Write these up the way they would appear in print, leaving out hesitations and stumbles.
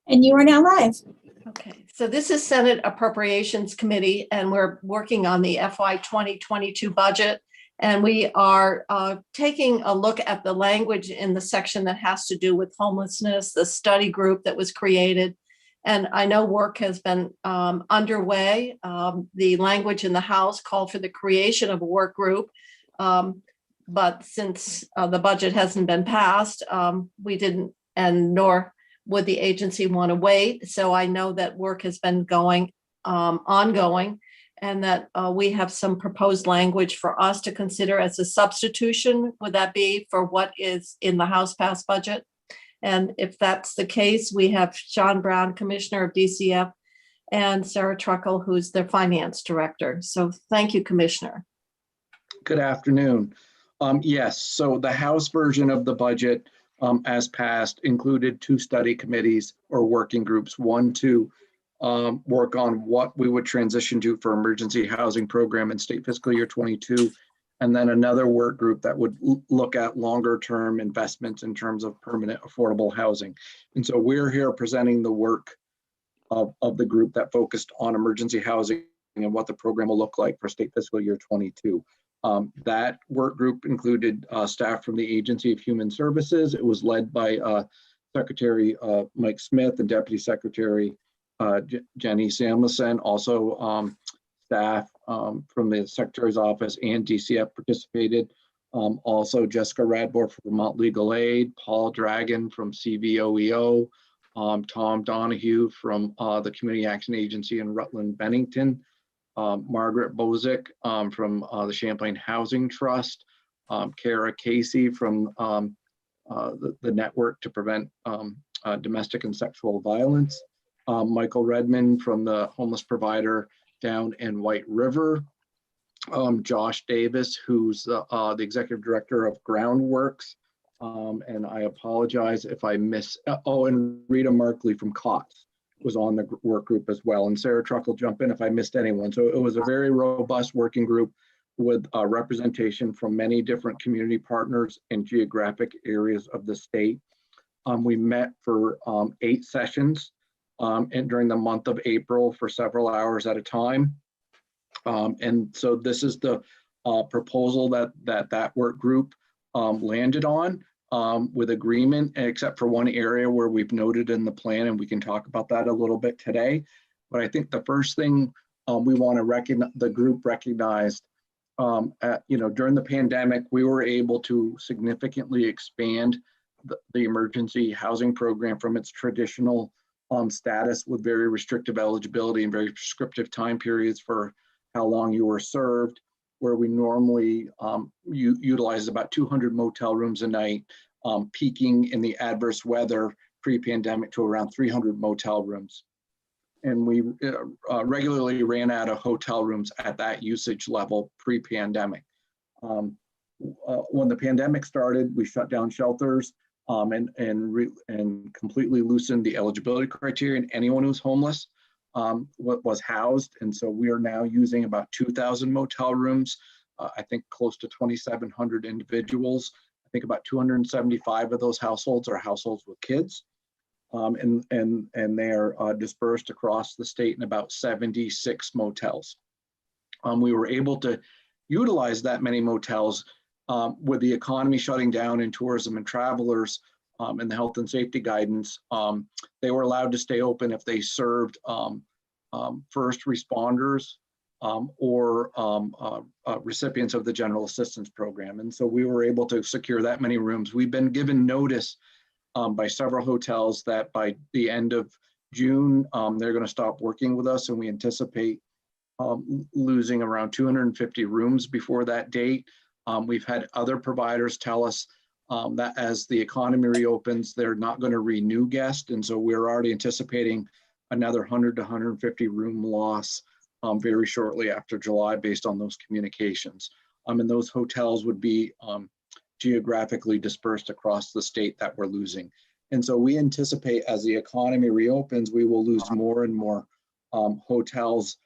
And you are now live. Okay, so this is Senate Appropriations Committee, and we're working on the FY 2022 budget. And we are taking a look at the language in the section that has to do with homelessness, the study group that was created. And I know work has been underway. The language in the House called for the creation of a work group. But since the budget hasn't been passed, we didn't, and nor would the agency want to wait. So I know that work has been going ongoing, and that we have some proposed language for us to consider as a substitution. Would that be for what is in the House passed budget? And if that's the case, we have Sean Brown, Commissioner of DCF, and Sarah Truckle, who's their Finance Director. So thank you, Commissioner. Good afternoon. Yes, so the House version of the budget as passed included two study committees or working groups, one to work on what we would transition to for emergency housing program in state fiscal year 22, and then another work group that would look at longer term investments in terms of permanent affordable housing. And so we're here presenting the work of the group that focused on emergency housing and what the program will look like for state fiscal year 22. That work group included staff from the Agency of Human Services. It was led by Secretary Mike Smith and Deputy Secretary Jenny Samuelson. Also staff from the Secretary's Office and DCF participated. Also Jessica Radbor from Vermont Legal Aid, Paul Dragon from CVOEO, Tom Donahue from the Community Action Agency in Rutland Bennington, Margaret Bozick from the Champlain Housing Trust, Kara Casey from the Network to Prevent Domestic and Sexual Violence, Michael Redmond from the Homeless Provider down in White River, Josh Davis, who's the Executive Director of Groundworks, and I apologize if I miss, and Rita Markley from COTS was on the work group as well. And Sarah Truck will jump in if I missed anyone. So it was a very robust working group with representation from many different community partners in geographic areas of the state. We met for 8 sessions and during the month of April for several hours at a time. And so this is the proposal that work group landed on. With agreement, except for one area where we've noted in the plan, and we can talk about that a little bit today. But I think the first thing we want to recognize, the group recognized, during the pandemic, we were able to significantly expand the emergency housing program from its traditional status with very restrictive eligibility and very prescriptive time periods for how long you were served, where we normally utilize about 200 motel rooms a night, peaking in the adverse weather pre-pandemic to around 300 motel rooms. And we regularly ran out of hotel rooms at that usage level pre-pandemic. When the pandemic started, we shut down shelters and completely loosened the eligibility criteria, and anyone who's homeless was housed. And so we are now using about 2,000 motel rooms. I think close to 2,700 individuals. I think about 275 of those households are households with kids. And they are dispersed across the state in about 76 motels. We were able to utilize that many motels with the economy shutting down and tourism and travelers and the health and safety guidance. They were allowed to stay open if they served first responders or recipients of the General Assistance Program. And so we were able to secure that many rooms. We've been given notice by several hotels that by the end of June, they're going to stop working with us, and we anticipate losing around 250 rooms before that date. We've had other providers tell us that as the economy reopens, they're not going to renew guests. And so we're already anticipating another 100 to 150 room loss very shortly after July based on those communications. And those hotels would be geographically dispersed across the state that we're losing. And so we anticipate as the economy reopens, we will lose more and more hotels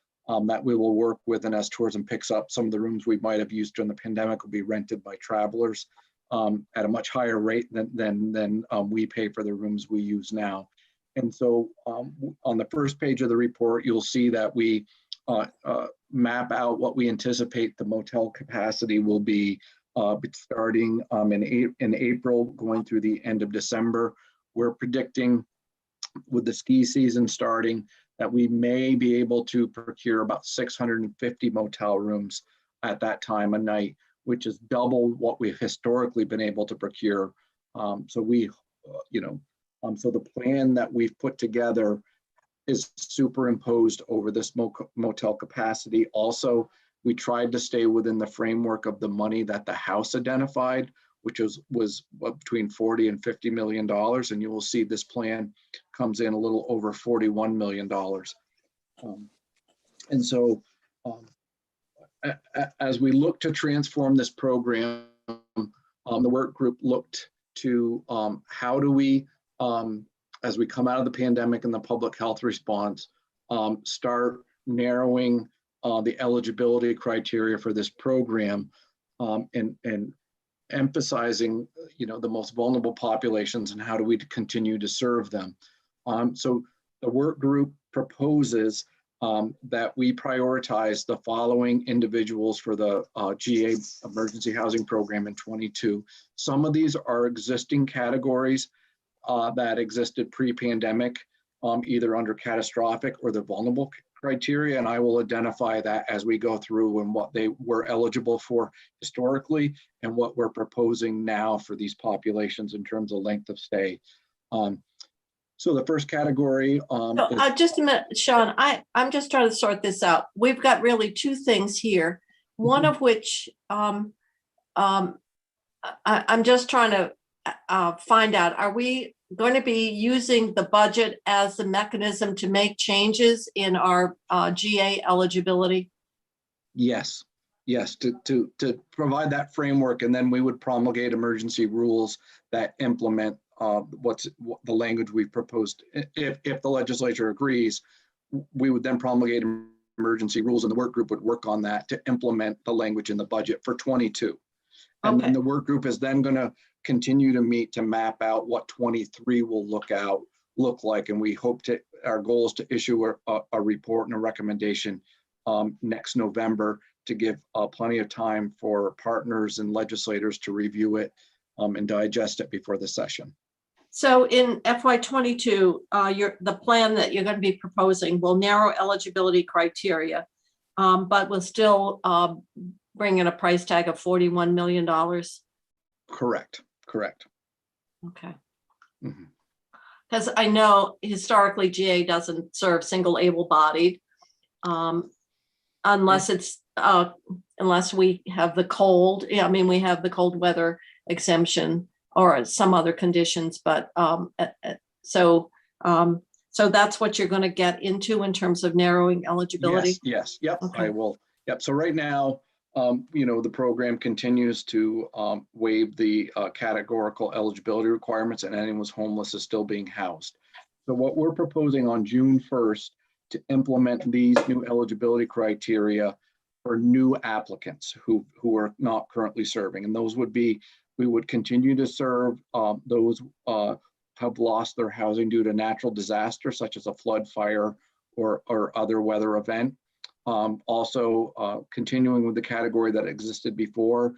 that we will work with, and as tourism picks up, some of the rooms we might have used during the pandemic will be rented by travelers at a much higher rate than we pay for the rooms we use now. And so on the first page of the report, you'll see that we map out what we anticipate the motel capacity will be starting in April, going through the end of December. We're predicting, with the ski season starting, that we may be able to procure about 650 motel rooms at that time a night, which is double what we've historically been able to procure. So the plan that we've put together is superimposed over this motel capacity. Also, we tried to stay within the framework of the money that the House identified, which was between $40 and $50 million. And you will see this plan comes in a little over $41 million. As we look to transform this program, the work group looked to how do we, as we come out of the pandemic and the public health response, start narrowing the eligibility criteria for this program, and emphasizing, the most vulnerable populations, and how do we continue to serve them. So the work group proposes that we prioritize the following individuals for the GA emergency housing program in 22. Some of these are existing categories that existed pre-pandemic, either under catastrophic or the vulnerable criteria, and I will identify that as we go through and what they were eligible for historically and what we're proposing now for these populations in terms of length of stay. So the first category just a minute, Sean, I'm just trying to sort this out. We've got really two things here, one of which I'm just trying to find out, are we going to be using the budget as the mechanism to make changes in our GA eligibility? Yes, to provide that framework, and then we would promulgate emergency rules that implement the language we've proposed. If the legislature agrees, we would then promulgate emergency rules, and the work group would work on that to implement the language in the budget for 22. And then the work group is then going to continue to meet to map out what 23 will look like. And we hope our goal is to issue a report and a recommendation next November to give plenty of time for partners and legislators to review it and digest it before the session. So in FY22, the plan that you're going to be proposing will narrow eligibility criteria, but will still bring in a price tag of $41 million. Correct. Okay. Because I know historically GA doesn't serve single able-bodied unless we have the cold. Yeah, I mean, we have the cold weather exemption or some other conditions, but so that's what you're going to get into in terms of narrowing eligibility. Yes. Yep. Okay. I will. Yep. So right now, the program continues to waive the categorical eligibility requirements, and anyone who's homeless is still being housed. So what we're proposing on June 1st to implement these new eligibility criteria for new applicants who are not currently serving, and those would be, we would continue to serve those have lost their housing due to natural disaster, such as a flood, fire, or other weather event. Also, continuing with the category that existed before,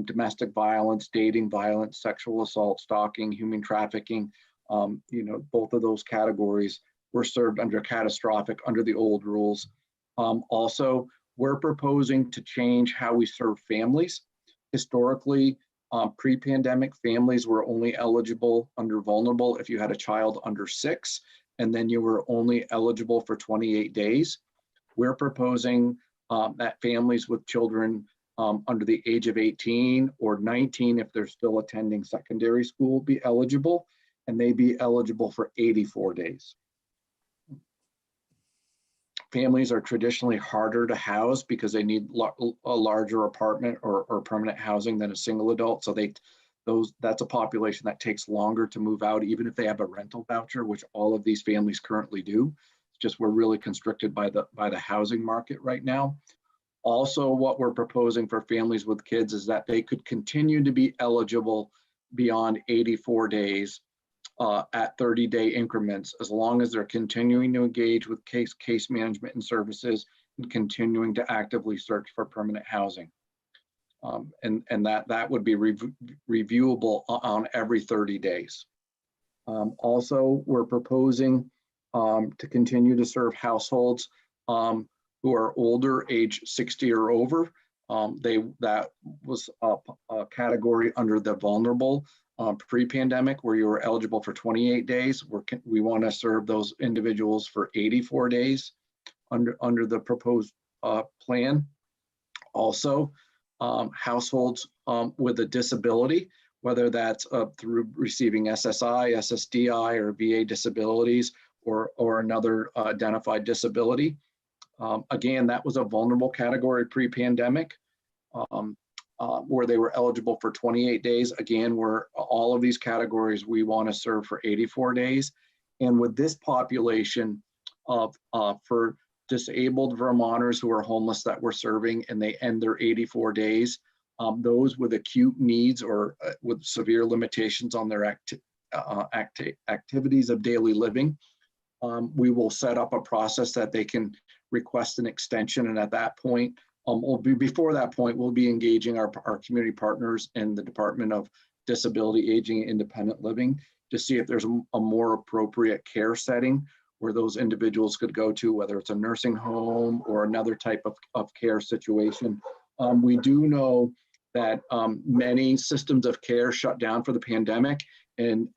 domestic violence, dating violence, sexual assault, stalking, human trafficking, both of those categories were served under catastrophic under the old rules. Also, we're proposing to change how we serve families. Historically, pre-pandemic, families were only eligible under vulnerable if you had a child under 6, and then you were only eligible for 28 days. We're proposing that families with children under the age of 18 or 19, if they're still attending secondary school, be eligible, and they be eligible for 84 days. Families are traditionally harder to house because they need a larger apartment or permanent housing than a single adult. So that's a population that takes longer to move out, even if they have a rental voucher, which all of these families currently do. It's just we're really constricted by the housing market right now. Also, what we're proposing for families with kids is that they could continue to be eligible beyond 84 days at 30-day increments, as long as they're continuing to engage with case management and services and continuing to actively search for permanent housing. And that would be reviewable on every 30 days. Also, we're proposing to continue to serve households who are older, age 60 or over. That was a category under the vulnerable pre-pandemic, where you were eligible for 28 days. We want to serve those individuals for 84 days under the proposed plan. Also, households with a disability, whether that's through receiving SSI, SSDI, or VA disabilities, or another identified disability. Again, that was a vulnerable category pre-pandemic, where they were eligible for 28 days. Again, where all of these categories we want to serve for 84 days. And with this population of for disabled Vermonters who are homeless that we're serving and they end their 84 days, those with acute needs or with severe limitations on their activities of daily living, we will set up a process that they can request an extension. And at that point, before that point, we'll be engaging our community partners in the Department of Disability, Aging, and Independent Living to see if there's a more appropriate care setting where those individuals could go to, whether it's a nursing home or another type of care situation. We do know that many systems of care shut down for the pandemic, and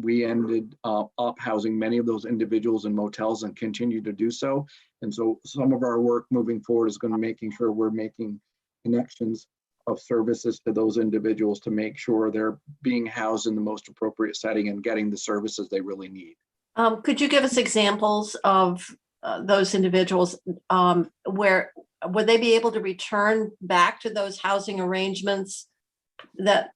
we ended up housing many of those individuals in motels and continue to do so. And so some of our work moving forward is going to making sure we're making connections of services to those individuals to make sure they're being housed in the most appropriate setting and getting the services they really need. Could you give us examples of those individuals where would they be able to return back to those housing arrangements that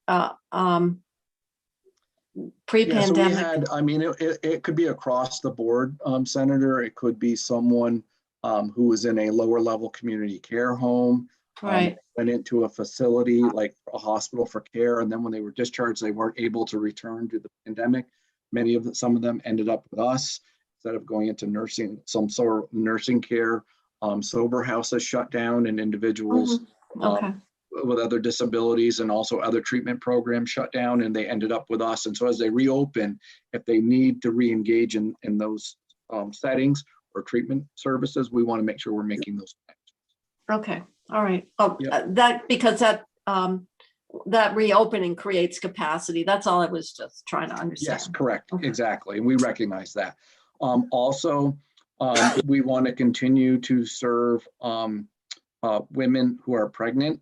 pre-pandemic? Yeah, so I mean, it could be across the board, Senator. It could be someone who was in a lower level community care home, Right. Went into a facility like a hospital for care, and then when they were discharged, they weren't able to return to the pandemic. Some of them ended up with us instead of going into nursing, some sort of nursing care. Sober houses shut down, and individuals Okay. with other disabilities and also other treatment programs shut down, and they ended up with us. And so as they reopen, if they need to re-engage in those settings or treatment services, we want to make sure we're making those connections. Okay. All right. Oh, Yep. because that reopening creates capacity. That's all I was just trying to understand. Yes, correct. Okay. Exactly. And we recognize that. Also, we want to continue to serve women who are pregnant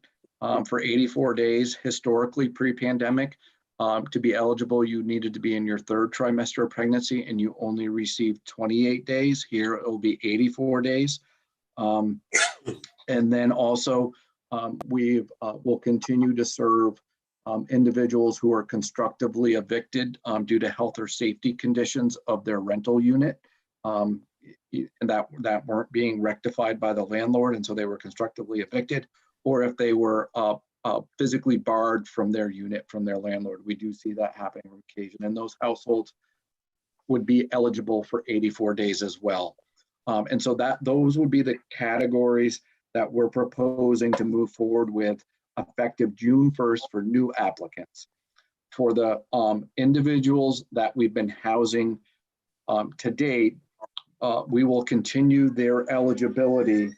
for 84 days. Historically, pre-pandemic, to be eligible, you needed to be in your third trimester of pregnancy, and you only received 28 days. Here, it will be 84 days. And then also, we'll continue to serve individuals who are constructively evicted due to health or safety conditions of their rental unit, and that weren't being rectified by the landlord, and so they were constructively evicted, or if they were physically barred from their unit from their landlord. We do see that happening on occasion, and those households would be eligible for 84 days as well. And so those would be the categories that we're proposing to move forward with effective June 1st for new applicants. For the individuals that we've been housing to date, we will continue their eligibility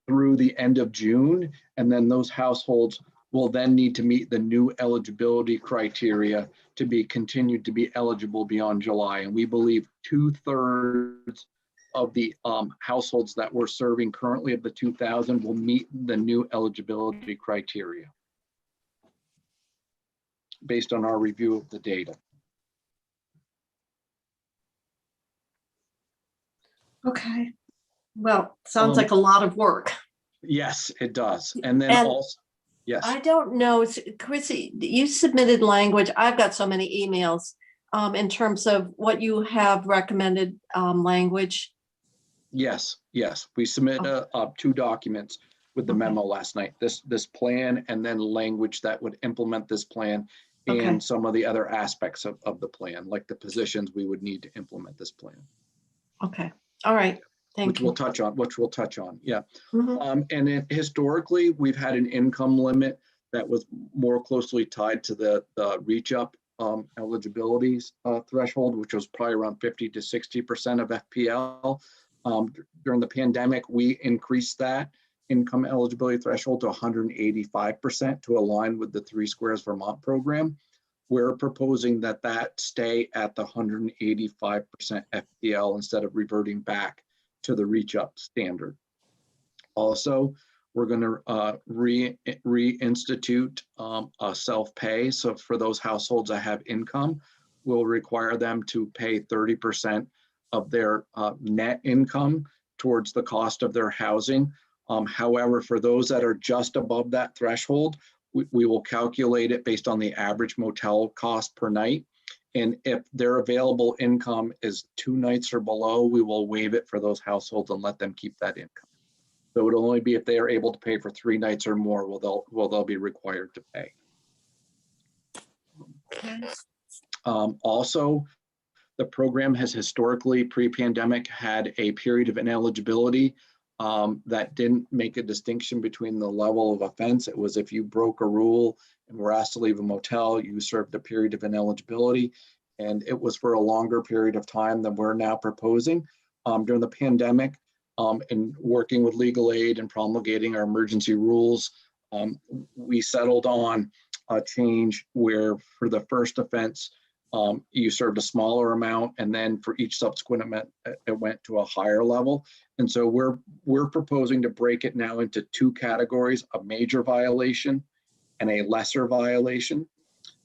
through the end of June, and then those households will then need to meet the new eligibility criteria to be continued to be eligible beyond July. And we believe 2/3 of the households that we're serving currently of the 2,000 will meet the new eligibility criteria based on our review of the data. Okay. Well, sounds like a lot of work. Yes, it does. And then also, yes. I don't know, Chrissy, you submitted language. I've got so many emails in terms of what you have recommended language. Yes. We submitted 2 documents with the memo last night. This plan, and then language that would implement this plan Okay. and some of the other aspects of the plan, like the positions we would need to implement this plan, Okay. All right. Thank which you. we'll touch on. Yeah. Mhm. And historically, we've had an income limit that was more closely tied to the reach up eligibility threshold, which was probably around 50 to 60% of FPL. During the pandemic, we increased that income eligibility threshold to 185% to align with the Three Squares Vermont program. We're proposing that that stay at the 185% FPL instead of reverting back to the reach up standard. Also, we're going to reinstitute a self-pay. So for those households that have income, we'll require them to pay 30% of their net income towards the cost of their housing. However, for those that are just above that threshold, we will calculate it based on the average motel cost per night. And if their available income is 2 nights or below, we will waive it for those households and let them keep that income. So it'll only be if they are able to pay for 3 nights or more will they'll be required to pay. Okay. Also, the program has historically, pre-pandemic, had a period of ineligibility that didn't make a distinction between the level of offense. It was if you broke a rule and were asked to leave a motel, you served a period of ineligibility, and it was for a longer period of time than we're now proposing. During the pandemic, and working with legal aid and promulgating our emergency rules, we settled on a change where for the first offense, you served a smaller amount, and then for each subsequent amount, it went to a higher level. And so we're proposing to break it now into 2 categories: a major violation and a lesser violation.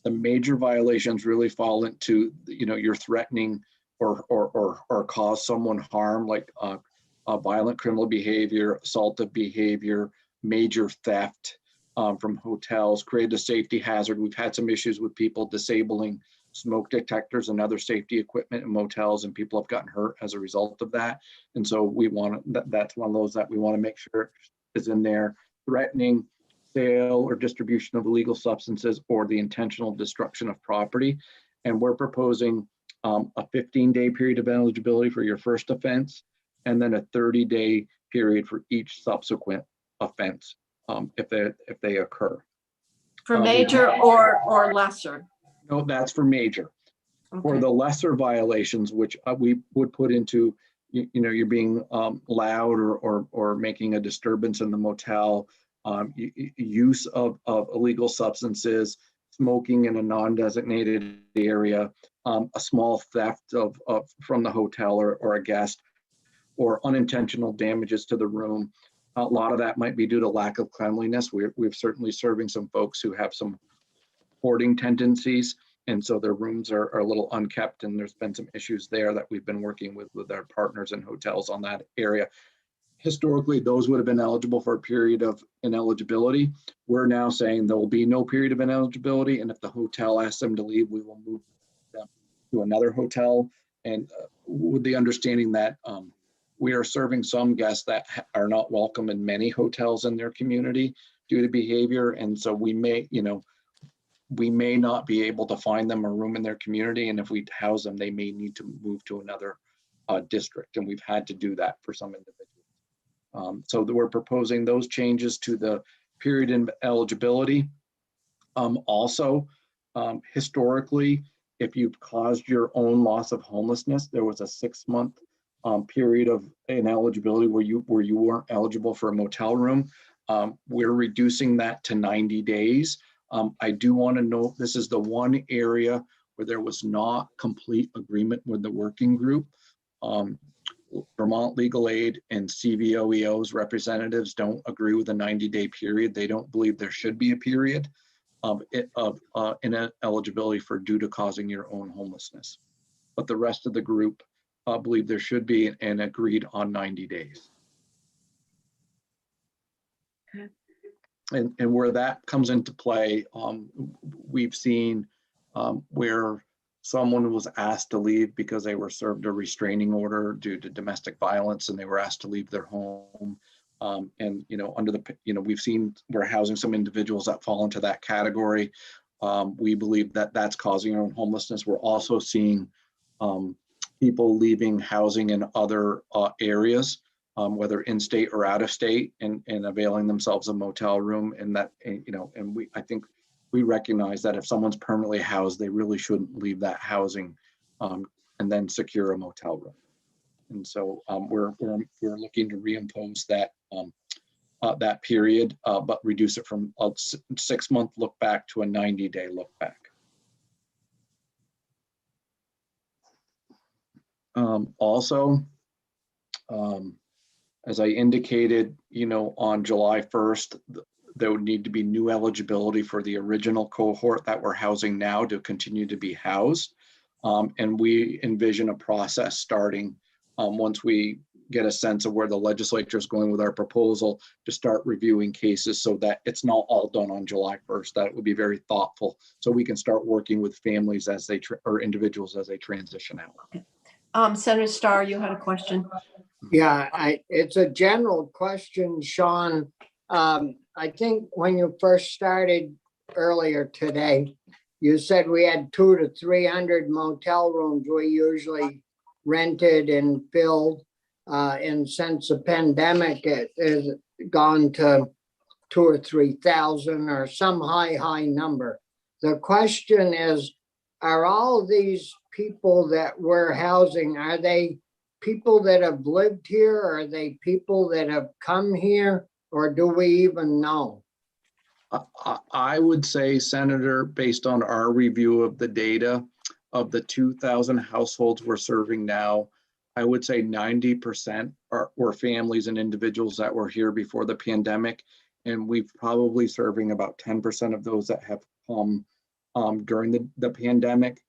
The major violations really fall into, you're threatening or cause someone harm, like violent criminal behavior, assaultive behavior, major theft from hotels, create a safety hazard. We've had some issues with people disabling smoke detectors and other safety equipment in motels, and people have gotten hurt as a result of that. And so that's one of those that we want to make sure is in there: threatening sale or distribution of illegal substances or the intentional destruction of property. And we're proposing a 15-day period of eligibility for your first offense, and then a 30-day period for each subsequent offense if they occur. For major or lesser? No, that's for major. Okay. For the lesser violations, which we would put into, you're being loud or making a disturbance in the motel, use of illegal substances, smoking in a non-designated area, a small theft from the hotel or a guest, or unintentional damages to the room. A lot of that might be due to lack of cleanliness. We're certainly serving some folks who have some hoarding tendencies, and so their rooms are a little unkept, and there's been some issues there that we've been working with our partners in hotels on that area. Historically, those would have been eligible for a period of ineligibility. We're now saying there will be no period of ineligibility, and if the hotel asks them to leave, we will move them to another hotel, and with the understanding that we are serving some guests that are not welcome in many hotels in their community due to behavior, and so we may not be able to find them a room in their community, and if we house them, they may need to move to another district, and we've had to do that for some individuals. So we're proposing those changes to the period in eligibility. Also, historically, if you've caused your own loss of homelessness, there was a 6-month period of ineligibility where you weren't eligible for a motel room. We're reducing that to 90 days. I do want to note this is the one area where there was not complete agreement with the working group. Vermont Legal Aid and CVOEO's representatives don't agree with a 90-day period. They don't believe there should be a period of ineligibility for due to causing your own homelessness. But the rest of the group believe there should be and agreed on 90 days. Okay. And where that comes into play, we've seen where someone was asked to leave because they were served a restraining order due to domestic violence, and they were asked to leave their home. And under the we've seen we're housing some individuals that fall into that category. We believe that that's causing our own homelessness. We're also seeing people leaving housing in other areas, whether in state or out of state, and availing themselves a motel room. And that, and I think we recognize that if someone's permanently housed, they really shouldn't leave that housing and then secure a motel room. And so we're looking to reimpose that that period, but reduce it from a 6-month look back to a 90-day look back. Also, as I indicated, on July 1st, there would need to be new eligibility for the original cohort that we're housing now to continue to be housed. And we envision a process starting once we get a sense of where the legislature is going with our proposal to start reviewing cases, so that it's not all done on July 1st, that it would be very thoughtful, so we can start working with families as they or individuals as they transition out. Senator Starr, you had a question. Yeah, it's a general question, Sean. I think when you first started earlier today, you said we had 200 to 300 motel rooms we usually rented and filled. And since the pandemic, it has gone to 2,000 or 3,000 or some high number. The question is, are all these people that we're housing, are they people that have lived here? Or are they people that have come here? Or do we even know? I would say, Senator, based on our review of the data of the 2,000 households we're serving now, I would say 90% were families and individuals that were here before the pandemic. And we've probably serving about 10% of those that have come during the pandemic.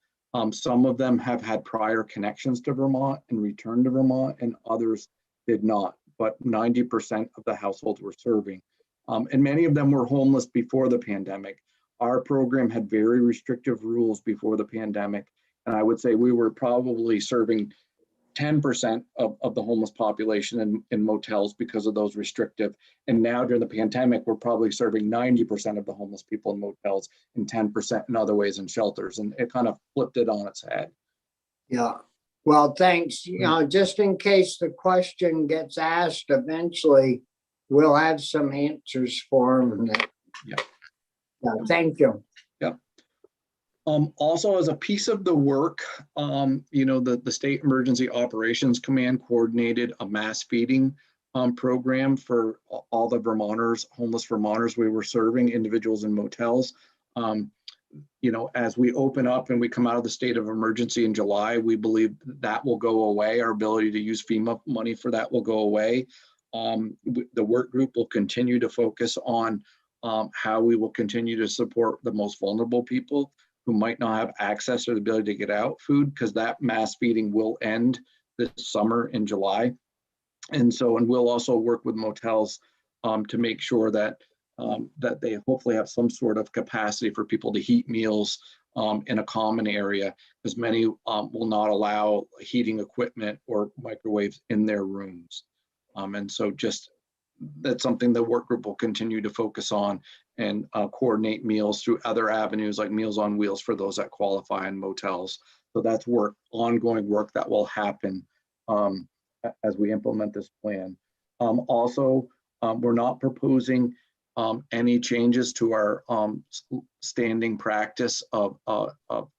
Some of them have had prior connections to Vermont and returned to Vermont, and others did not. But 90% of the households we're serving. And many of them were homeless before the pandemic. Our program had very restrictive rules before the pandemic. And I would say we were probably serving 10% of the homeless population in motels because of those restrictive. And now during the pandemic, we're probably serving 90% of the homeless people in motels and 10% in other ways in shelters. And it kind of flipped it on its head. Yeah. Well, thanks. Just in case the question gets asked eventually, we'll have some answers for them. Yeah. Thank you. Yeah. Also, as a piece of the work, the State Emergency Operations Command coordinated a mass feeding program for all the Vermonters, homeless Vermonters we were serving, individuals in motels. As we open up and we come out of the state of emergency in July, we believe that will go away. Our ability to use FEMA money for that will go away. The work group will continue to focus on how we will continue to support the most vulnerable people who might not have access or the ability to get out food, because that mass feeding will end this summer in July. And we'll also work with motels to make sure that that they hopefully have some sort of capacity for people to heat meals in a common area, because many will not allow heating equipment or microwaves in their rooms. And so just that's something the work group will continue to focus on, and coordinate meals through other avenues like Meals on Wheels for those that qualify in motels. So that's ongoing work that will happen as we implement this plan. Also, we're not proposing any changes to our standing practice of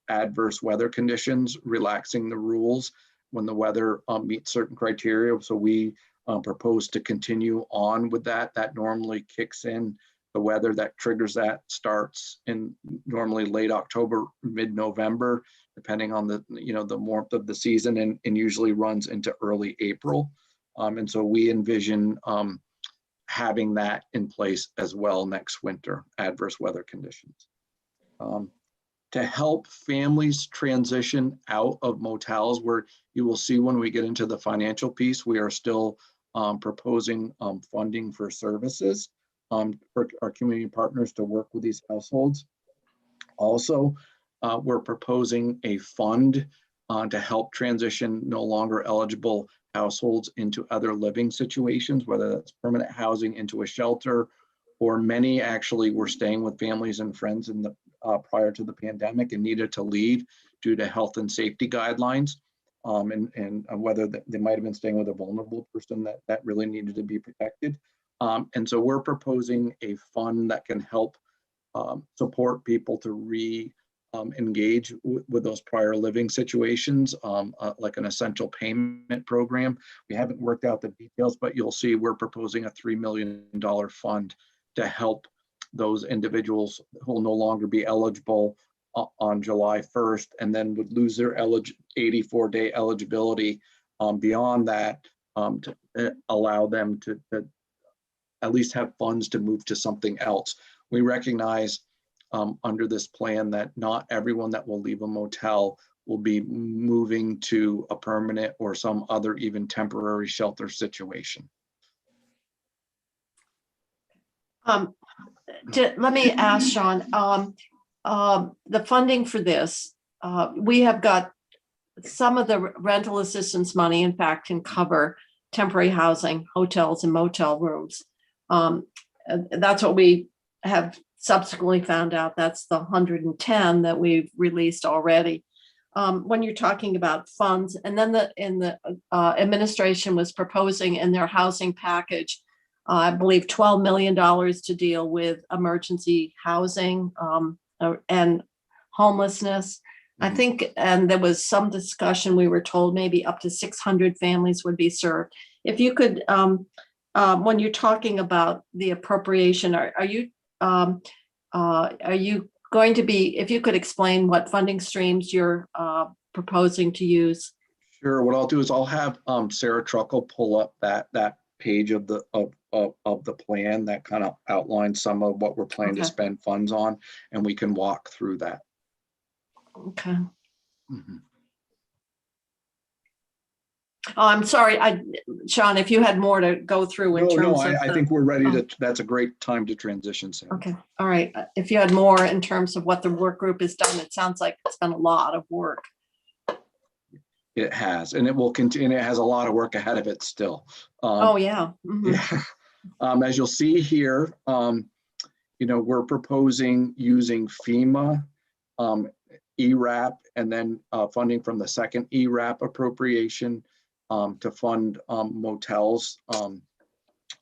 adverse weather conditions, relaxing the rules when the weather meets certain criteria. So we propose to continue on with that. That normally kicks in. The weather that triggers that starts in normally late October, mid-November, depending on the warmth of the season, and usually runs into early April. And so we envision having that in place as well next winter, adverse weather conditions. To help families transition out of motels, where you will see when we get into the financial piece, we are still proposing funding for services for our community partners to work with these households. Also, we're proposing a fund to help transition no longer eligible households into other living situations, whether that's permanent housing into a shelter, or many actually were staying with families and friends in prior to the pandemic and needed to leave due to health and safety guidelines. And whether they might have been staying with a vulnerable person that really needed to be protected. And so we're proposing a fund that can help support people to engage with those prior living situations, like an essential payment program. We haven't worked out the details, but you'll see we're proposing a $3 million fund to help those individuals who will no longer be eligible on July 1st and then would lose their 84-day eligibility beyond that, to allow them to at least have funds to move to something else. We recognize under this plan that not everyone that will leave a motel will be moving to a permanent or some other even temporary shelter situation. Let me ask Sean, the funding for this, we have got some of the rental assistance money, in fact, can cover temporary housing, hotels and motel rooms. That's what we have subsequently found out. That's the 110 that we've released already. When you're talking about funds, and then the administration was proposing in their housing package, I believe $12 million to deal with emergency housing and homelessness. I think, and there was some discussion, we were told maybe up to 600 families would be served. If you could, when you're talking about the appropriation, are you going to be, if you could explain what funding streams you're proposing to use? Sure. What I'll do is I'll have Sarah Truckle pull up that page of the plan that kind of outlines some of what we're planning to spend funds on, and we can walk through that. Okay. Mm-hmm. Oh, I'm sorry, Sean, if you had more to go through in terms of I think we're ready to, that's a great time to transition, Sarah. Okay, all right. If you had more in terms of what the work group has done, it sounds like it's been a lot of work. It has, and it will continue. It has a lot of work ahead of it still. Oh, yeah. Mm-hmm. Yeah. As you'll see here, we're proposing using FEMA, ERAP, and then funding from the second ERAP appropriation to fund motels,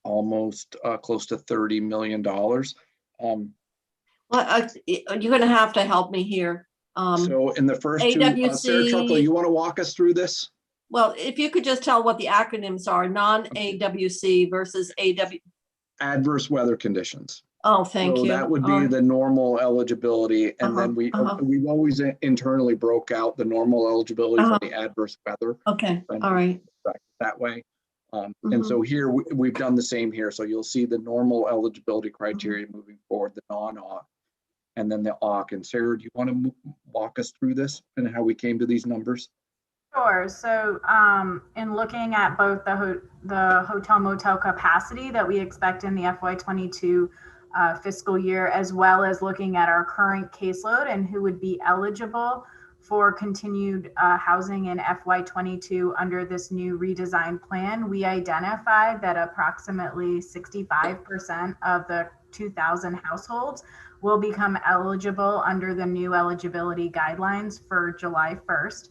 almost close to $30 million. Well, you're going to have to help me here. So in the first AWC, two, Sarah Truckle, you want to walk us through this? Well, if you could just tell what the acronyms are, non-AWC versus AW. Adverse weather conditions. Oh, thank you. That would be the normal eligibility. And then we've always internally broke out the normal eligibility from the adverse weather. Okay, all right. That way. And so here we've done the same here. So you'll see the normal eligibility criteria moving forward, the non-AWK, and then the AWK. And Sarah, do you want to walk us through this and how we came to these numbers? Sure. So in looking at both the hotel motel capacity that we expect in the FY22 fiscal year, as well as looking at our current caseload and who would be eligible for continued housing in FY22 under this new redesigned plan, we identified that approximately 65% of the 2,000 households will become eligible under the new eligibility guidelines for July 1st.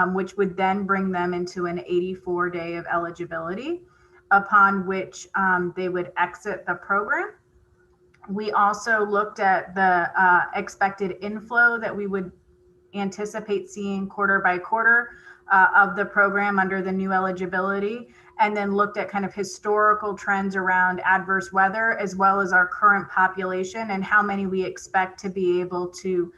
Which would then bring them into an 84-day of eligibility, upon which they would exit the program. We also looked at the expected inflow that we would anticipate seeing quarter by quarter of the program under the new eligibility, and then looked at kind of historical trends around adverse weather, as well as our current population and how many we expect to be able to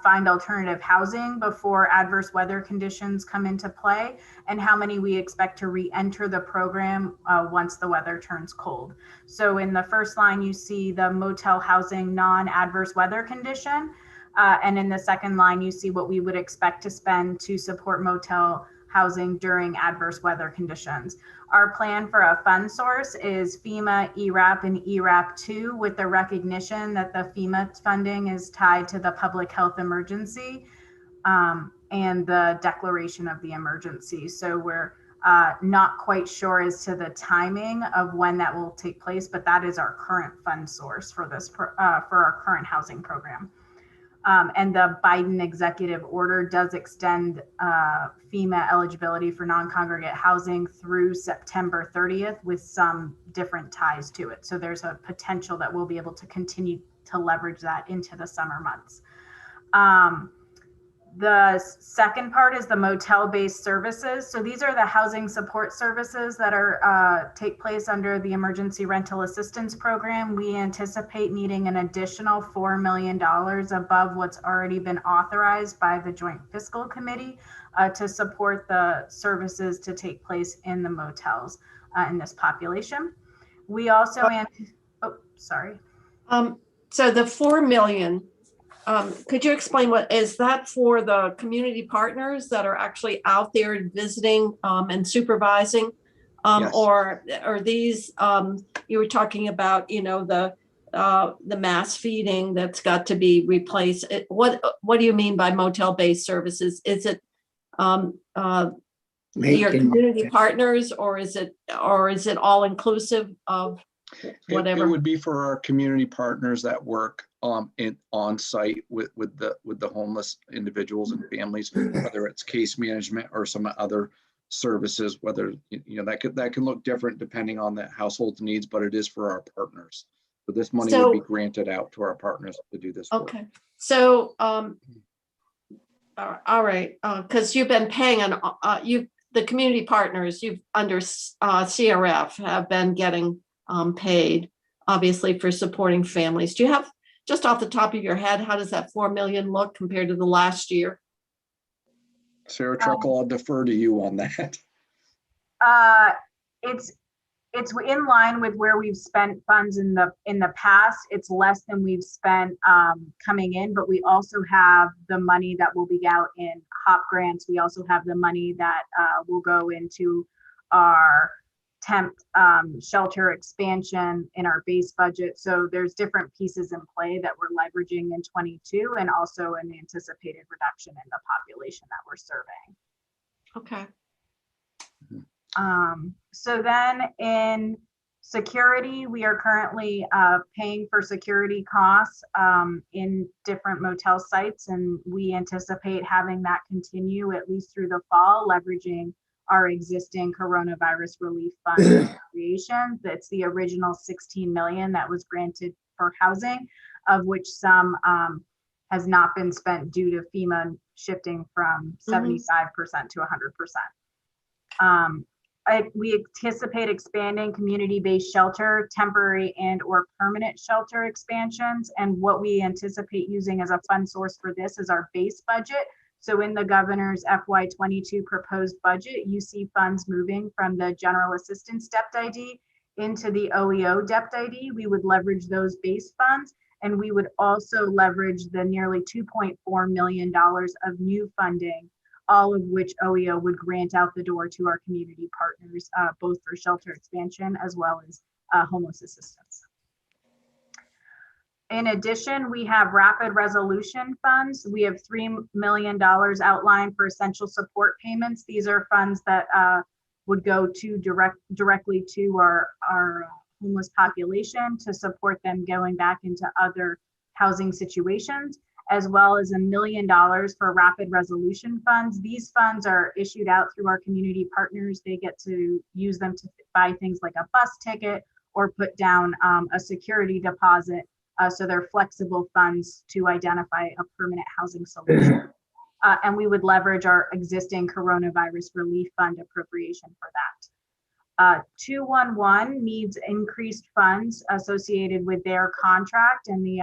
find alternative housing before adverse weather conditions come into play, and how many we expect to re-enter the program once the weather turns cold. So in the first line, you see the motel housing non-adverse weather condition. And in the second line, you see what we would expect to spend to support motel housing during adverse weather conditions. Our plan for a fund source is FEMA, ERAP, and ERAP2, with the recognition that the FEMA funding is tied to the public health emergency and the declaration of the emergency. So we're not quite sure as to the timing of when that will take place, but that is our current fund source for this for our current housing program. And the Biden executive order does extend FEMA eligibility for non-congregate housing through September 30th with some different ties to it. So there's a potential that we'll be able to continue to leverage that into the summer months. The second part is the motel-based services. So these are the housing support services that are take place under the Emergency Rental Assistance Program. We anticipate needing an additional $4 million above what's already been authorized by the Joint Fiscal Committee to support the services to take place in the motels in this population. We also, So the 4 million, could you explain what is that for the community partners that are actually out there visiting and supervising? Yes. Or are these, you were talking about, the mass feeding that's got to be replaced. What do you mean by motel-based services? Is it your community partners, or is it all inclusive of whatever? It would be for our community partners that work on site with the homeless individuals and families, whether it's case management or some other services, whether that can look different depending on the household's needs, but it is for our partners. So this money would be granted out to our partners to do this work. Okay. So all right, because you've been paying the community partners you've under CRF have been getting paid, obviously, for supporting families. Do you have, just off the top of your head, how does that 4 million look compared to the last year? Sarah Truckle, I'll defer to you on that. It's in line with where we've spent funds in the past. It's less than we've spent coming in, but we also have the money that will be out in HOP grants. We also have the money that will go into our temp shelter expansion in our base budget. So there's different pieces in play that we're leveraging in 22, and also an anticipated reduction in the population that we're serving. Okay. So then in security, we are currently paying for security costs in different motel sites, and we anticipate having that continue at least through the fall, leveraging our existing coronavirus relief fund appropriation. That's the original 16 million that was granted for housing, of which some has not been spent due to FEMA shifting from 75% to 100%. We anticipate expanding community-based shelter, temporary and/or permanent shelter expansions. And what we anticipate using as a fund source for this is our base budget. So in the governor's FY22 proposed budget, you see funds moving from the general assistance DEPT ID into the OEO DEPT ID. We would leverage those base funds, and we would also leverage the nearly $2.4 million of new funding, all of which OEO would grant out the door to our community partners, both for shelter expansion as well as homeless assistance. In addition, we have rapid resolution funds. We have $3 million outlined for essential support payments. These are funds that would go to directly to our homeless population to support them going back into other housing situations, as well as $1 million for rapid resolution funds. These funds are issued out through our community partners. They get to use them to buy things like a bus ticket or put down a security deposit. So they're flexible funds to identify a permanent housing solution. And we would leverage our existing coronavirus relief fund appropriation for that. 211 needs increased funds associated with their contract and the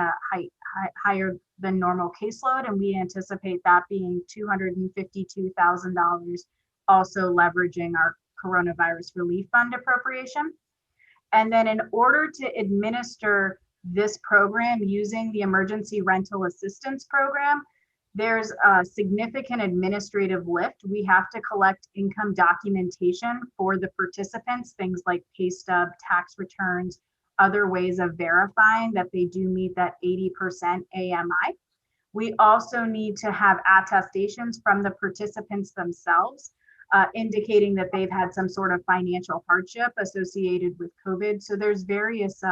higher than normal caseload. And we anticipate that being $252,000, also leveraging our coronavirus relief fund appropriation. And then in order to administer this program using the Emergency Rental Assistance Program, there's a significant administrative lift. We have to collect income documentation for the participants, things like pay stub, tax returns, other ways of verifying that they do meet that 80% AMI. We also need to have attestations from the participants themselves, indicating that they've had some sort of financial hardship associated with COVID. So there's various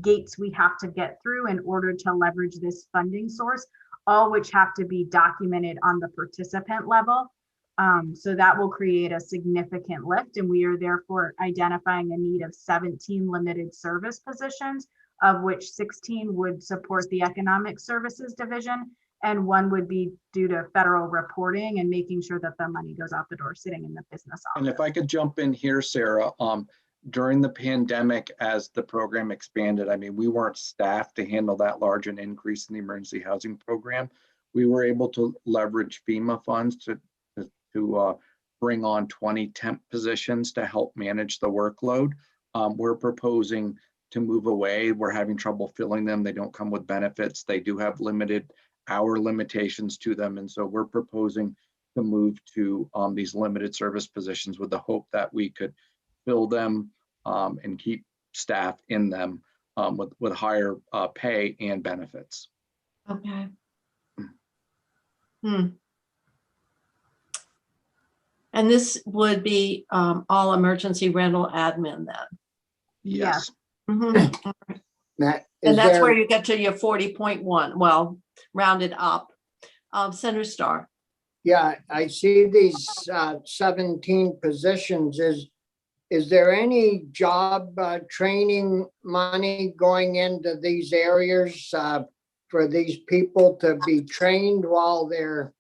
gates we have to get through in order to leverage this funding source. all which have to be documented on the participant level. So that will create a significant lift, and we are therefore identifying a need of 17 limited service positions, of which 16 would support the Economic Services Division, and 1 would be due to federal reporting and making sure that the money goes out the door sitting in the business office. And if I could jump in here, Sarah, during the pandemic, as the program expanded, I mean, we weren't staffed to handle that large an increase in the emergency housing program. We were able to leverage FEMA funds to bring on 20 temp positions to help manage the workload. We're proposing to move away. We're having trouble filling them. They don't come with benefits. They do have limited hour limitations to them. And so we're proposing to move to these limited service positions with the hope that we could fill them and keep staff in them with higher pay and benefits. Okay. And this would be all emergency rental admin then? Yes. Mhm. Matt, And is that's where there, you get to your 40.1, well, rounded up. Senator Starr. yeah, I see these 17 positions. Is there any job training money going into these areas for these people to be trained while they're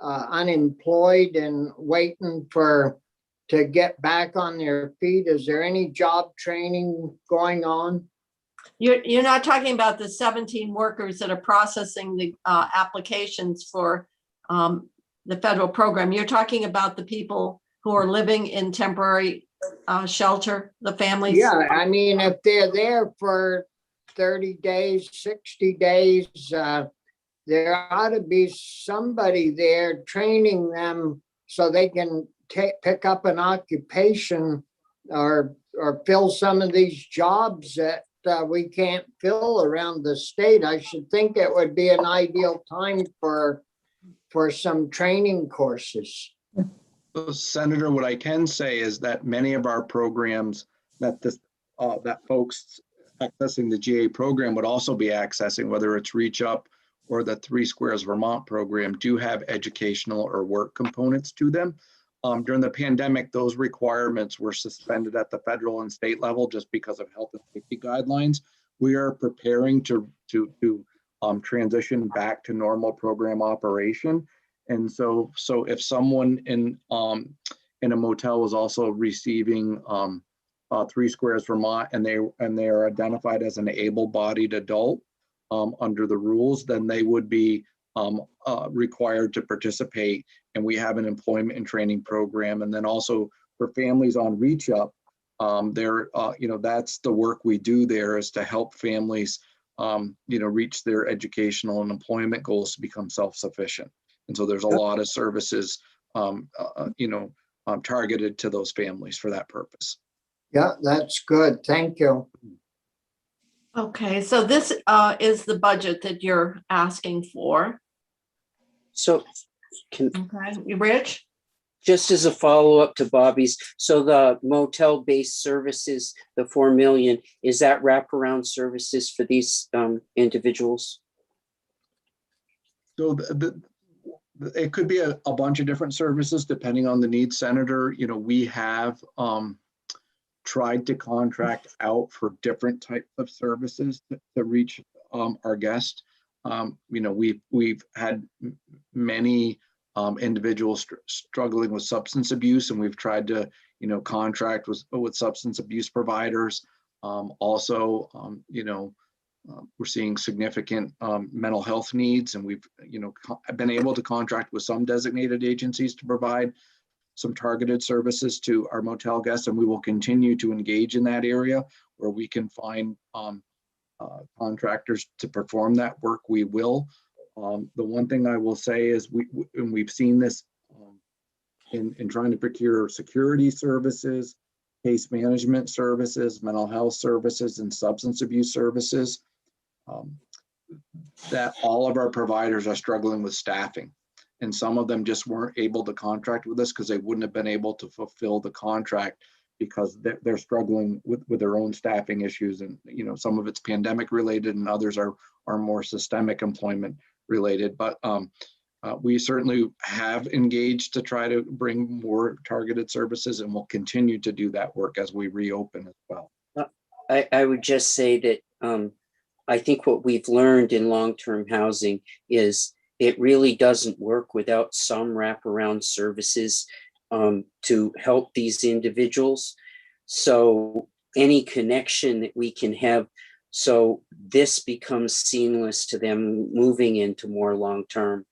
unemployed and waiting to get back on their feet? Is there any job training going on? You're not talking about the 17 workers that are processing the applications for the federal program. You're talking about the people who are living in temporary shelter, the families? Yeah, I mean, if they're there for 30 days, 60 days, there ought to be somebody there training them so they can pick up an occupation or fill some of these jobs that we can't fill around the state. I should think it would be an ideal time for some training courses. So, Senator, what I can say is that many of our programs that folks accessing the GA program would also be accessing, whether it's Reach Up or the 3 Squares Vermont program, do have educational or work components to them. During the pandemic, those requirements were suspended at the federal and state level just because of health and safety guidelines. We are preparing to transition back to normal program operation. And so if someone in a motel was also receiving 3 Squares Vermont and they are identified as an able-bodied adult under the rules, then they would be required to participate. And we have an employment and training program. And then also for families on Reach Up, that's the work we do there, is to help families reach their educational and employment goals to become self-sufficient. And so there's a lot of services targeted to those families for that purpose. Yeah, that's good. Thank you. Okay, so this is the budget that you're asking for. So Okay, you Rich? just as a follow-up to Bobby's, so the motel-based services, the 4 million, is that wraparound services for these individuals? So it could be a bunch of different services depending on the needs, Senator. We have tried to contract out for different types of services to reach our guests. We've had many individuals struggling with substance abuse, and we've tried to contract with substance abuse providers. We're seeing significant mental health needs, and we've been able to contract with some designated agencies to provide some targeted services to our motel guests, and we will continue to engage in that area where we can find contractors to perform that work. We will. The one thing I will say is we've seen this in trying to procure security services, case management services, mental health services, and substance abuse services, that all of our providers are struggling with staffing. And some of them just weren't able to contract with us because they wouldn't have been able to fulfill the contract because they're struggling with their own staffing issues. And some of it's pandemic related and others are more systemic employment related, but we certainly have engaged to try to bring more targeted services, and we'll continue to do that work as we reopen as well. I would just say that I think what we've learned in long-term housing is it really doesn't work without some wraparound services to help these individuals. So any connection that we can have, so this becomes seamless to them moving into more long-term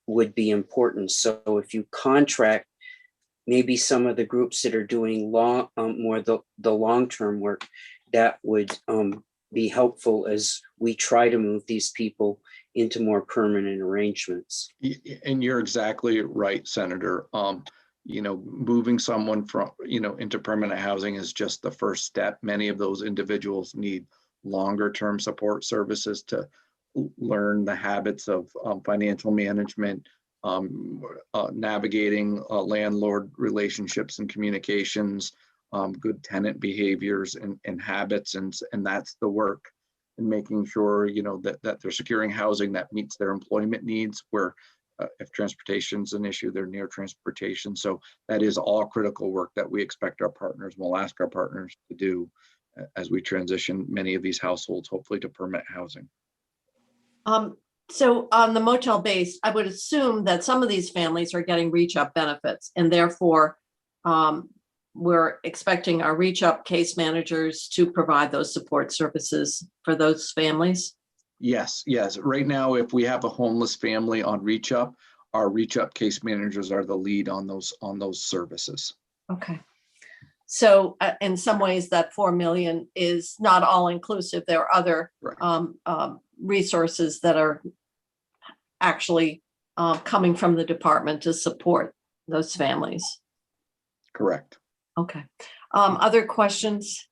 would be important. So if you contract maybe some of the groups that are doing more the long-term work, that would be helpful as we try to move these people into more permanent arrangements. And you're exactly right, Senator. Moving someone from, into permanent housing is just the first step. Many of those individuals need longer term support services to learn the habits of financial management, navigating landlord relationships and communications, good tenant behaviors and habits. And that's the work in making sure, that they're securing housing that meets their employment needs, where if transportation is an issue, they're near transportation. So that is all critical work that we expect our partners, we'll ask our partners to do as we transition many of these households, hopefully to permanent housing. So on the motel base, I would assume that some of these families are getting reach up benefits, and therefore we're expecting our reach up case managers to provide those support services for those families. Yes. Right now, if we have a homeless family on reach up, our reach up case managers are the lead on those services. Okay. So in some ways that 4 million is not all inclusive. There are other resources that are actually coming from the department to support those families. Correct. Okay. Other questions?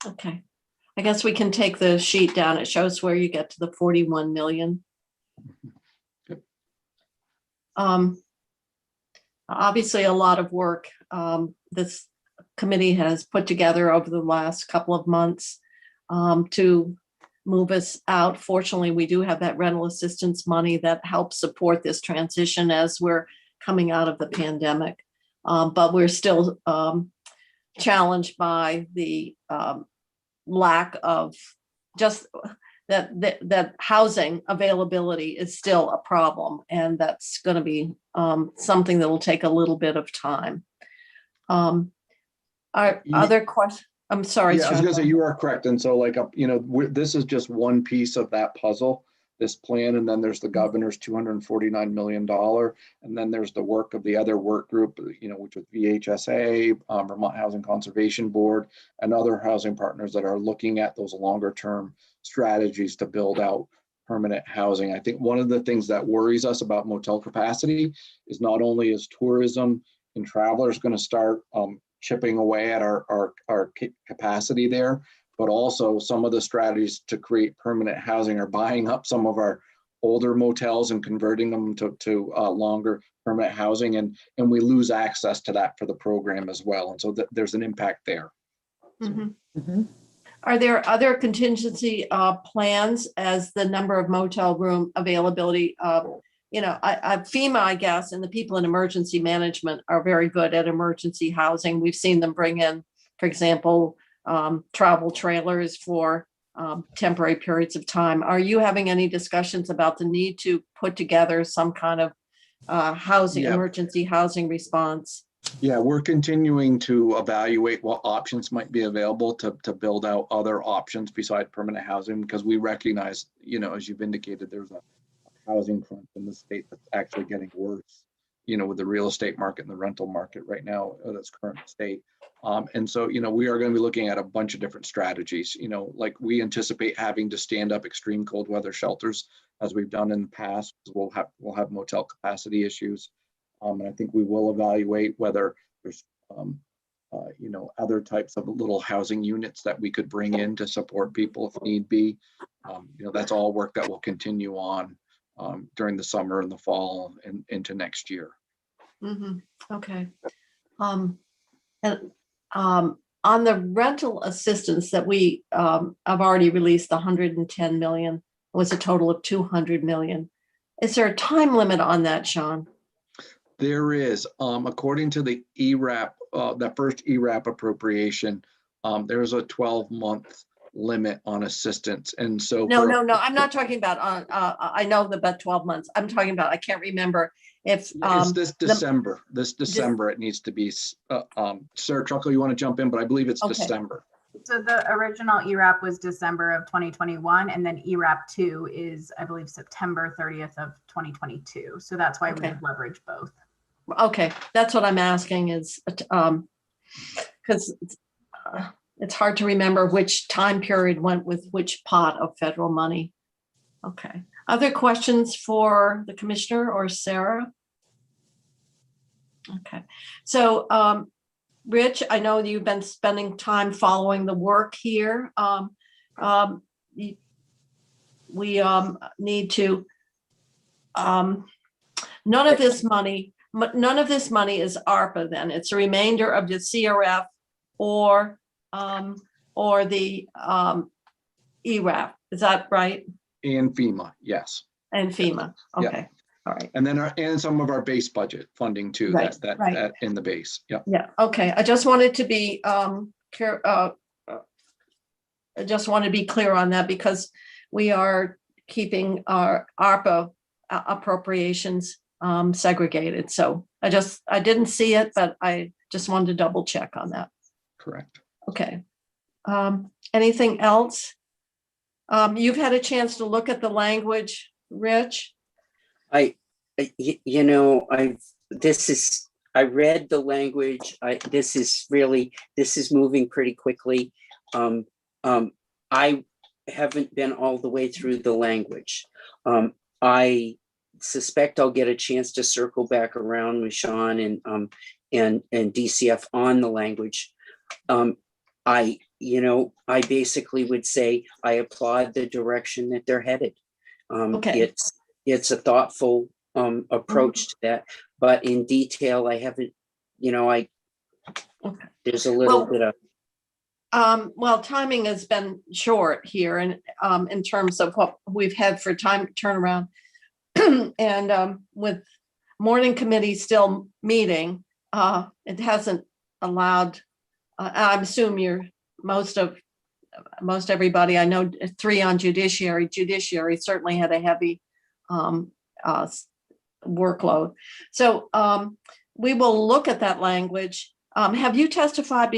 Okay. I guess we can take the sheet down. It shows where you get to the 41 million. Good. Obviously a lot of work this committee has put together over the last couple of months to move us out. Fortunately, we do have that rental assistance money that helps support this transition as we're coming out of the pandemic. But we're still challenged by the lack of just that housing availability is still a problem, and that's going to be something that will take a little bit of time. Other questions? I'm sorry. Yeah, I was going to say you are correct, and so this is just one piece of that puzzle, this plan, and then there's the governor's $249 million, and then there's the work of the other work group, which is VHSA, Vermont Housing Conservation Board, and other housing partners that are looking at those longer term strategies to build out permanent housing. I think one of the things that worries us about motel capacity is not only is tourism and travelers going to start chipping away at our capacity there, but also some of the strategies to create permanent housing are buying up some of our older motels and converting them to longer permanent housing, and we lose access to that for the program as well. And so there's an impact there. Mm-hmm. Mm-hmm. Are there other contingency plans as the number of motel room availability? FEMA, I guess, and the people in emergency management are very good at emergency housing. We've seen them bring in, for example, travel trailers for temporary periods of time. Are you having any discussions about the need to put together some kind of emergency housing response? Yeah, we're continuing to evaluate what options might be available to build out other options besides permanent housing, because we recognize, as you've indicated, there's a housing front in the state that's actually getting worse, with the real estate market and the rental market right now, that's current state. And so, we are going to be looking at a bunch of different strategies, like we anticipate having to stand up extreme cold weather shelters as we've done in the past. We'll have motel capacity issues. And I think we will evaluate whether there's, other types of little housing units that we could bring in to support people if need be. That's all work that will continue on during the summer and the fall and into next year. Mm-hmm. Okay. On the rental assistance that we have already released, the 110 million, was a total of 200 million. Is there a time limit on that, Sean? There is, according to the ERAP, the first ERAP appropriation, there's a 12-month limit on assistance. And so. No, I'm not talking about, I know about 12 months. I'm talking about, I can't remember if. It's this December, it needs to be, Sir Truckle, you want to jump in, but I believe it's Okay. December. So the original ERAP was December of 2021, and then ERAP 2 is, I believe, September 30th of 2022. So that's why we Okay. leverage both. Okay, that's what I'm asking is, because it's hard to remember which time period went with which pot of federal money. Okay, other questions for the commissioner or Sarah? Okay, so Rich, I know you've been spending time following the work here. We need to, none of this money is ARPA then. It's a remainder of the CRF or the ERAP. Is that right? And FEMA, yes. And FEMA. Yeah. Okay. All right. And then and some of our base budget funding too, Right, right. that in the base. Yeah. Yeah. Okay. I just wanted to be clear on that because we are keeping our ARPA appropriations segregated. So I didn't see it, but I just wanted to double check on that. Correct. Okay. Anything else? You've had a chance to look at the language, Rich? I read the language. This is moving pretty quickly. I haven't been all the way through the language. I suspect I'll get a chance to circle back around with Sean and DCF on the language. I basically would say I applaud the direction that they're headed. Okay. It's a thoughtful approach to that, but in detail, I haven't, there's a little bit of. Well, timing has been short here and in terms of what we've had for time turnaround. And with morning committee still meeting, it hasn't allowed, I assume most everybody, I know 3 on judiciary certainly had a heavy workload. So we will look at that language. Have you testified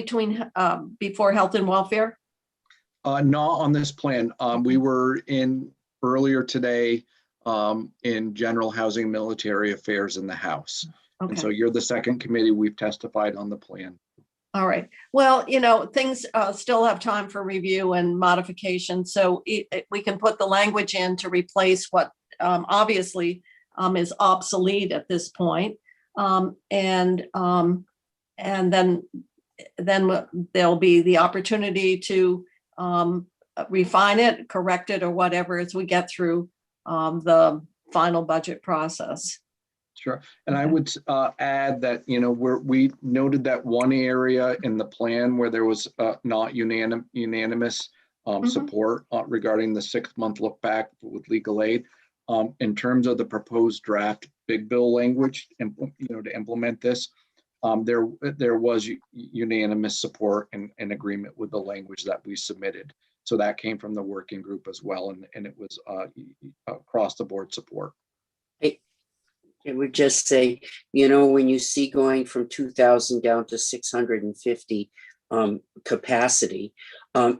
before Health and Welfare? Not on this plan. We were in earlier today in General Housing Military Affairs in the House. Okay. And so you're the second committee we've testified on the plan. All right. Well, things still have time for review and modification. So we can put the language in to replace what obviously is obsolete at this point. And then there'll be the opportunity to refine it, correct it, or whatever as we get through the final budget process. Sure. And I would add that, we noted that one area in the plan where there was not unanimous support regarding the 6-month look back with legal aid. In terms of the proposed draft big bill language, and to implement this, there was unanimous support and agreement with the language that we submitted. So that came from the working group as well, and it was across the board support. I would just say, when you see going from 2,000 down to 650 capacity,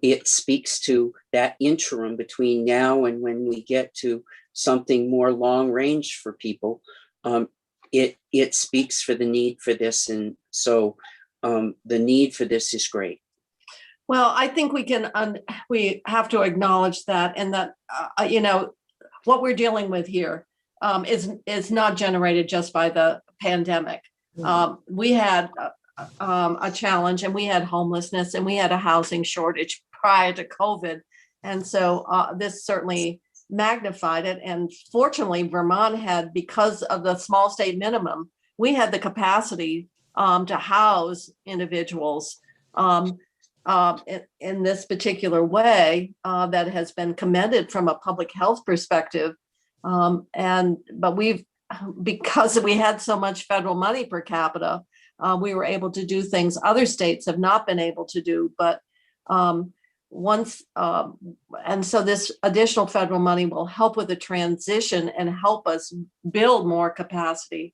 it speaks to that interim between now and when we get to something more long range for people. It speaks for the need for this. And so the need for this is great. Well, I think we have to acknowledge that, and that, what we're dealing with here is not generated just by the pandemic. We had a challenge, and we had homelessness, and we had a housing shortage prior to COVID. And so this certainly magnified it. And fortunately, Vermont had, because of the small state minimum, we had the capacity to house individuals. in this particular way that has been commended from a public health perspective. But because we had so much federal money per capita, we were able to do things other states have not been able to do. But and so this additional federal money will help with the transition and help us build more capacity.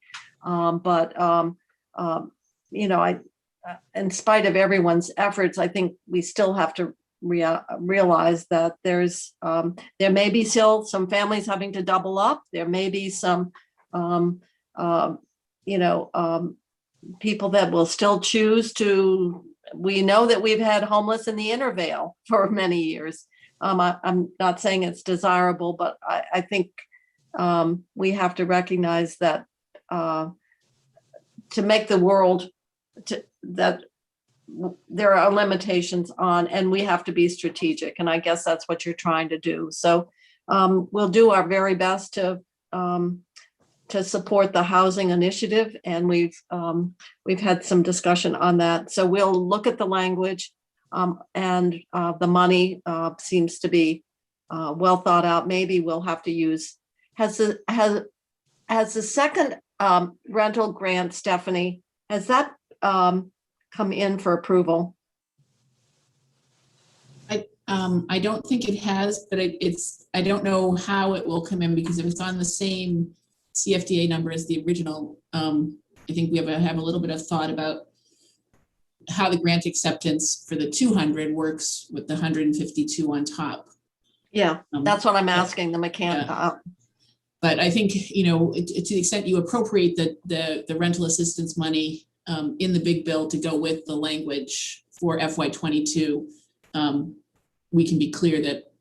In spite of everyone's efforts, I think we still have to realize that there may be still some families having to double up. There may be some, people that will still choose to. We know that we've had homeless in the Intervale for many years. I'm not saying it's desirable, but I think we have to recognize that to make the world that there are limitations on, and we have to be strategic. And I guess that's what you're trying to do. So we'll do our very best to support the housing initiative. And we've had some discussion on that. So we'll look at the language and the money seems to be well thought out. Maybe we'll have to use, has the second rental grant, Stephanie, has that come in for approval? I don't think it has, but I don't know how it will come in, because if it's on the same CFDA number as the original, I think we have a little bit of thought about how the grant acceptance for the 200 works with the 152 on top. Yeah, that's what I'm asking the mechanic. Yeah. But I think, to the extent you appropriate the rental assistance money in the big bill to go with the language for FY22, we can be clear that,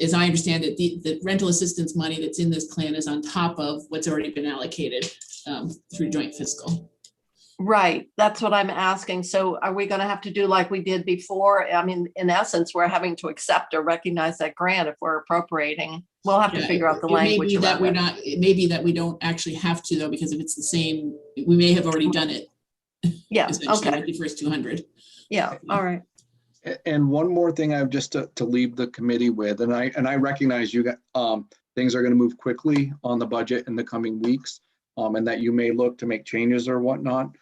as I understand it, the rental assistance money that's in this plan is on top of what's already been allocated through joint fiscal. Right, that's what I'm asking. So are we going to have to do like we did before? I mean, in essence, we're having to accept or recognize that grant if we're appropriating. We'll have to figure out the language. It may be that we don't actually have to, though, because if it's the same, we may have already done it. Yeah, okay. With the first 200. Yeah, all right. And one more thing I've just to leave the committee with, and I recognize you got things are going to move quickly on the budget in the coming weeks, and that you may look to make changes or whatnot.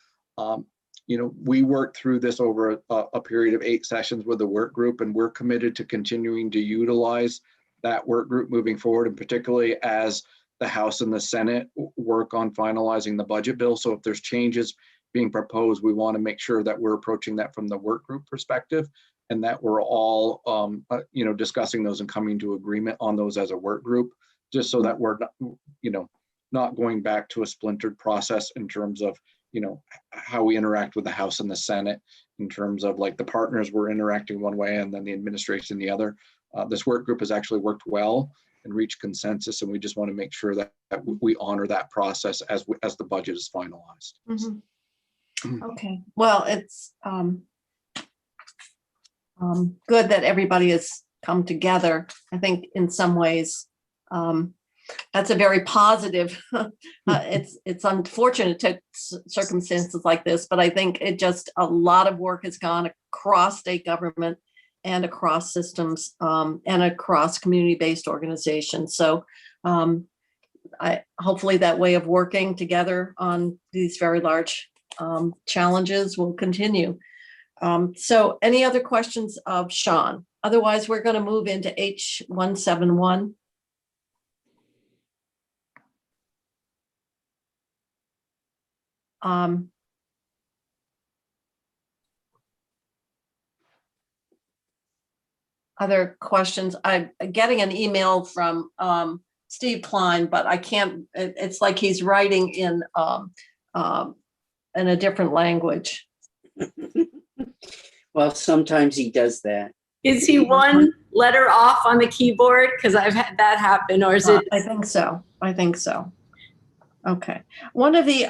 We worked through this over a period of 8 sessions with the work group, and we're committed to continuing to utilize that work group moving forward, and particularly as the House and the Senate work on finalizing the budget bill. So if there's changes being proposed, we want to make sure that we're approaching that from the work group perspective, and that we're all, discussing those and coming to agreement on those as a work group, just so that we're, not going back to a splintered process in terms of, how we interact with the House and the Senate, in terms of like the partners were interacting one way and then the administration the other. This work group has actually worked well and reached consensus, and we just want to make sure that we honor that process as the budget is finalized. Mm-hmm. Okay, well, it's good that everybody has come together. I think in some ways that's a very positive. It's unfortunate to circumstances like this, but I think it just a lot of work has gone across state government and across systems and across community-based organizations. So hopefully that way of working together on these very large challenges will continue. So any other questions of Sean? Otherwise, we're going to move into H171. Other questions? I'm getting an email from Steve Klein, but I can't, it's like he's writing in a different language. Well, sometimes he does that. Is he one letter off on the keyboard? Because I've had that happen, or is it? I think so. I think so. Okay. One of the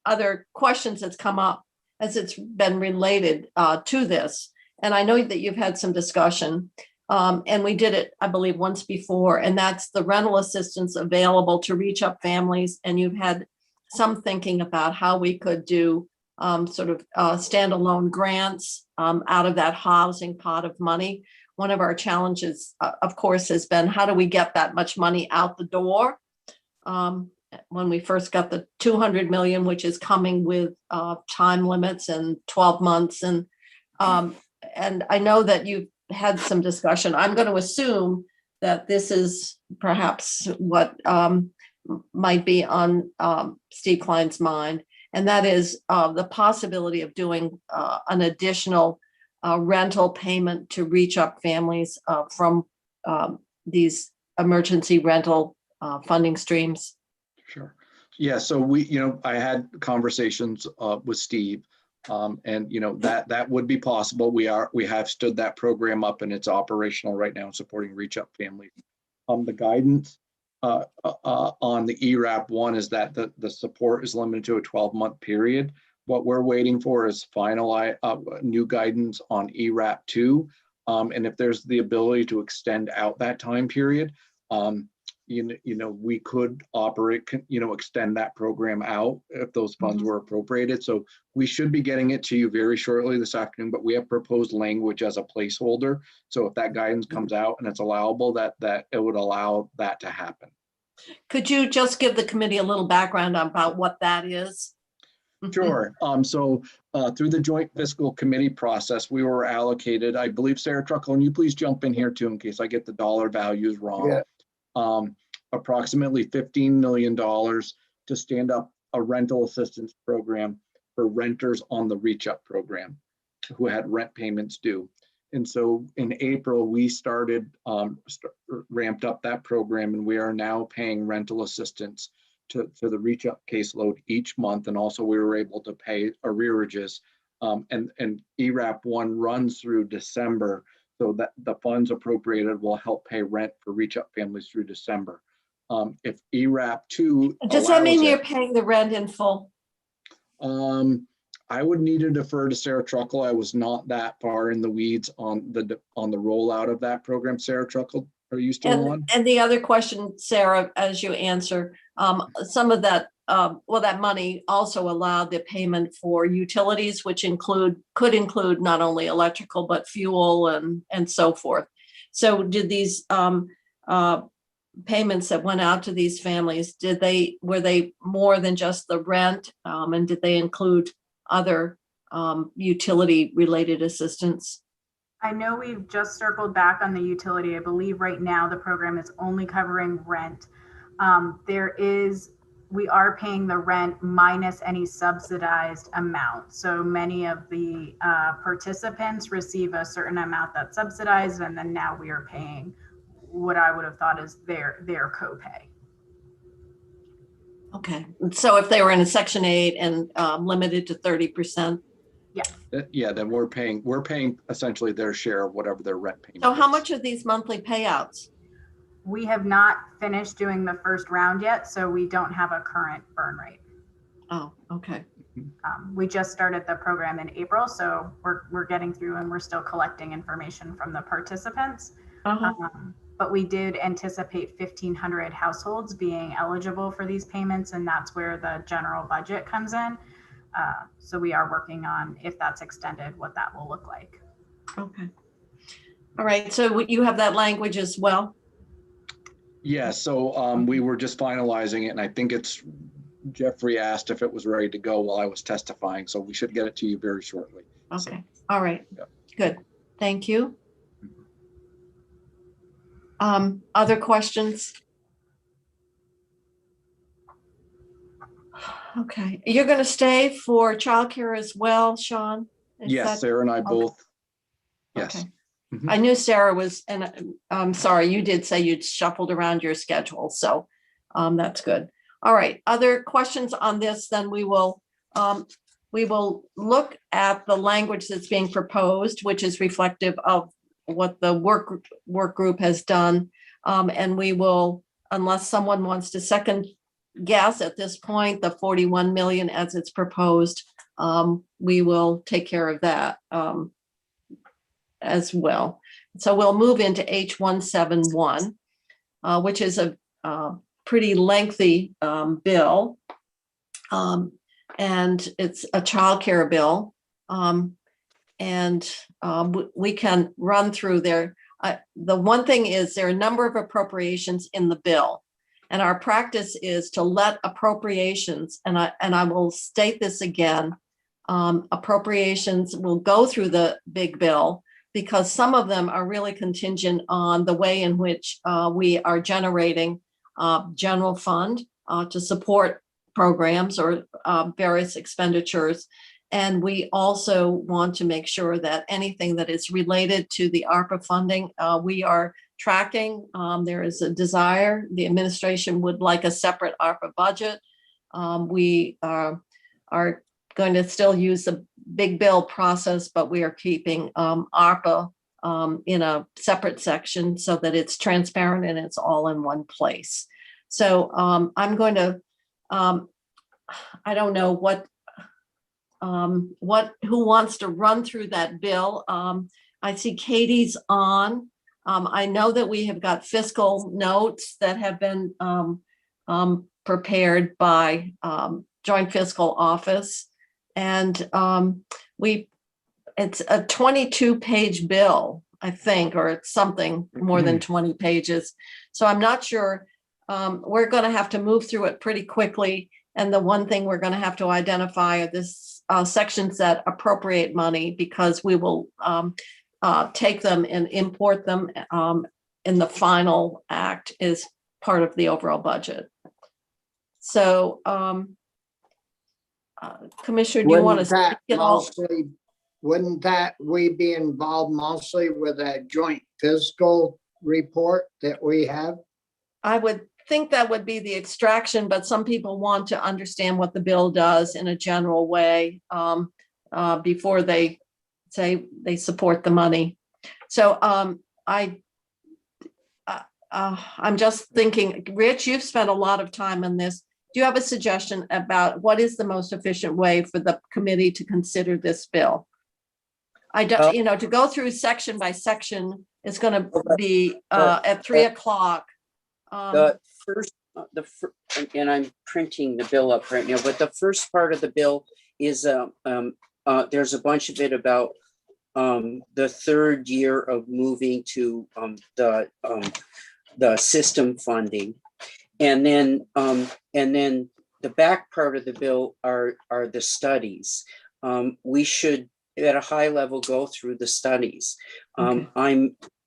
other questions that's come up as it's been related to this, and I know that you've had some discussion, and we did it, I believe, once before, and that's the rental assistance available to reach up families. And you've had some thinking about how we could do sort of standalone grants out of that housing pot of money. One of our challenges, of course, has been how do we get that much money out the door? When we first got the 200 million, which is coming with time limits and 12 months. And I know that you've had some discussion. I'm going to assume that this is perhaps what might be on Steve Klein's mind. And that is the possibility of doing an additional rental payment to reach up families from these emergency rental funding streams. Sure. Yeah. So I had conversations with Steve, and that would be possible. We have stood that program up and it's operational right now, supporting Reach Up families. The guidance on the ERAP 1 is that the support is limited to a 12-month period. What we're waiting for is final new guidance on ERAP 2, and if there's the ability to extend out that time period. We could extend that program out if those funds were appropriated. So we should be getting it to you very shortly this afternoon, but we have proposed language as a placeholder. So if that guidance comes out and it's allowable, that it would allow that to happen. Could you just give the committee a little background about what that is? Sure. So through the joint fiscal committee process, we were allocated, I believe, Sarah Truckle, and you please jump in here too in case I get the dollar values wrong. Yeah. Approximately $15 million to stand up a rental assistance program for renters on the Reach Up program who had rent payments due. And so in April, we started ramped up that program, and we are now paying rental assistance to the Reach Up caseload each month. And also we were able to pay arrearages, and ERAP 1 runs through December, so that the funds appropriated will help pay rent for Reach Up families through December. If ERAP 2 Does that mean you're paying the rent in full? I would need to defer to Sarah Truckle. I was not that far in the weeds on the rollout of that program. Sarah Truckle, are you still on? And the other question, Sarah, as you answer, some of that, that money also allowed the payment for utilities, which could include not only electrical, but fuel and so forth. So did these payments that went out to these families, were they more than just the rent? And did they include other utility related assistance? I know we've just circled back on the utility. I believe right now the program is only covering rent. We are paying the rent minus any subsidized amount. So many of the participants receive a certain amount that's subsidized, and then now we are paying what I would have thought is their copay. Okay, so if they were in a Section 8 and limited to 30%. Yeah, then we're paying essentially their share of whatever their rent payment So how is. much are these monthly payouts? We have not finished doing the first round yet, so we don't have a current burn rate. Oh, okay. We just started the program in April, so we're getting through and we're still collecting information from the participants. But we did anticipate 1,500 households being eligible for these payments, and that's where the general budget comes in. So we are working on, if that's extended, what that will look like. Okay. All right. So you have that language as well? Yeah. So we were just finalizing it, and I think Jeffrey asked if it was ready to go while I was testifying. So we should get it to you very shortly. Okay. So, all right. Yeah. Good. Thank you. Other questions? Okay, you're going to stay for childcare as well, Sean? Yes, Sarah and I both. Yes. Okay. I knew Sarah was, and I'm sorry, you did say you'd shuffled around your schedule, so that's good. All right, other questions on this, then we will look at the language that's being proposed, which is reflective of what the work group has done. And we will, unless someone wants to second guess at this point, the 41 million as it's proposed, we will take care of that as well. So we'll move into H171, which is a pretty lengthy bill. and it's a childcare bill. We can run through there. The one thing is there are a number of appropriations in the bill. And our practice is to let appropriations, and I will state this again, appropriations will go through the big bill because some of them are really contingent on the way in which we are generating general fund to support programs or various expenditures. And we also want to make sure that anything that is related to the ARPA funding, we are tracking. There is a desire. The administration would like a separate ARPA budget. We are going to still use the big bill process, but we are keeping ARPA in a separate section so that it's transparent and it's all in one place. So I'm going to, I don't know who wants to run through that bill. I see Katie's on. I know that we have got fiscal notes that have been prepared by Joint Fiscal Office. And it's a 22-page bill, I think, or it's something more than 20 pages. So I'm not sure. We're going to have to move through it pretty quickly. And the one thing we're going to have to identify are this sections that appropriate money, because we will take them and import them in the final act as part of the overall budget. So, Commissioner, do you want to speak at all? Wouldn't that we be involved mostly with a joint fiscal report that we have? I would think that would be the extraction, but some people want to understand what the bill does in a general way before they say they support the money. So I'm just thinking, Rich, you've spent a lot of time on this. Do you have a suggestion about what is the most efficient way for the committee to consider this bill? I don't, to go through section by section is going to be at 3 o'clock. The first, and I'm printing the bill up right now, but the first part of the bill is there's a bunch of it about the third year of moving to the system funding, and then the back part of the bill are the studies. We should, at a high level, go through the studies. Okay.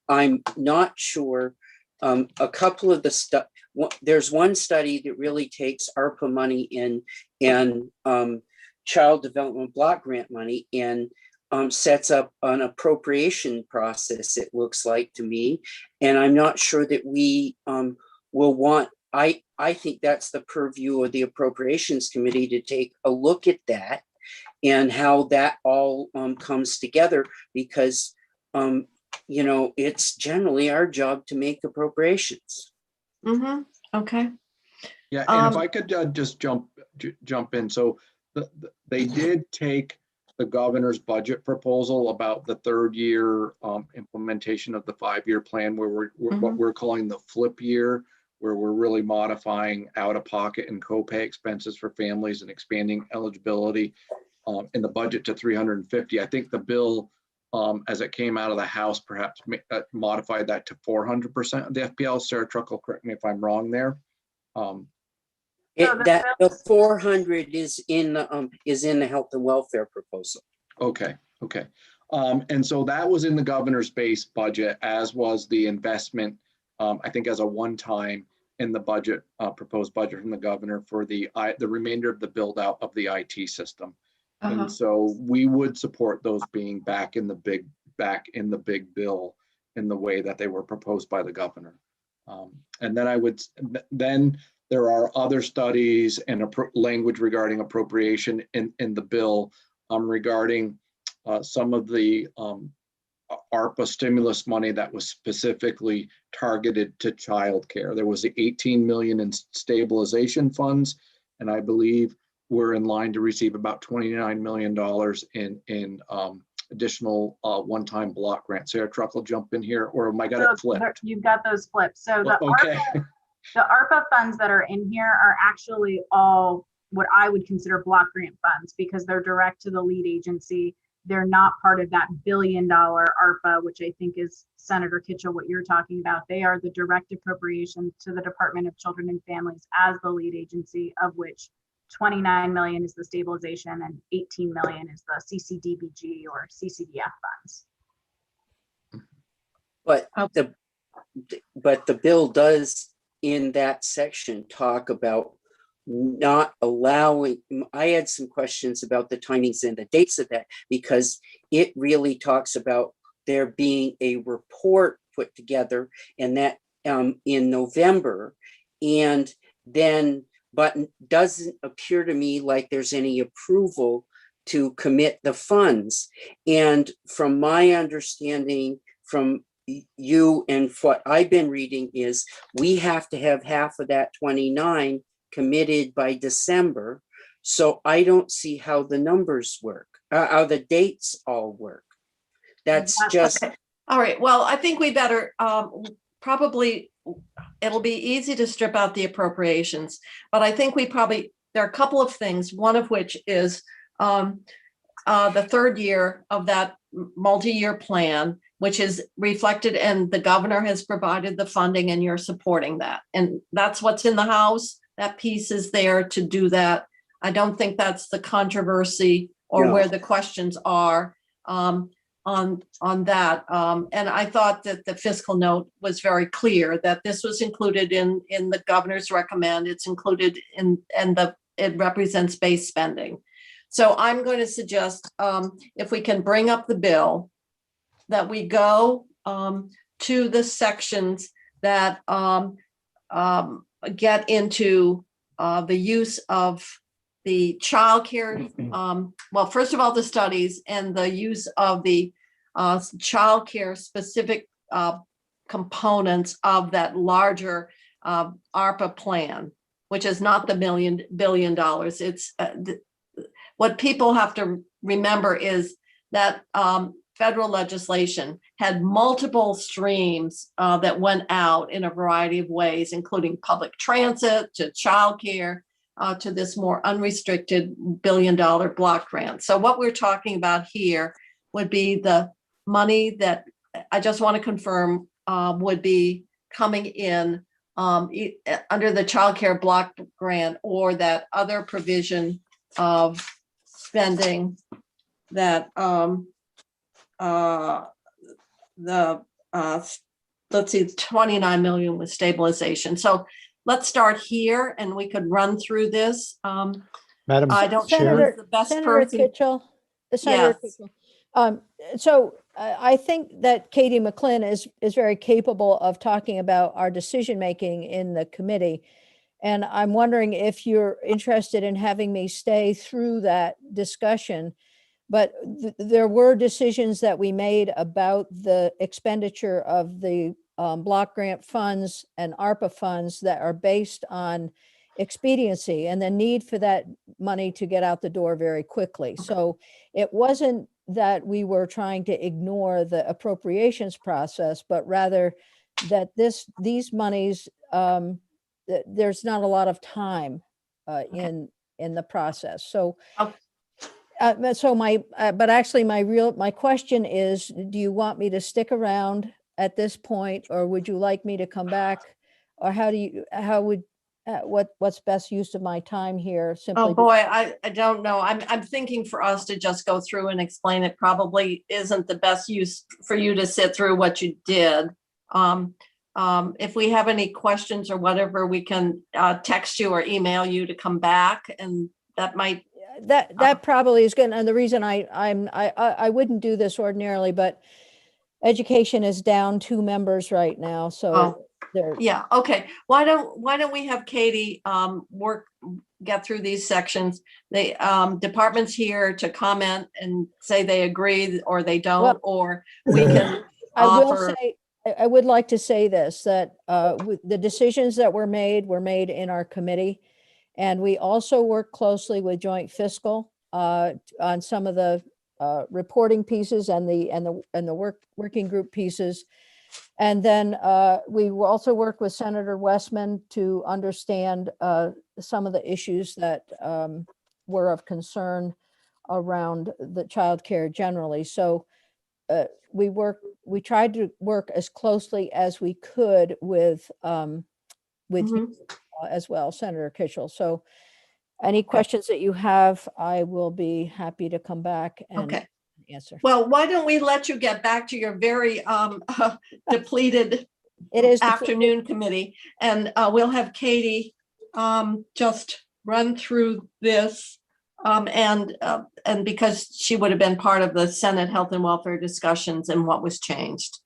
I'm not sure. A couple of the stuff. There's one study that really takes ARPA money and child development block grant money and sets up an appropriation process, it looks like to me. And I'm not sure that we will want, I think that's the purview of the Appropriations Committee to take a look at that and how that all comes together, because it's generally our job to make appropriations. Mm-hmm. Okay. Yeah, and if I could just jump in. So they did take the governor's budget proposal about the third year implementation of the 5-year plan, where we're what we're calling the flip year, where we're really modifying out-of-pocket and copay expenses for families and expanding eligibility in the budget to 350. I think the bill, as it came out of the House, perhaps modified that to 400% of the FPL. Sarah Truckle, correct me if I'm wrong there. The 400 is in the health and welfare proposal. Okay. And so that was in the governor's base budget, as was the investment, I think, as a one-time in the budget, proposed budget from the governor for the remainder of the build out of the IT system. And so we would support those being back in the big bill in the way that they were proposed by the governor. And then there are other studies and language regarding appropriation in the bill regarding some of the ARPA stimulus money that was specifically targeted to childcare. There was the 18 million in stabilization funds, and I believe we're in line to receive about $29 million in additional one-time block grant. Sarah Truckle, jump in here, or am I got it flipped? You've got those flipped. So Okay. the ARPA funds that are in here are actually all what I would consider block grant funds, because they're direct to the lead agency. They're not part of that $1 billion ARPA, which I think is, Senator Kitchell, what you're talking about. They are the direct appropriation to the Department of Children and Families as the lead agency, of which 29 million is the stabilization and 18 million is the CCDBG or CCDF funds. But the bill does in that section talk about not allowing, I had some questions about the timings and the dates of that, because it really talks about there being a report put together, and that in November, and then, but doesn't appear to me like there's any approval to commit the funds. And from my understanding from you and what I've been reading is we have to have half of that 29 committed by December. So I don't see how the numbers work, how the dates all work. That's just. Okay. All right. Well, I think we better probably, it'll be easy to strip out the appropriations, but I think there are a couple of things, one of which is the third year of that multi-year plan, which is reflected, and the governor has provided the funding and you're supporting that. And that's what's in the House. That piece is there to do that. I don't think that's the controversy or No. where the questions are on that. And I thought that the fiscal note was very clear that this was included in the governor's recommend. It's included in, and it represents base spending. So I'm going to suggest if we can bring up the bill, that we go to the sections that get into the use of the childcare. Well, first of all, the studies and the use of the childcare specific components of that larger ARPA plan, which is not the $1 billion. It's what people have to remember is that federal legislation had multiple streams that went out in a variety of ways, including public transit to childcare to this more unrestricted $1 billion block grant. So what we're talking about here would be the money that I just want to confirm would be coming in under the childcare block grant or that other provision of spending that let's see, 29 million with stabilization. So let's start here and we could run through this. Madam I don't Chair. know who's the best Senator person. Kitchell, Senator Yes. Kitchell. So I think that Katie McClinn is very capable of talking about our decision-making in the committee. And I'm wondering if you're interested in having me stay through that discussion. But there were decisions that we made about the expenditure of the block grant funds and ARPA funds that are based on expediency and the need for that money to get out the door very quickly. So it wasn't that we were trying to ignore the appropriations process, but rather that these monies, there's not a lot of time in the process. So. My question is, do you want me to stick around at this point, or would you like me to come back? Or what's best use of my time here? Simply. Oh boy, I don't know. I'm thinking for us to just go through and explain it probably isn't the best use for you to sit through what you did. If we have any questions or whatever, we can text you or email you to come back, and that might. That probably is good. And the reason I wouldn't do this ordinarily, but education is down 2 members right now. So yeah. Okay. Why don't we have Katie get through these sections? The department's here to comment and say they agree or they don't, Well, or we can offer. I would like to say this, that the decisions that were made in our committee. And we also work closely with joint fiscal on some of the reporting pieces and the working group pieces. And then we will also work with Senator Westman to understand some of the issues that were of concern around the childcare generally. So we tried to work as closely as we could with you as well, Senator Kitchell. So any questions that you have, I will be happy to come back and Okay. answer. Well, why don't we let you get back to your very depleted It is afternoon committee, and we'll have Katie just run through this. And because she would have been part of the Senate Health and Welfare discussions and what was changed.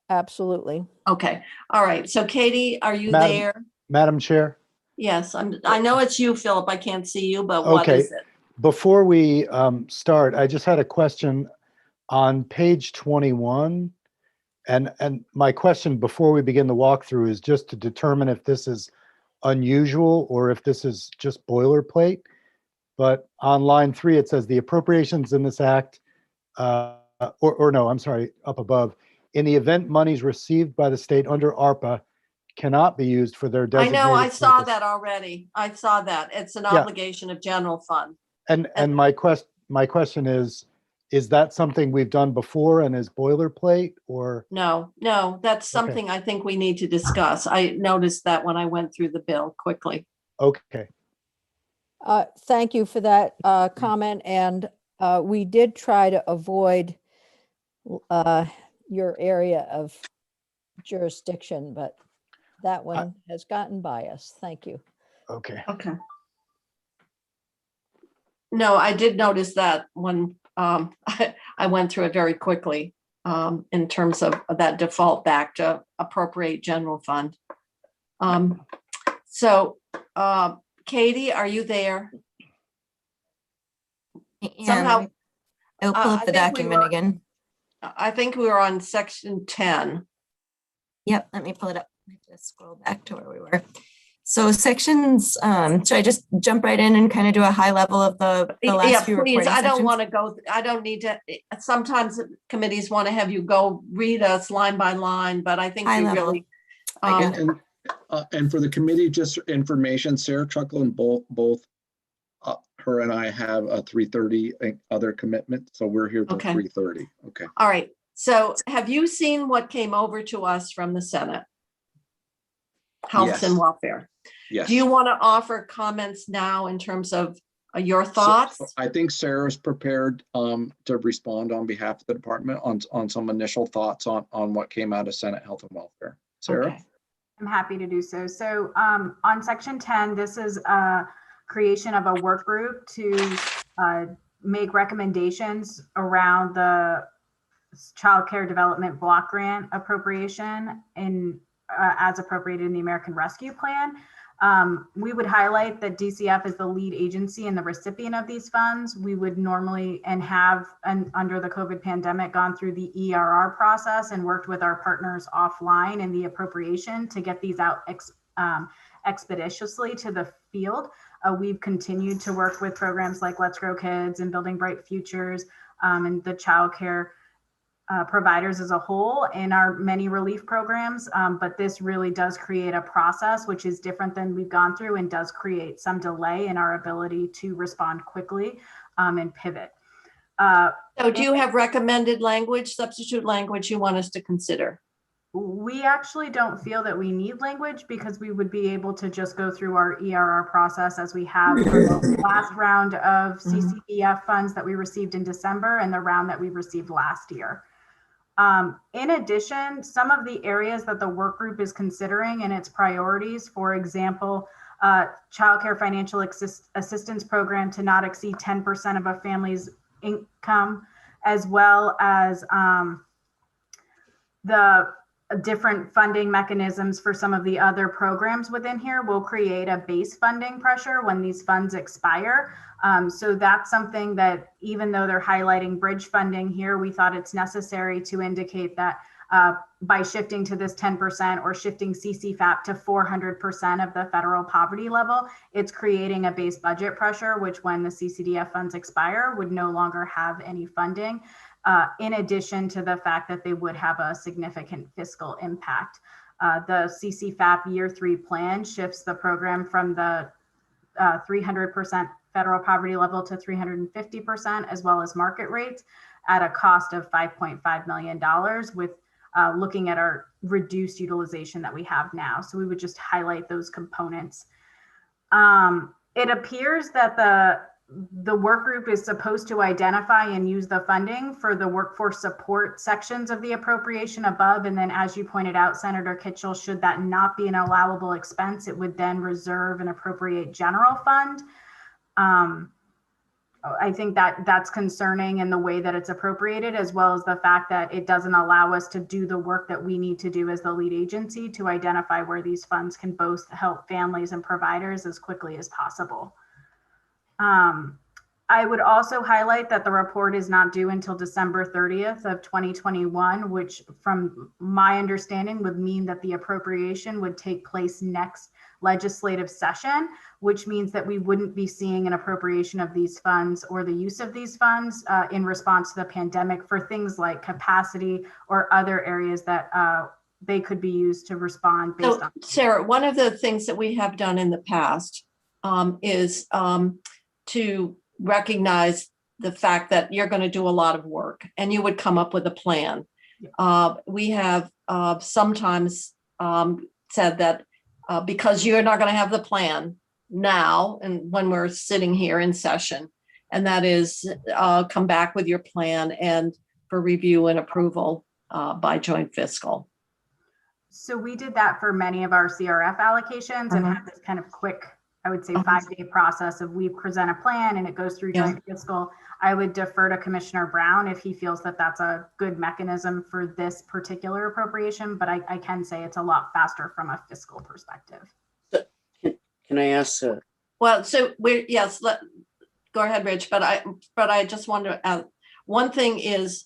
absolutely. Okay, all right. So Katie, are you Madam- there? Madam Chair, Yes, I know it's you, Philip. I can't see you, but what Okay. is it? before we start, I just had a question on page 21. And my question before we begin the walkthrough is just to determine if this is unusual or if this is just boilerplate. But on line 3, it says the appropriations in this act, or no, I'm sorry, up above, in the event monies received by the state under ARPA cannot be used for their I designated know, I saw purpose. that already. I saw that. It's an Yeah. obligation of general fund. And my question is that something we've done before and is boilerplate, or? No, that's something I think we need to discuss. I noticed that when I went through the bill quickly. Okay, Thank you for that comment. And we did try to avoid your area of jurisdiction, but that one has gotten by us. Thank you. okay. Okay. No, I did notice that when I went through it very quickly in terms of that default back to appropriate general fund. So Katie, are you there? Somehow, I'll pull I up the think we document were- again. I think we were on section 10. Yep, let me pull it up. I have to scroll back to where we were. So sections, should I just jump right in and kind of do a high level of the Yeah, last few please. reporting I don't sections? want to go, I don't need to, sometimes committees want to have you go read us line by line, but I think High we level. really. I got it. And for the committee, just information, Sarah Truckle and both her and I have a 3:30 other commitment, so we're here till Okay. 3:30. Okay. All right. So have you seen what came over to us from the Senate? Health Yes. and Welfare. Yes. Do you want to offer comments now in terms of your thoughts? So I think Sarah's prepared to respond on behalf of the department on some initial thoughts on what came out of Senate Health and Welfare. Sarah? Okay. I'm happy to do so. So on section 10, this is a creation of a work group to make recommendations around the child care development block grant appropriation as appropriated in the American Rescue Plan. We would highlight that DCF is the lead agency and the recipient of these funds. We would normally and have, under the COVID pandemic, gone through the ERR process and worked with our partners offline in the appropriation to get these out expeditiously to the field. We've continued to work with programs like Let's Grow Kids and Building Bright Futures and the child care providers as a whole in our many relief programs. But this really does create a process which is different than we've gone through and does create some delay in our ability to respond quickly and pivot. So do you have recommended language, substitute language you want us to consider? We actually don't feel that we need language because we would be able to just go through our ERR process as we have for the last round of CCDF funds that we received in December and the round that we received last year. In addition, some of the areas that the work group is considering in its priorities, for example, child care financial assistance program to not exceed 10% of a family's income, as well as the different funding mechanisms for some of the other programs within here will create a base funding pressure when these funds expire. So that's something that even though they're highlighting bridge funding here, we thought it's necessary to indicate that by shifting to this 10% or shifting CCFAP to 400% of the federal poverty level, it's creating a base budget pressure, which when the CCDF funds expire would no longer have any funding. In addition to the fact that they would have a significant fiscal impact. The CCFAP year 3 plan shifts the program from the 300% federal poverty level to 350%, as well as market rates at a cost of $5.5 million with looking at our reduced utilization that we have now. So we would just highlight those components. It appears that the work group is supposed to identify and use the funding for the workforce support sections of the appropriation above. And then, as you pointed out, Senator Kitchell, should that not be an allowable expense, it would then reserve and appropriate general fund. I think that that's concerning in the way that it's appropriated, as well as the fact that it doesn't allow us to do the work that we need to do as the lead agency to identify where these funds can both help families and providers as quickly as possible. I would also highlight that the report is not due until December 30th of 2021, which from my understanding would mean that the appropriation would take place next legislative session, which means that we wouldn't be seeing an appropriation of these funds or the use of these funds in response to the pandemic for things like capacity or other areas that they could be used to respond based on. Sarah, one of the things that we have done in the past is to recognize the fact that you're going to do a lot of work and you would come up with a plan. We have sometimes said that because you're not going to have the plan now and when we're sitting here in session, and that is come back with your plan and for review and approval by joint fiscal. So we did that for many of our CRF allocations and had this kind of quick, I would say 5-day process of we present a plan and it goes through joint fiscal. I would defer to Commissioner Brown if he feels that that's a good mechanism for this particular appropriation, but I can say it's a lot faster from a fiscal perspective. Can I ask? Well, so go ahead, Rich, but I just want to add, one thing is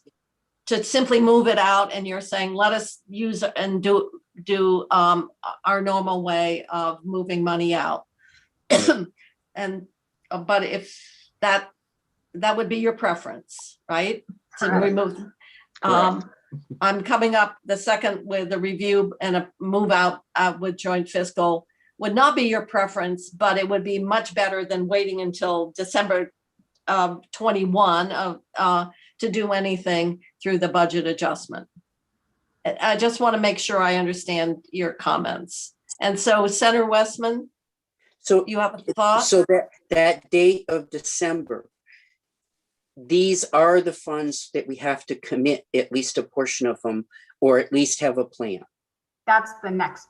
to simply move it out and you're saying, let us use and do our normal way of moving money out. But if that would be your preference, right? To remove. I'm coming up the second with a review and a move out with joint fiscal would not be your preference, but it would be much better than waiting until December 21 to do anything through the budget adjustment. I just want to make sure I understand your comments. And so, Senator Westman. So you have a thought? So that date of December, these are the funds that we have to commit at least a portion of them, or at least have a plan. That's the next.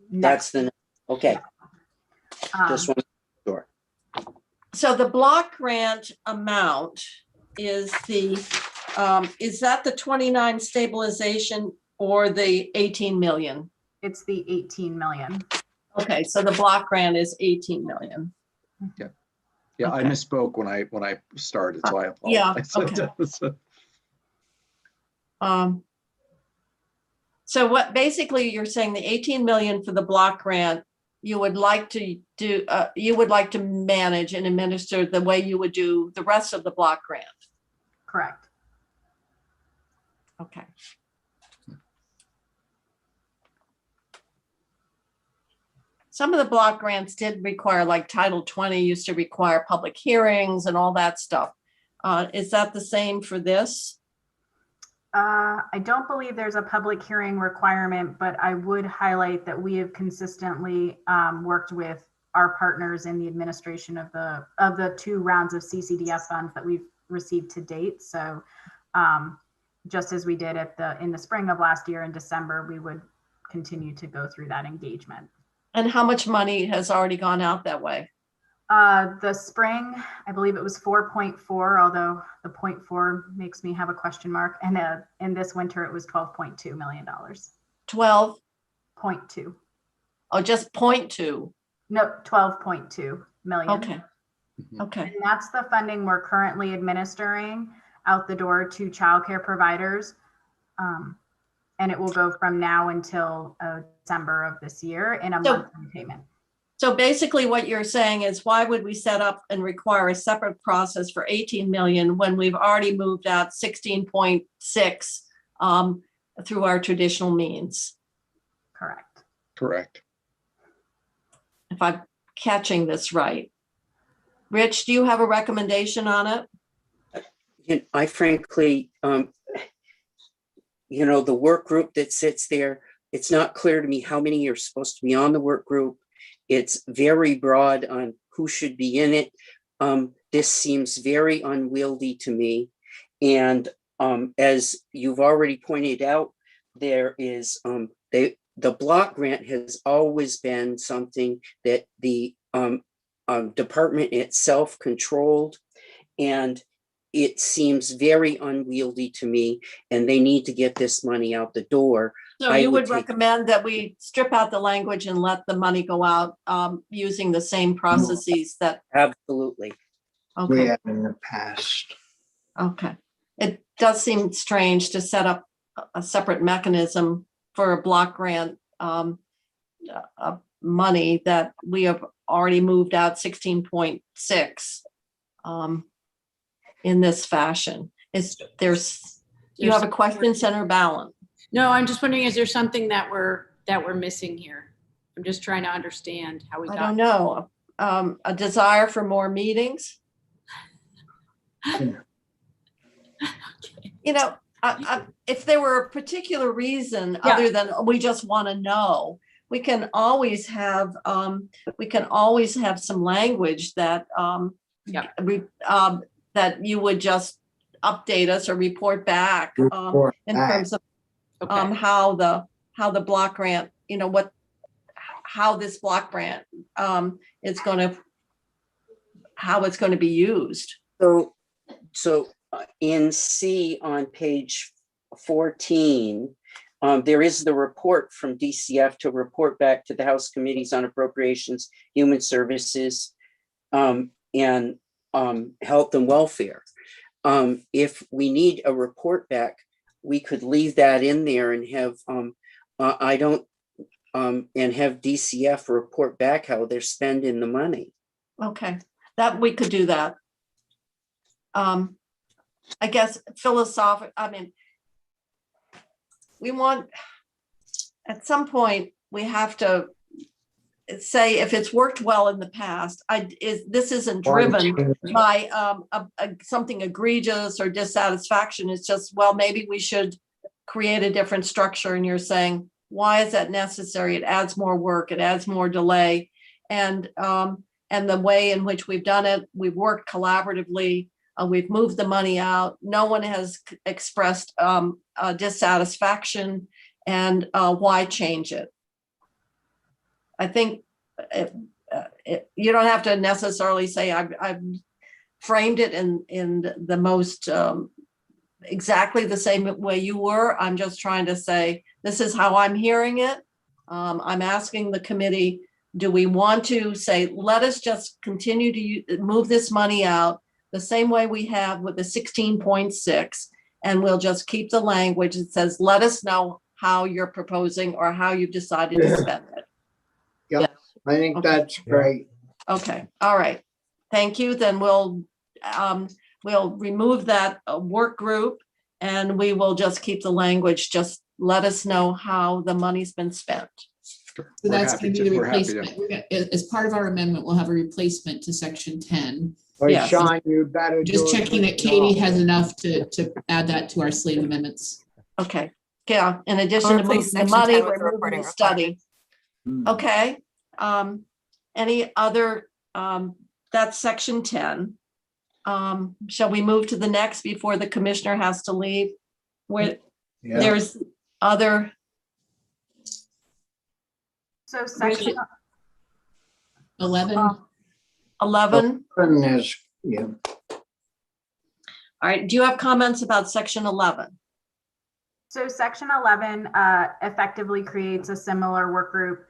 That's the okay. Just want to be sure. So the block grant amount is is that the 29 stabilization or the 18 million? It's the 18 million. Okay, so the block grant is 18 million. Yeah, okay. I misspoke when I started, so I apologize. Yeah, okay. So what basically you're saying the 18 million for the block grant, you would like to do, you would like to manage and administer the way you would do the rest of the block grant. Correct. Okay. Some of the block grants did require, like Title 20 used to require public hearings and all that stuff. Is that the same for this? I don't believe there's a public hearing requirement, but I would highlight that we have consistently worked with our partners in the administration of the 2 rounds of CCDF funds that we've received to date. So just as we did in the spring of last year in December, we would continue to go through that engagement. And how much money has already gone out that way? The spring, I believe it was 4.4, although the 0.4 makes me have a question mark. And in this winter, it was $12.2 million. 12.2. Oh, just 0.2. No, 12.2 million. Okay. Okay. And that's the funding we're currently administering out the door to childcare providers. And it will go from now until December of this year in a monthly payment. So basically what you're saying is, why would we set up and require a separate process for 18 million when we've already moved out 16.6 through our traditional means? Correct. Correct. If I catching this right. Rich, do you have a recommendation on it? I frankly, the work group that sits there, it's not clear to me how many are supposed to be on the work group. It's very broad on who should be in it. This seems very unwieldy to me. And as you've already pointed out, there is the block grant has always been something that the department itself controlled, and it seems very unwieldy to me, and they need to get this money out the door. So you would recommend that we strip out the language and let the money go out using the same processes that. Absolutely. We Okay, have in the past. okay. It does seem strange to set up a separate mechanism for a block grant money that we have already moved out 16.6 in this fashion. You have a question, Senator Ballin? No, I'm just wondering, is there something that we're missing here? I'm just trying to understand how we I got. don't know. A desire for more meetings? You know, if there were a particular reason other than we just want to know, we can always have some language that that you would just update us or report back in terms of how the block grant, how this block grant is going to, how it's going to be used. So in C on page 14, there is the report from DCF to report back to the House Committees on Appropriations, Human Services, and Health and Welfare. If we need a report back, we could leave that in there and have and have DCF report back how they're spending the money. Okay, that we could do that. I guess we want, at some point, we have to say if it's worked well in the past, this isn't driven by something egregious or dissatisfaction. It's just, well, maybe we should create a different structure. And you're saying, why is that necessary? It adds more work, it adds more delay. And the way in which we've done it, we've worked collaboratively. We've moved the money out. No one has expressed dissatisfaction, and why change it? I think you don't have to necessarily say I've framed it in the most exactly the same way you were. I'm just trying to say, this is how I'm hearing it. I'm asking the committee, do we want to say, let us just continue to move this money out the same way we have with the 16.6, and we'll just keep the language that says, let us know how you're proposing or how you've decided to spend it. Yeah, I think that's great. Okay, all right. Thank you. Then we'll remove that work group, and we will just keep the language. Just let us know how the money's been spent. So that's going to be the replacement. As part of our amendment, we'll have a replacement to section 10. Yes. Sean, you better Just checking that Katie has enough to add that to our slate of amendments. Okay. Yeah. In addition to moving the money, we're moving the study. Okay. Any other? That's section 10. Shall we move to the next before the commissioner has to leave? There's other. So section 11. 11. Yeah. All right. Do you have comments about section 11? So section 11 effectively creates a similar work group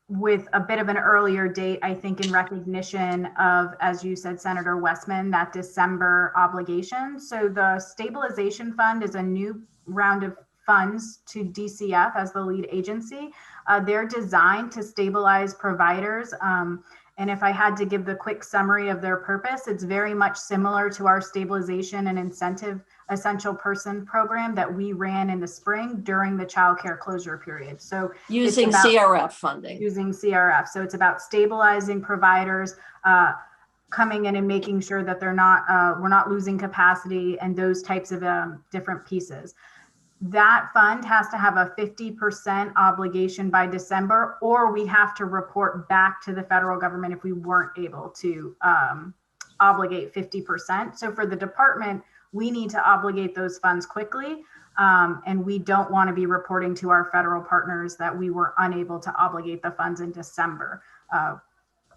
with a bit of an earlier date, I think, in recognition of, as you said, Senator Westman, that December obligation. So the stabilization fund is a new round of funds to DCF as the lead agency. They're designed to stabilize providers And if I had to give the quick summary of their purpose, it's very much similar to our stabilization and incentive essential person program that we ran in the spring during the childcare closure period. So Using about CRF funding. using CRF. So it's about stabilizing providers, coming in and making sure that we're not losing capacity and those types of different pieces. That fund has to have a 50% obligation by December, or we have to report back to the federal government if we weren't able to obligate 50%. So for the department, we need to obligate those funds quickly. And we don't want to be reporting to our federal partners that we were unable to obligate the funds in December.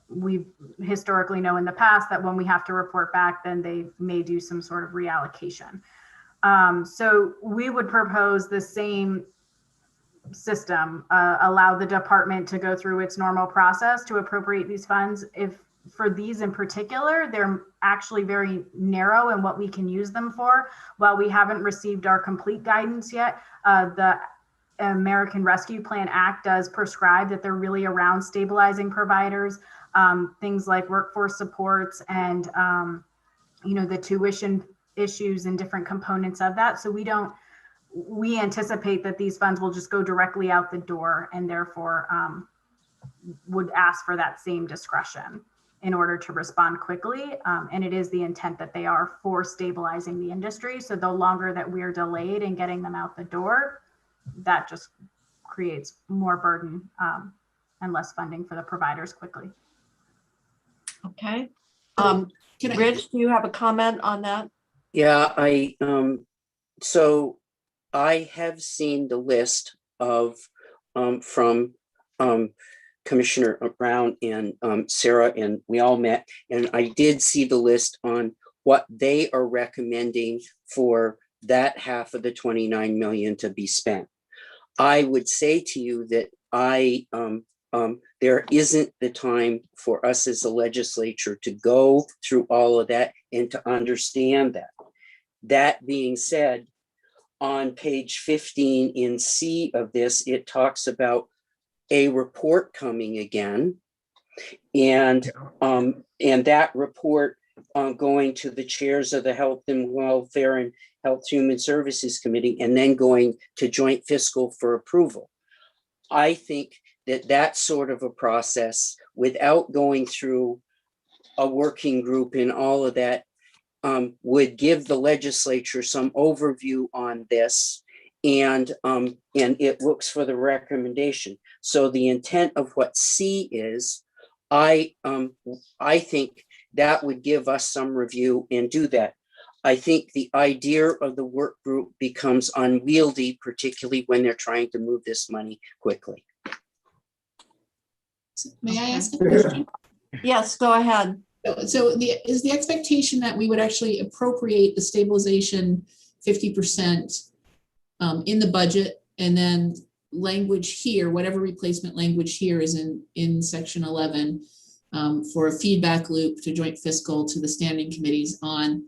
We historically know in the past that when we have to report back, then they may do some sort of reallocation. So we would propose the same system, allow the department to go through its normal process to appropriate these funds. If for these in particular, they're actually very narrow in what we can use them for. While we haven't received our complete guidance yet, the American Rescue Plan Act does prescribe that they're really around stabilizing providers, things like workforce supports and, the tuition issues and different components of that. So we anticipate that these funds will just go directly out the door and therefore would ask for that same discretion in order to respond quickly. And it is the intent that they are for stabilizing the industry. So the longer that we're delayed in getting them out the door, that just creates more burden and less funding for the providers quickly. Okay. Can I- Rich, do you have a comment on that? Yeah, so I have seen the list of from Commissioner Brown and Sarah, and we all met, and I did see the list on what they are recommending for that half of the 29 million to be spent. I would say to you that there isn't the time for us as a legislature to go through all of that and to understand that. That being said, on page 15 in C of this, it talks about a report coming again, and that report going to the chairs of the Health and Welfare and Health Human Services Committee, and then going to joint fiscal for approval. I think that sort of a process, without going through a working group and all of that, would give the legislature some overview on this, and it looks for the recommendation. So the intent of what C is, I think that would give us some review and do that. I think the idea of the work group becomes unwieldy, particularly when they're trying to move this money quickly. May I ask a question? Yes, go ahead. So is the expectation that we would actually appropriate the stabilization 50% in the budget, and then language here, whatever replacement language here is in section 11 for a feedback loop to joint fiscal to the standing committees on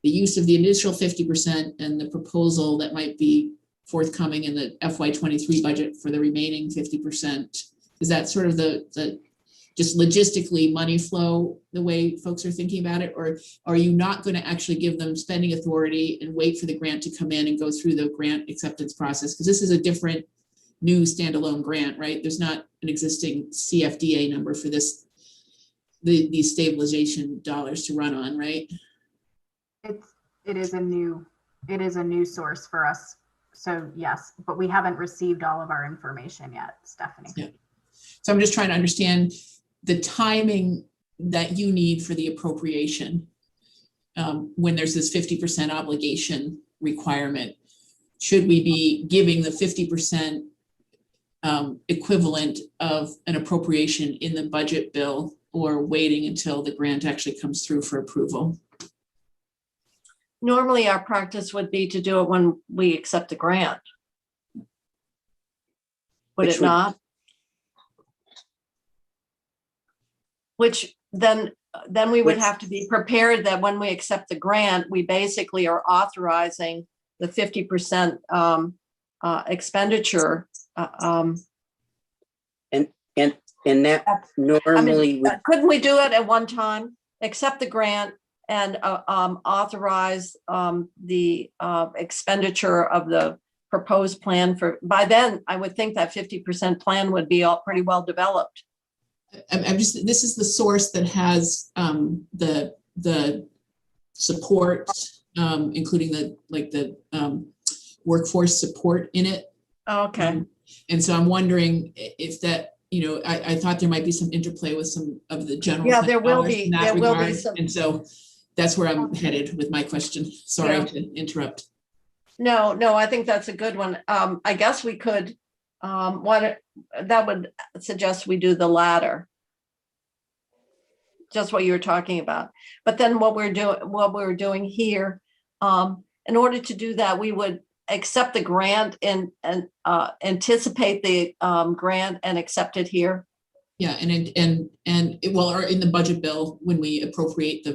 the use of the initial 50% and the proposal that might be forthcoming in the FY23 budget for the remaining 50%? Is that sort of the just logistically money flow the way folks are thinking about it? Or are you not going to actually give them spending authority and wait for the grant to come in and go through the grant acceptance process? Because this is a different new standalone grant, right? There's not an existing CFDA number for this, these stabilization dollars to run on, right? It is a new source for us. So yes, but we haven't received all of our information yet, Stephanie. Yeah. So I'm just trying to understand the timing that you need for the appropriation when there's this 50% obligation requirement. Should we be giving the 50% equivalent of an appropriation in the budget bill, or waiting until the grant actually comes through for approval? Normally, our practice would be to do it when we accept a grant. Would it not? Which then we would have to be prepared that when we accept the grant, we basically are authorizing the 50% expenditure. And that I normally mean, would, couldn't we do it at one time? Accept the grant and authorize the expenditure of the proposed plan for, by then, I would think that 50% plan would be all pretty well developed. I'm just, this is the source that has the support, including the workforce support in it. Okay, And so I'm wondering if that, I thought there might be some interplay with some of the general. yeah, fund there will dollars be, in that there will be regard. some. And so that's where I'm headed with my question. Sorry Yeah. to interrupt. No, I think that's a good one. I guess we could, that would suggest we do the latter. Just what you were talking about. But then what we're doing here, in order to do that, we would accept the grant and anticipate the grant and accept it here. Yeah, or in the budget bill, when we appropriate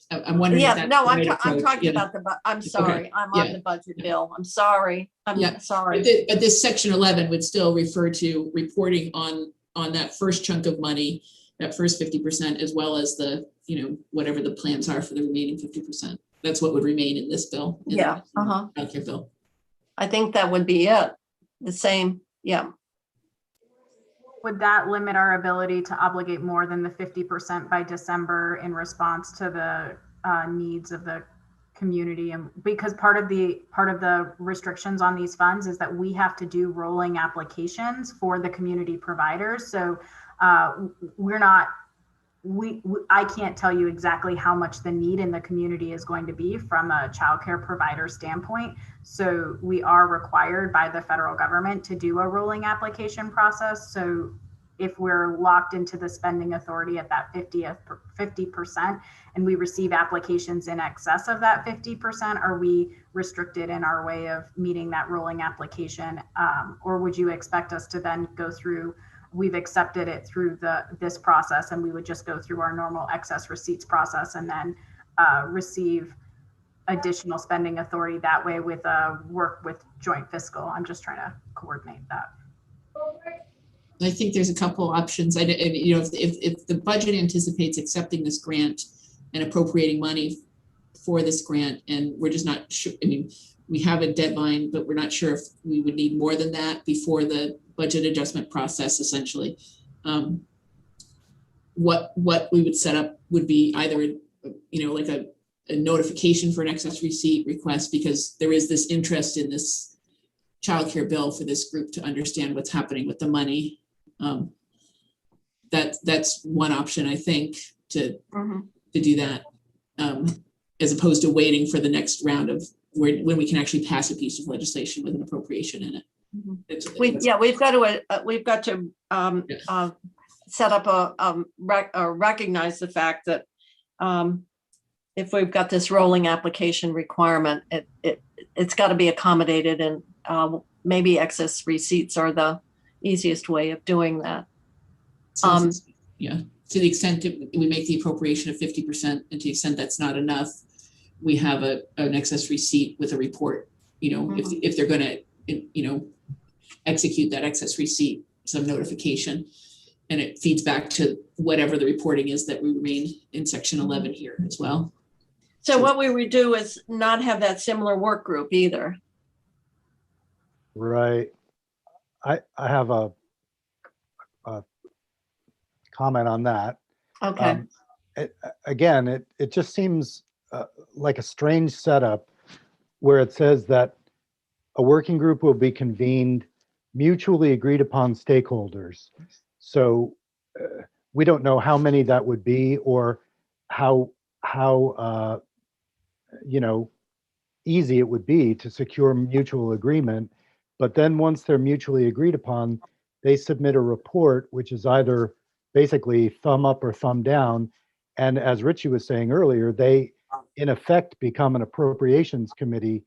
I'm wondering. if Yeah, that's no, the I'm right approach. talking Yeah. about I'm sorry, I'm on Yeah. the budget bill. I'm sorry. Yeah. Sorry. But this section 11 would still refer to reporting on that first chunk of money, that first 50%, as well as the, whatever the plans are for the remaining 50%. That's what would remain in this bill. Yeah, Healthcare bill. I think that would be it. The same, yeah. Would that limit our ability to obligate more than the 50% by December in response to the needs of the community? And because part of the restrictions on these funds is that we have to do rolling applications for the community providers. So I can't tell you exactly how much the need in the community is going to be from a childcare provider standpoint. So we are required by the federal government to do a rolling application process. So if we're locked into the spending authority at that 50% and we receive applications in excess of that 50%, are we restricted in our way of meeting that rolling application? Or would you expect us to then go through, we've accepted it through this process and we would just go through our normal excess receipts process and then receive additional spending authority that way with work with joint fiscal? I'm just trying to coordinate that. I think there's a couple options. If the budget anticipates accepting this grant and appropriating money for this grant, and we're just not sure, we have a deadline, but we're not sure if we would need more than that before the budget adjustment process, essentially. What we would set up would be either, like a notification for an excess receipt request, because there is this interest in this childcare bill for this group to understand what's happening with the money. That's one option, I think, to do that, as opposed to waiting for the next round of when we can actually pass a piece of legislation with an appropriation in it. We've got to set up recognize the fact that if we've got this rolling application requirement, it's got to be accommodated, and maybe excess receipts are the easiest way of doing that. So, to the extent that we make the appropriation of 50%, and to the extent that's not enough, we have an excess receipt with a report. If they're going to, execute that excess receipt, some notification, and it feeds back to whatever the reporting is that we remain in section 11 here as well. So what we would do is not have that similar work group either. Right. I have a comment on that. Okay. It just seems like a strange setup where it says that a working group will be convened, mutually agreed upon stakeholders. So we don't know how many that would be, or how easy it would be to secure mutual agreement. But then once they're mutually agreed upon, they submit a report, which is either basically thumb up or thumb down. And as Richie was saying earlier, they in effect become an appropriations committee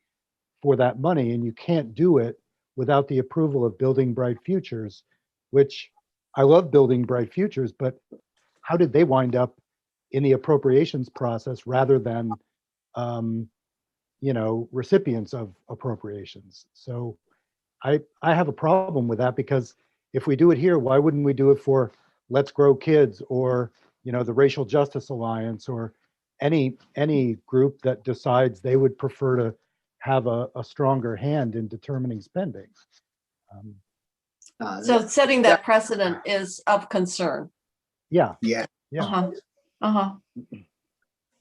for that money. And you can't do it without the approval of Building Bright Futures, which I love Building Bright Futures, but how did they wind up in the appropriations process rather than, recipients of appropriations? So I have a problem with that, because if we do it here, why wouldn't we do it for Let's Grow Kids or, the Racial Justice Alliance or any group that decides they would prefer to have a stronger hand in determining spending? So setting that precedent is of concern. Yeah, Yeah. yeah. Uh-huh. Uh-huh.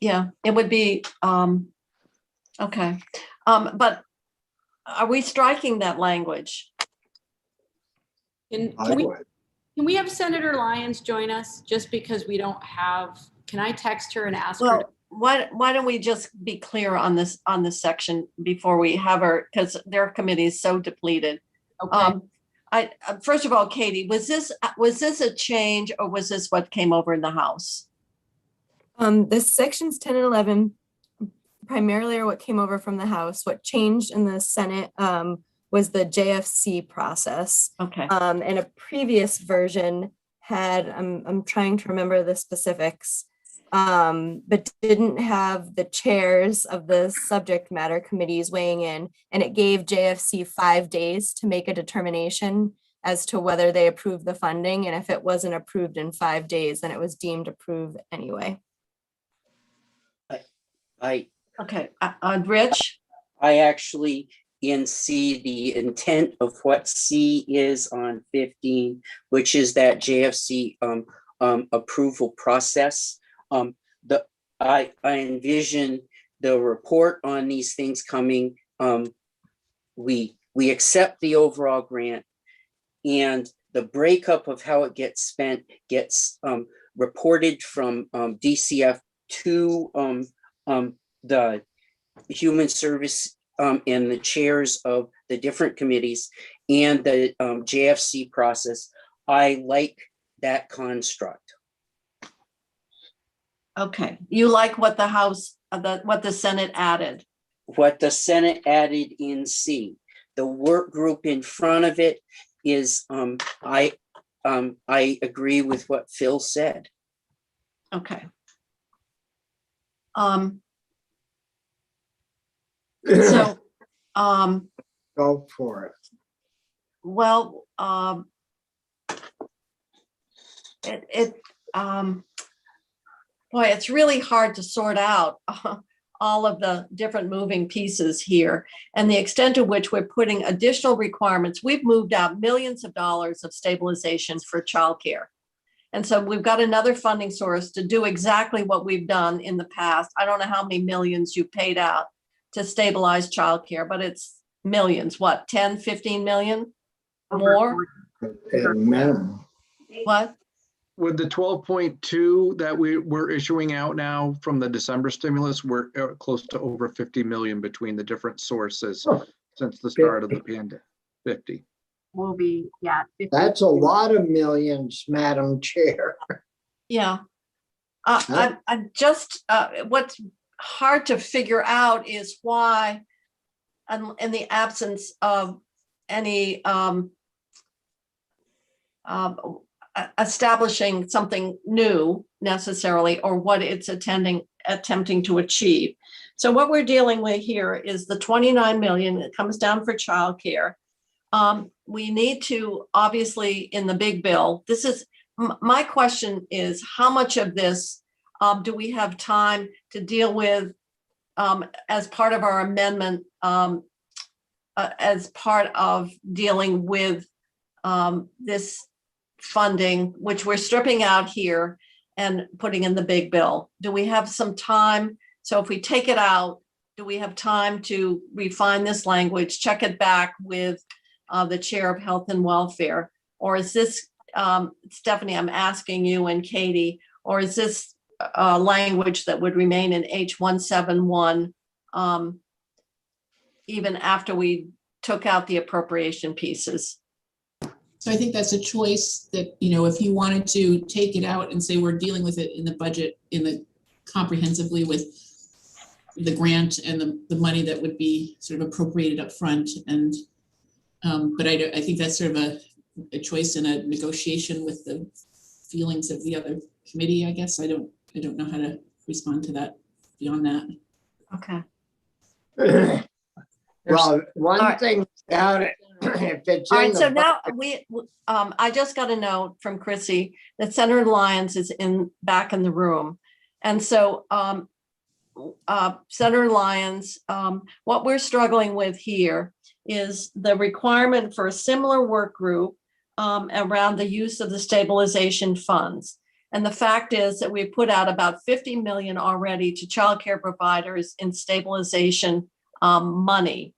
Yeah, it would be, okay. But are we striking that language? Can I we, would. can we have Senator Lyons join us just because we don't have, can I text her and ask her? Well, why don't we just be clear on this section before we have her, because their committee is so depleted. Okay. First of all, Katie, was this a change or was this what came over in the House? The sections 10 and 11 primarily are what came over from the House. What changed in the Senate was the JFC process. Okay. And a previous version had, I'm trying to remember the specifics, but didn't have the chairs of the subject matter committees weighing in, and it gave JFC 5 days to make a determination as to whether they approved the funding. And if it wasn't approved in 5 days, then it was deemed approved anyway. Okay, Rich? I actually in C, the intent of what C is on 15, which is that JFC approval process. I envision the report on these things coming. We accept the overall grant, and the breakup of how it gets spent gets reported from DCF to the Human Service and the chairs of the different committees and the JFC process. I like that construct. Okay, you like what the House, what the Senate added? What the Senate added in C. The work group in front of it is, I agree with what Phil said. Okay. So, Go for it. well, boy, it's really hard to sort out all of the different moving pieces here and the extent to which we're putting additional requirements. We've moved out millions of dollars of stabilization for childcare. And so we've got another funding source to do exactly what we've done in the past. I don't know how many millions you paid out to stabilize childcare, but it's millions, what, 10, 15 million more? At minimum. What? With the 12.2 that we're issuing out now from the December stimulus, we're close to over 50 million between the different sources since the start of the pandemic. 50. Will be, yeah. 50. That's a lot of millions, Madam Chair. Yeah. I'm just, what's hard to figure out is why, in the absence of any establishing something new necessarily, or what it's attempting to achieve. So what we're dealing with here is the 29 million that comes down for childcare. We need to, obviously, in the big bill, this is, my question is, how much of this do we have time to deal with as part of our amendment, as part of dealing with this funding, which we're stripping out here and putting in the big bill? Do we have some time? So if we take it out, do we have time to refine this language, check it back with the chair of health and welfare? Or is this, Stephanie, I'm asking you and Katie, or is this language that would remain in H171 even after we took out the appropriation pieces? So I think that's a choice that, if you wanted to take it out and say we're dealing with it in the budget, comprehensively with the grant and the money that would be sort of appropriated up front. And but I think that's sort of a choice and a negotiation with the feelings of the other committee, I guess. I don't know how to respond to that beyond that. Okay. Well, one thing about it, If it's All in right, so the, now I just got a note from Chrissy that Senator Lyons is back in the room. And so Senator Lyons, what we're struggling with here is the requirement for a similar work group around the use of the stabilization funds. And the fact is that we put out about 50 million already to childcare providers in stabilization money.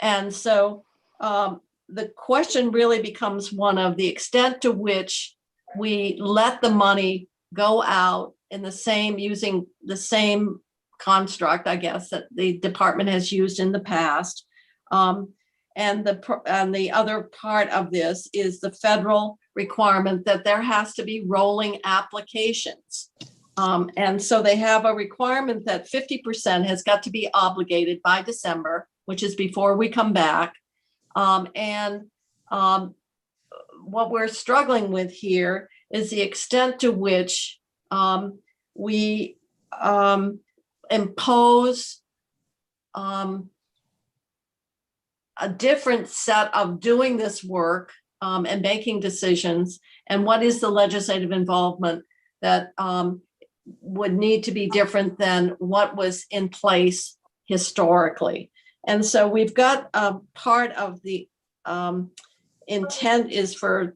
And so the question really becomes one of the extent to which we let the money go out in the same, using the same construct, I guess, that the department has used in the past. And the other part of this is the federal requirement that there has to be rolling applications. And so they have a requirement that 50% has got to be obligated by December, which is before we come back. What we're struggling with here is the extent to which we impose a different set of doing this work and making decisions, and what is the legislative involvement that would need to be different than what was in place historically. And so we've got part of the intent is for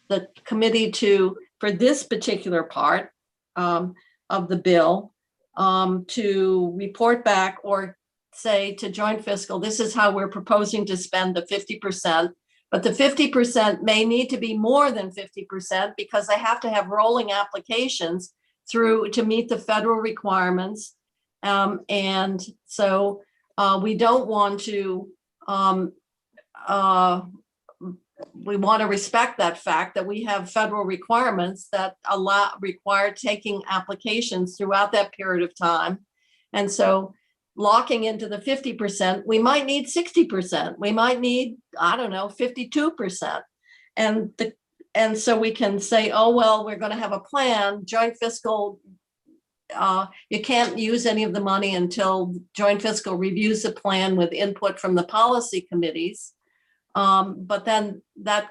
the committee to, for this particular part of the bill, to report back or say to joint fiscal, this is how we're proposing to spend the 50%, but the 50% may need to be more than 50% because they have to have rolling applications through to meet the federal requirements. And so we don't want to, we want to respect that fact that we have federal requirements that require taking applications throughout that period of time. And so locking into the 50%, we might need 60%. We might need, I don't know, 52%. And so we can say, oh, well, we're going to have a plan, joint fiscal. You can't use any of the money until joint fiscal reviews the plan with input from the policy committees. But then that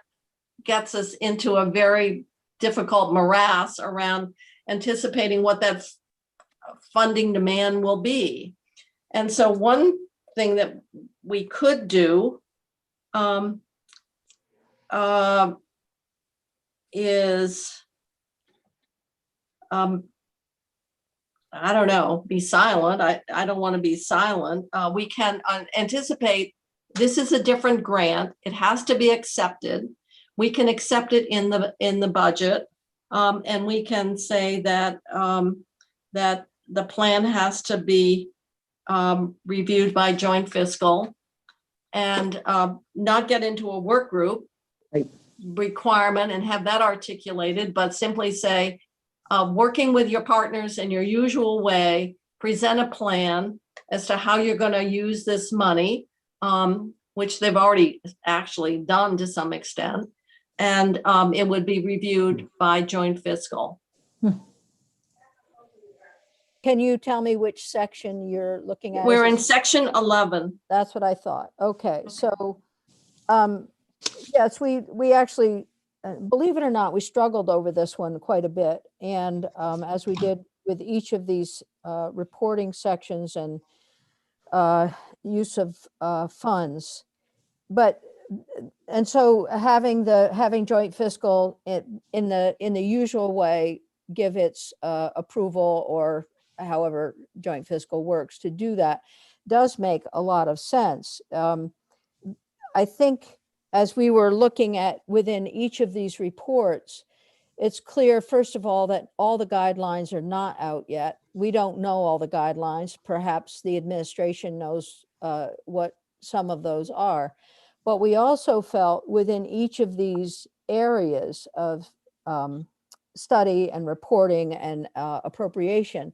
gets us into a very difficult morass around anticipating what that funding demand will be. And so one thing that we could do is, I don't know, be silent. I don't want to be silent. We can anticipate this is a different grant. It has to be accepted. We can accept it in the budget, and we can say that that the plan has to be reviewed by joint fiscal, and not get into a work group requirement and have that articulated, but simply say, working with your partners in your usual way, present a plan as to how you're going to use this money, which they've already actually done to some extent, and it would be reviewed by joint fiscal. Can you tell me which section you're looking at? We're Is in it- section 11. That's what I thought. Okay, so, yes, we actually, believe it or not, we struggled over this one quite a bit. And as we did with each of these reporting sections and use of funds. And so having joint fiscal in the usual way, give its approval, or however joint fiscal works to do that, does make a lot of sense. I think as we were looking at within each of these reports, it's clear, first of all, that all the guidelines are not out yet. We don't know all the guidelines. Perhaps the administration knows what some of those are. But we also felt within each of these areas of study and reporting and appropriation,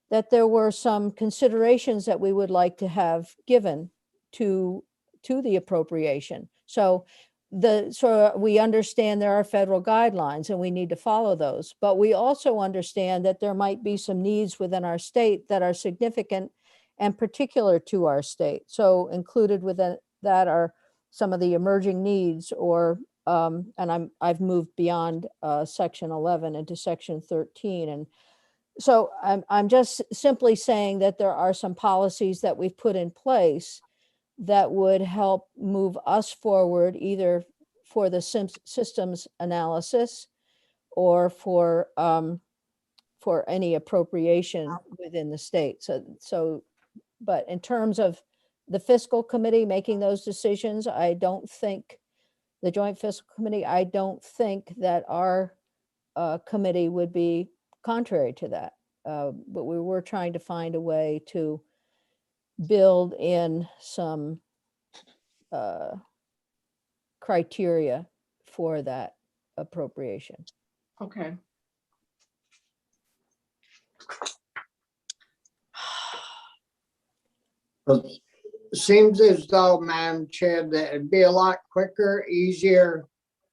that there were some considerations that we would like to have given to the appropriation. So we understand there are federal guidelines and we need to follow those, but we also understand that there might be some needs within our state that are significant and particular to our state. So included within that are some of the emerging needs, or and I've moved beyond section 11 into section 13. And so I'm just simply saying that there are some policies that we've put in place that would help move us forward, either for the systems analysis or for any appropriation within the state. But in terms of the fiscal committee making those decisions, I don't think, the joint fiscal committee, I don't think that our committee would be contrary to that. But we were trying to find a way to build in some criteria for that appropriation. Okay. It seems as though, Madam Chair, that it'd be a lot quicker, easier,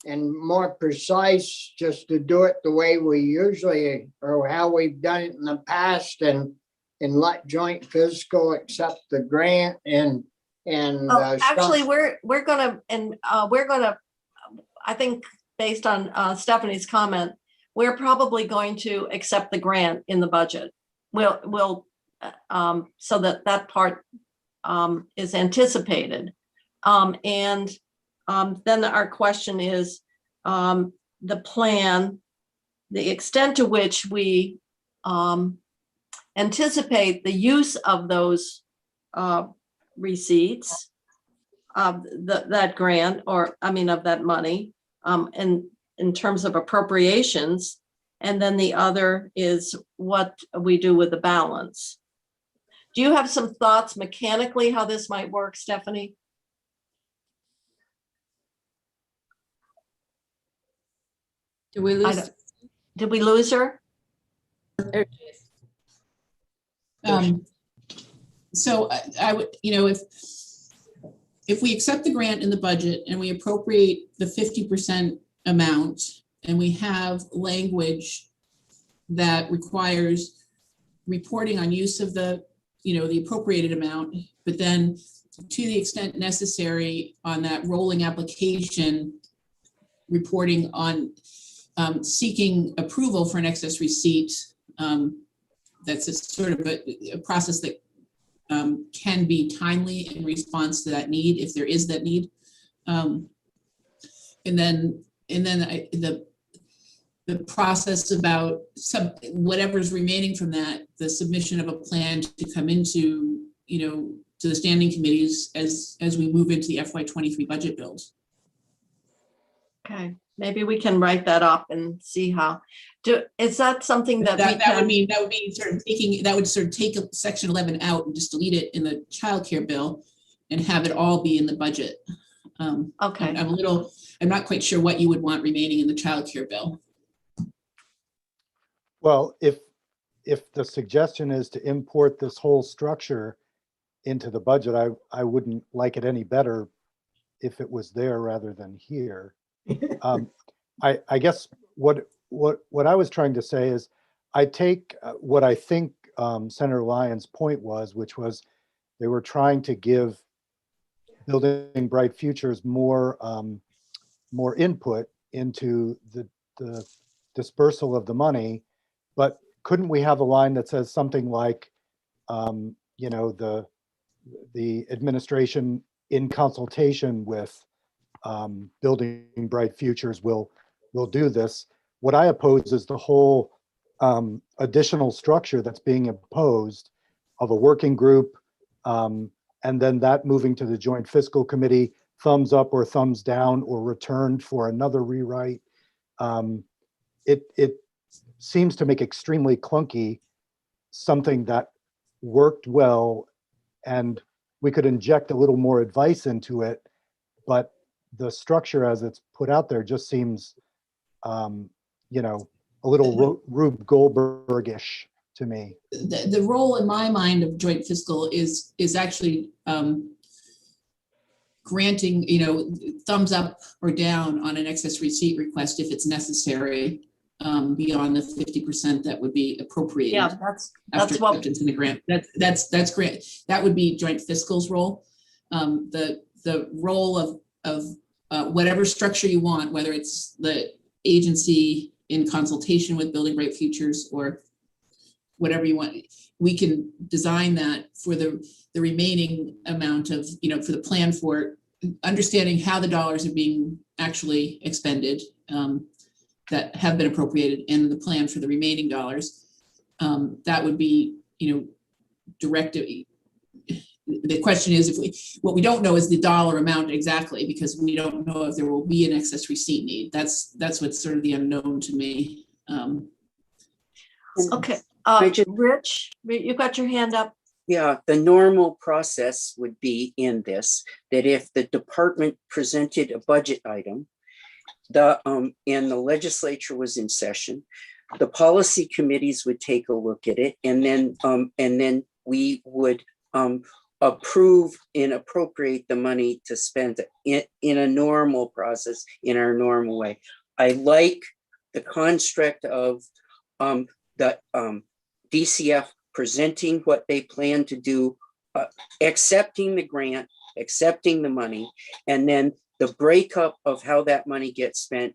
and more precise just to do it the way we usually, or how we've done it in the past, and let joint fiscal accept the grant and. Actually, we're gonna, I think, based on Stephanie's comment, we're probably going to accept the grant in the budget. We'll so that part is anticipated. And then our question is the plan, the extent to which we anticipate the use of those receipts of that grant, or of that money, in terms of appropriations. And then the other is what we do with the balance. Do you have some thoughts mechanically how this might work, Stephanie? Do we lose? Did we lose her? So I would, if we accept the grant in the budget and we appropriate the 50% amount, and we have language that requires reporting on use of the appropriated amount, but then to the extent necessary on that rolling application, reporting on seeking approval for an excess receipt. That's a sort of a process that can be timely in response to that need, if there is that need. And then the process about whatever's remaining from that, the submission of a plan to come into, to the standing committees as we move into the FY23 budget build. Okay, maybe we can write that up and see how. Is that something that would be sort of take section 11 out and just delete it in the childcare bill and have it all be in the budget. Okay. I'm not quite sure what you would want remaining in the childcare bill. Well, if the suggestion is to import this whole structure into the budget, I wouldn't like it any better if it was there rather than here. I guess what I was trying to say is I take what I think Senator Lyons' point was, which was they were trying to give Building Bright Futures more input into the dispersal of the money. But couldn't we have a line that says something like, the administration in consultation with Building Bright Futures will do this? What I oppose is the whole additional structure that's being imposed of a working group, and then that moving to the Joint Fiscal Committee, thumbs up or thumbs down, or returned for another rewrite. It seems to make extremely clunky something that worked well, and we could inject a little more advice into it, but the structure as it's put out there just seems, a little Rube Goldberg-ish to me. The role in my mind of joint fiscal is actually granting, thumbs up or down on an excess receipt request if it's necessary, beyond the 50% that would be appropriated. Yeah, that's what acceptance in the grant. That's grant. That would be joint fiscal's role. The role whatever structure you want, whether it's the agency in consultation with Building Bright Futures or whatever you want, we can design that for the remaining amount of, for the plan for it, understanding how the dollars are being actually expended that have been appropriated and the plan for the remaining dollars. That would be, directed. The question is what we don't know is the dollar amount exactly, because we don't know if there will be an excess receipt need. That's what's sort of the unknown to me. Okay, I just- Rich, you got your hand up. Yeah, the normal process would be in this, that if the department presented a budget item, and the legislature was in session, the policy committees would take a look at it, and then we would approve and appropriate the money to spend in a normal process, in our normal way. I like the construct of the DCF presenting what they plan to do, accepting the grant, accepting the money, and then the breakup of how that money gets spent,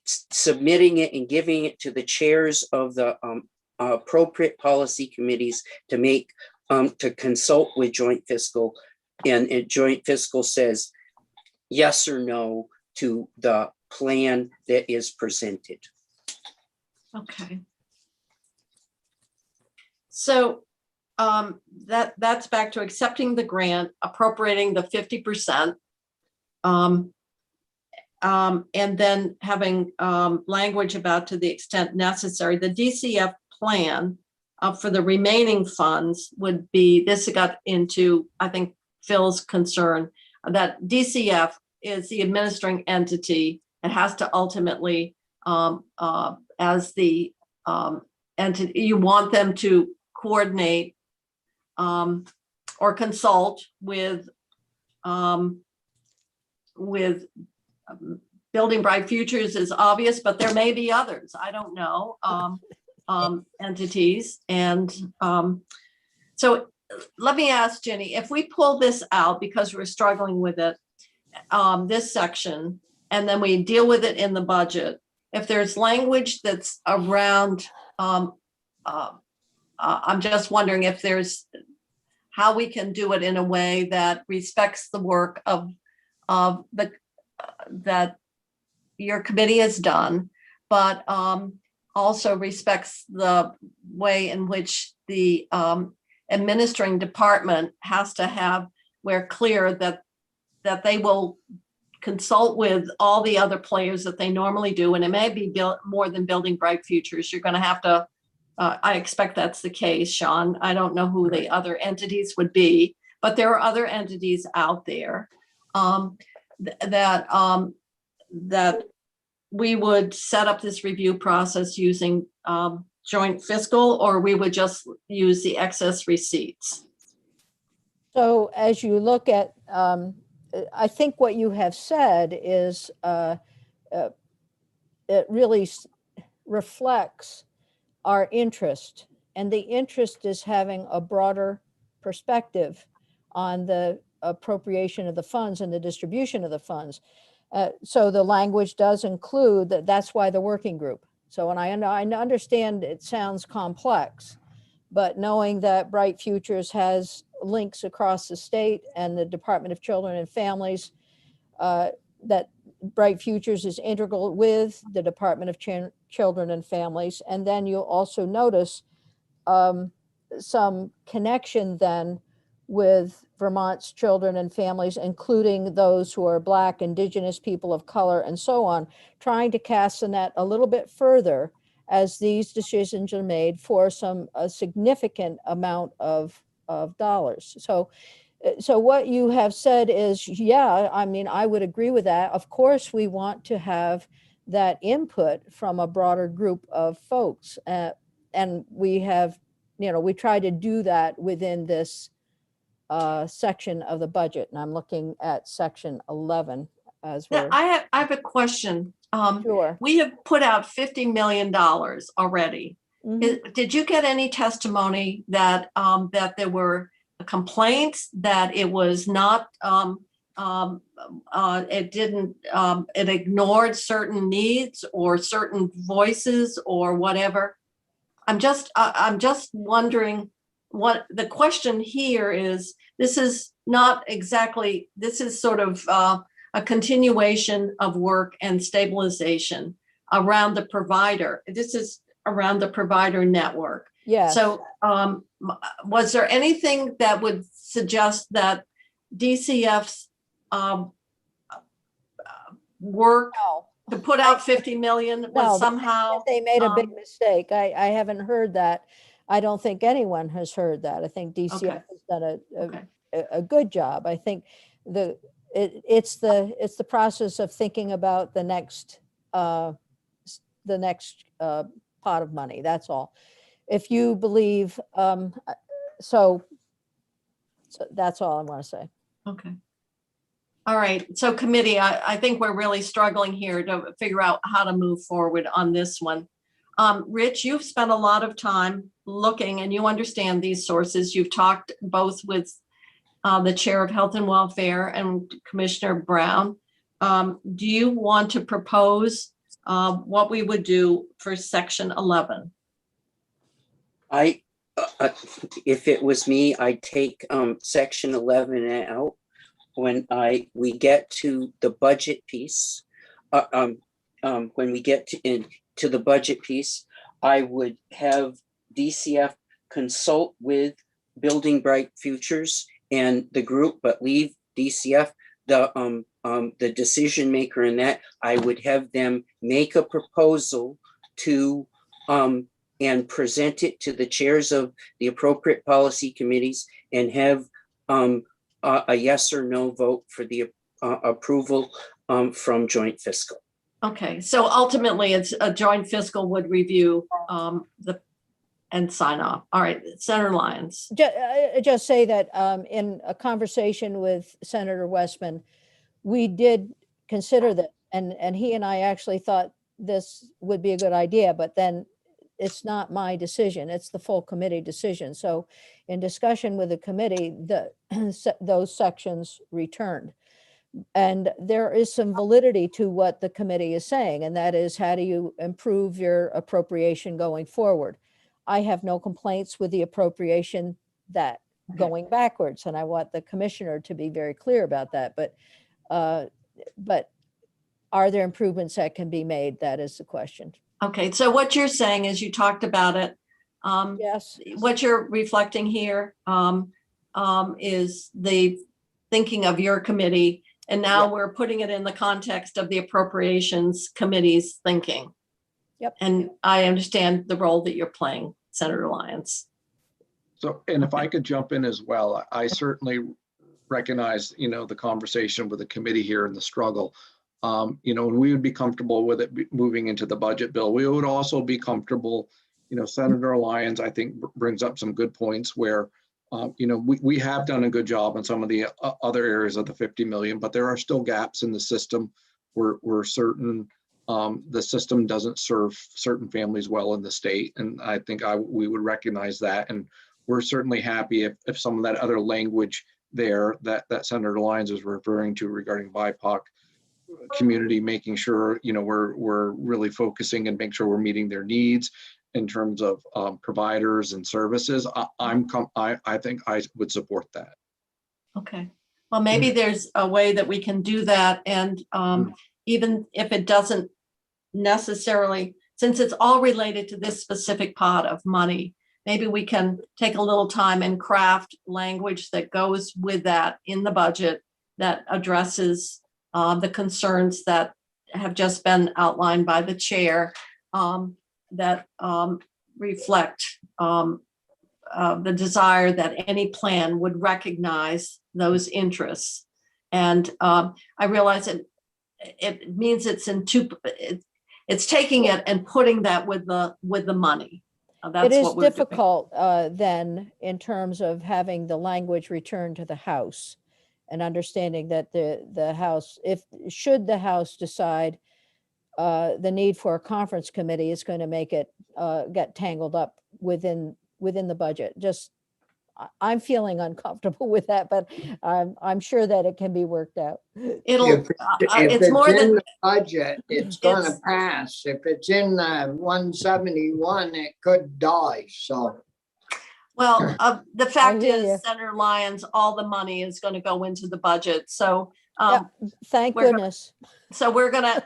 submitting it and giving it to the chairs of the appropriate policy committees to make, to consult with joint fiscal, and joint fiscal says yes or no to the plan that is presented. Okay. So that's back to accepting the grant, appropriating the 50%, and then having language about to the extent necessary. The DCF plan for the remaining funds would be, this got into, I think, Phil's concern, that DCF is the administering entity. It has to ultimately, as the entity, you want them to coordinate or consult with Building Bright Futures is obvious, but there may be others. I don't know, entities. And so let me ask Jenny, if we pull this out because we're struggling with it, this section, and then we deal with it in the budget, if there's language that's around, I'm just wondering if there's how we can do it in a way that respects the work of that your committee has done, but also respects the way in which the administering department has to have, we're clear that they will consult with all the other players that they normally do, and it may be more than Building Bright Futures. You're going to have to, I expect that's the case, Sean. I don't know who the other entities would be, but there are other entities out there that we would set up this review process using joint fiscal, or we would just use the excess receipts. So as you look at, I think what you have said is it really reflects our interest, and the interest is having a broader perspective on the appropriation of the funds and the distribution of the funds. So the language does include that. That's why the working group. So, and I understand it sounds complex, but knowing that Bright Futures has links across the state and the Department of Children and Families, that Bright Futures is integral with the Department of Children and Families. And then you'll also notice some connection then with Vermont's children and families, including those who are Black, Indigenous, people of color, and so on, trying to cast the net a little bit further as these decisions are made for a significant amount of dollars. So what you have said is, yeah, I mean, I would agree with that. Of course, we want to have that input from a broader group of folks. And we have, we try to do that within this section of the budget. And I'm looking at section 11 as Now, well. I have a question. Sure. We have put out $50 million already. Mhm. Did you get any testimony that that there were complaints that it was not it didn't, it ignored certain needs or certain voices or whatever. I'm just wondering what the question here is. This is not exactly, this is sort of a continuation of work and stabilization around the provider. This is around the provider network. Yes. So was there anything that would suggest that DCF's work No. to put out 50 million No, was somehow? they made a big mistake. I haven't heard that. I don't think anyone has heard that. I think DCF Okay. has done Okay. a good job. I think it's the process of thinking about the next pot of money. That's all. If you believe, so that's all I want to say. Okay. All right. So committee, I think we're really struggling here to figure out how to move forward on this one. Rich, you've spent a lot of time looking and you understand these sources. You've talked both with the Chair of Health and Welfare and Commissioner Brown. Do you want to propose what we would do for section 11? If it was me, I'd take section 11 out. When we get to the budget piece, when we get to the budget piece, I would have DCF consult with Building Bright Futures and the group, but leave DCF the decision maker in that. I would have them make a proposal to and present it to the chairs of the appropriate policy committees and have a yes or no vote for the approval from joint fiscal. Okay, so ultimately it's a joint fiscal would review and sign off. All right, Senator Lyons. Just say that in a conversation with Senator Westman, we did consider that, and he and I actually thought this would be a good idea, but then it's not my decision, it's the full committee decision. So in discussion with the committee, those sections returned. And there is some validity to what the committee is saying, and that is, how do you improve your appropriation going forward? I have no complaints with the appropriation that going backwards, and I want the commissioner to be very clear about that. But are there improvements that can be made? That is the question. Okay, so what you're saying is, you talked about it. Yes. What you're reflecting here is the thinking of your committee, and now Yep. we're putting it in the context of the Appropriations Committee's thinking. Yep. And I understand the role that you're playing, Senator Lyons. So, and if I could jump in as well, I certainly recognize, the conversation with the committee here and the struggle. And we would be comfortable with it moving into the budget bill. We would also be comfortable, Senator Lyons, I think, brings up some good points where, we have done a good job on some of the other areas of the 50 million, but there are still gaps in the system where certain, the system doesn't serve certain families well in the state. And I think we would recognize that. And we're certainly happy if some of that other language there that Senator Lyons is referring to regarding BIPOC community, making sure, we're really focusing and make sure we're meeting their needs in terms of providers and services. I think I would support that. Okay, well, maybe there's a way that we can do that. And even if it doesn't necessarily, since it's all related to this specific pot of money, maybe we can take a little time and craft language that goes with that in the budget that addresses the concerns that have just been outlined by the chair, that reflect the desire that any plan would recognize those interests. And I realize it means it's in two, it's taking it and putting that with the money. That's It is what we're doing. difficult then, in terms of having the language returned to the House and understanding that the House, should the House decide the need for a conference committee is going to make it get tangled up within the budget. Just, I'm feeling uncomfortable with that, but I'm sure that it can be worked out. It'll, If it's it's more in than, the budget, it's gonna It's- pass. If it's in the 171, it could die, so. well, the fact hear ya. is, Senator Lyons, all the money is going to go into the budget. So, Yeah. Thank we're gonna- goodness. so we're gonna,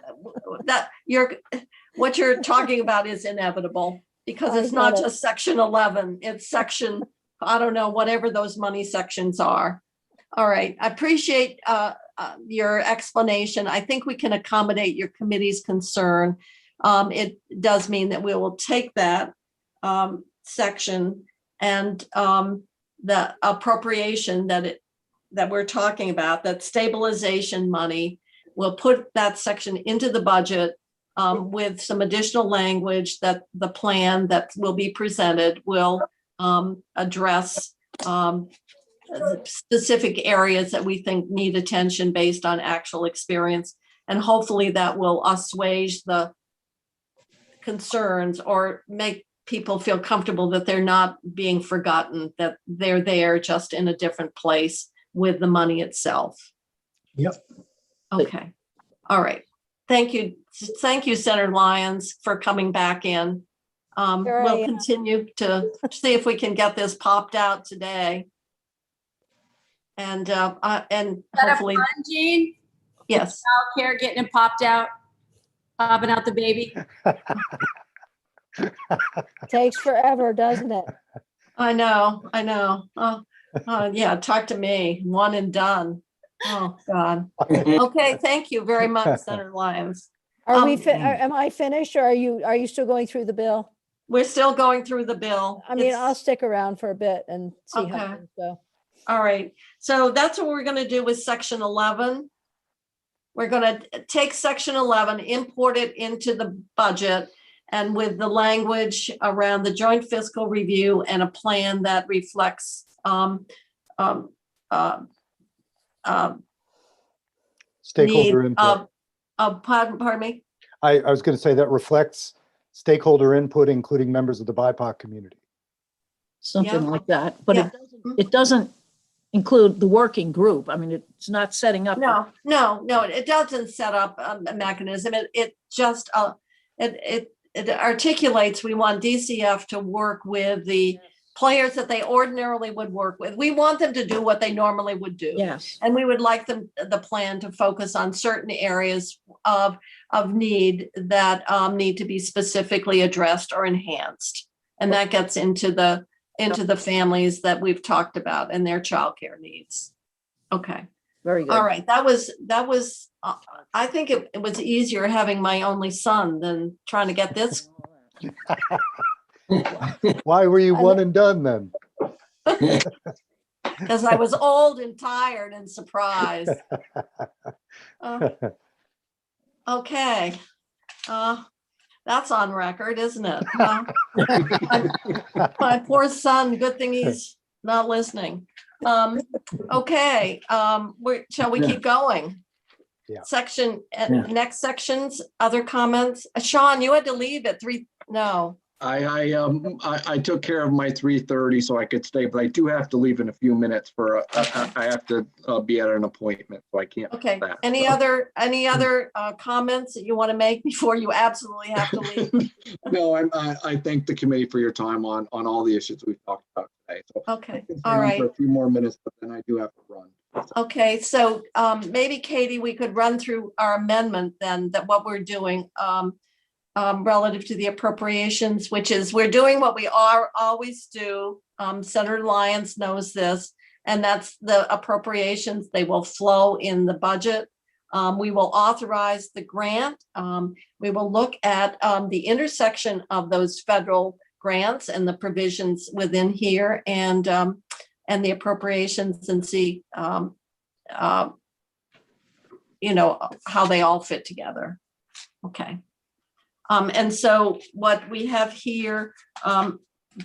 what you're talking about is inevitable because I it's not get it. just section 11, it's section, I don't know, whatever those money sections are. All right, I appreciate your explanation. I think we can accommodate your committee's concern. It does mean that we will take that section and the appropriation that we're talking about, that stabilization money, we'll put that section into the budget with some additional language that the plan that will be presented will address specific areas that we think need attention based on actual experience. And hopefully that will assuage the concerns or make people feel comfortable that they're not being forgotten, that they're there just in a different place with the money itself. Yep. Okay. All right. Thank you. Thank you, Senator Lyons, for coming back in. Sure I We'll am. continue to see if we can get this popped out today. And hopefully, Jean, yes. childcare getting it popped out, popping out the baby. Takes forever, doesn't it? I know. Oh, yeah, talk to me. One and done. Oh, God. Okay, thank you very much, Senator Lyons. Are we, Um, am I finished or are you still going through the bill? We're still going through the bill. I mean, It's- I'll stick around for a bit and see how Okay. things go. All right, so that's what we're gonna do with section 11. We're gonna take section 11, import it into the budget, and with the language around the joint fiscal review and a plan that reflects Stakeholder need input. pardon me? I was going to say that reflects stakeholder input, including members of the BIPOC community. Something Yeah. like that, but Yeah. it doesn't include the working group. I mean, it's not setting up. No, it doesn't set up a mechanism. It just, it articulates, we want DCF to work with the players that they ordinarily would work with. We want them to do what they normally would do. Yes. And we would like the plan to focus on certain areas of need that need to be specifically addressed or enhanced. And that gets into the families that we've talked about and their childcare needs. Okay. Very good. All right. That was, I think it was easier having my only son than trying to get this. Why were you one and done then? Because I was old and tired and surprised. Okay. That's on record, isn't it? My poor son, good thing he's not listening. Okay, shall we keep going? Yeah. Next sections, other comments? Sean, you had to leave at 3, no. I took care of my 3:30 so I could stay, but I do have to leave in a few minutes for, I have to be at an appointment, so I can't. Okay, that, any so. other comments that you want to make before you absolutely have to leave? No, I thank the committee for your time on all the issues we've talked about today. So Okay, I can stay all on right. For a few more minutes, but then I do have to run. Okay, so maybe Katie, we could run through our amendment then, that what we're doing relative to the appropriations, which is we're doing what we always do. Senator Lyons knows this, and that's the appropriations. They will flow in the budget. We will authorize the grant. We will look at the intersection of those federal grants and the provisions within here and the appropriations and see, how they all fit together. Okay. And so what we have here,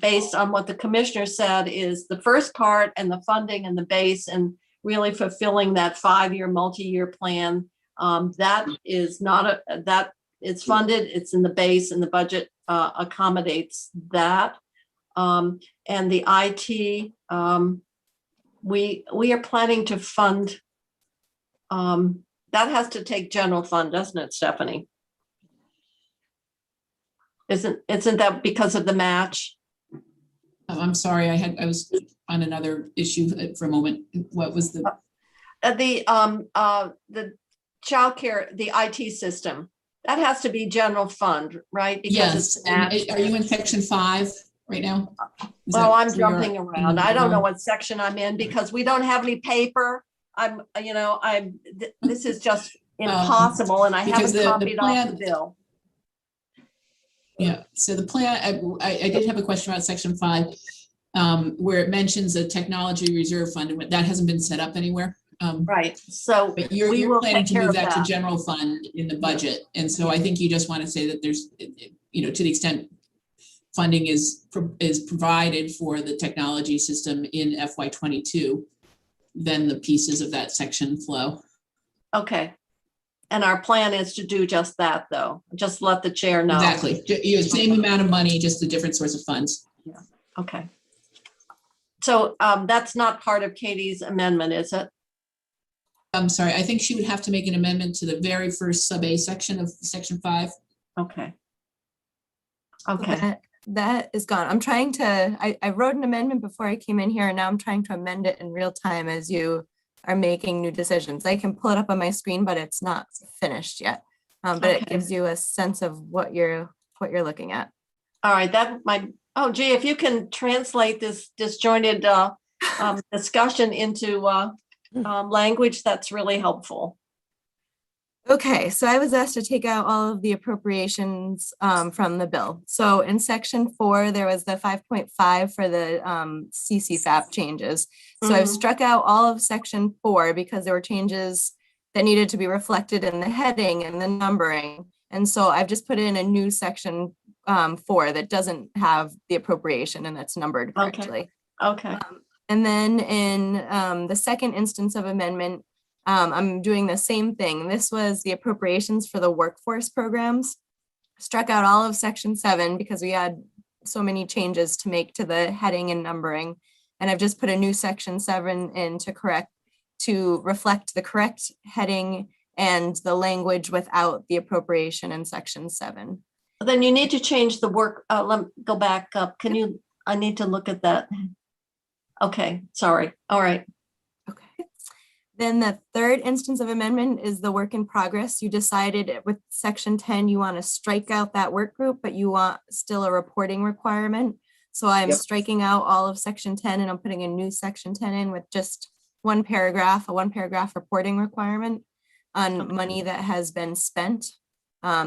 based on what the commissioner said, is the first part and the funding and the base and really fulfilling that 5-year multi-year plan. That is not that it's funded, it's in the base and the budget accommodates that. And the IT, we are planning to fund, that has to take general fund, doesn't it, Stephanie? Isn't that because of the match? Oh, I'm sorry, I was on another issue for a moment. What was the? The childcare, the IT system, that has to be general fund, right? Because Yes, it's and matched. are you in section 5 right now? Is Well, that I'm where you are jumping in around. the I don't know memo? what section I'm in because we don't have any paper. This is just impossible and I because haven't the copied off the plan- bill. Yeah, so the plan, I did have a question about section 5, where it mentions a technology reserve fund, and that hasn't been set up anywhere. Right, so But we you're will planning take to care move of that to that. general fund in the budget. And so I think you just want to say that there's, to the extent funding is provided for the technology system in FY22, then the pieces of that section flow. Okay. And our plan is to do just that, though. Just let the chair know. Exactly. Same amount of money, just a different source of funds. Yeah, okay. So that's not part of Katie's amendment, is it? I'm sorry, I think she would have to make an amendment to the very first sub A section of section 5. Okay. So Okay, that is gone. I'm trying to, I wrote an amendment before I came in here and now I'm trying to amend it in real time as you are making new decisions. I can pull it up on my screen, but it's not finished yet. But it Okay. gives you a sense of what you're looking at. all right, oh gee, if you can translate this disjointed discussion into language, that's really helpful. Okay, so I was asked to take out all of the appropriations from the bill. So in section 4, there was the 5.5 for the CCFAP changes. So I've Mhm. struck out all of section 4 because there were changes that needed to be reflected in the heading and the numbering. And so I've just put in a new section 4 that doesn't have the appropriation and that's numbered correctly. Okay, And then in the second instance of amendment, I'm doing the same thing. This was the appropriations for the workforce programs. Struck out all of section 7 because we had so many changes to make to the heading and numbering. And I've just put a new section 7 in to reflect the correct heading and the language without the appropriation in section 7. then you need to change the work, let me go back up. I need to look at that. Okay, sorry, all right. Okay. Then the third instance of amendment is the work in progress. You decided with section 10, you want to strike out that work group, but you want still a reporting requirement. So I'm Yep. striking out all of section 10 and I'm putting a new section 10 in with just a one paragraph reporting requirement on money that has been spent.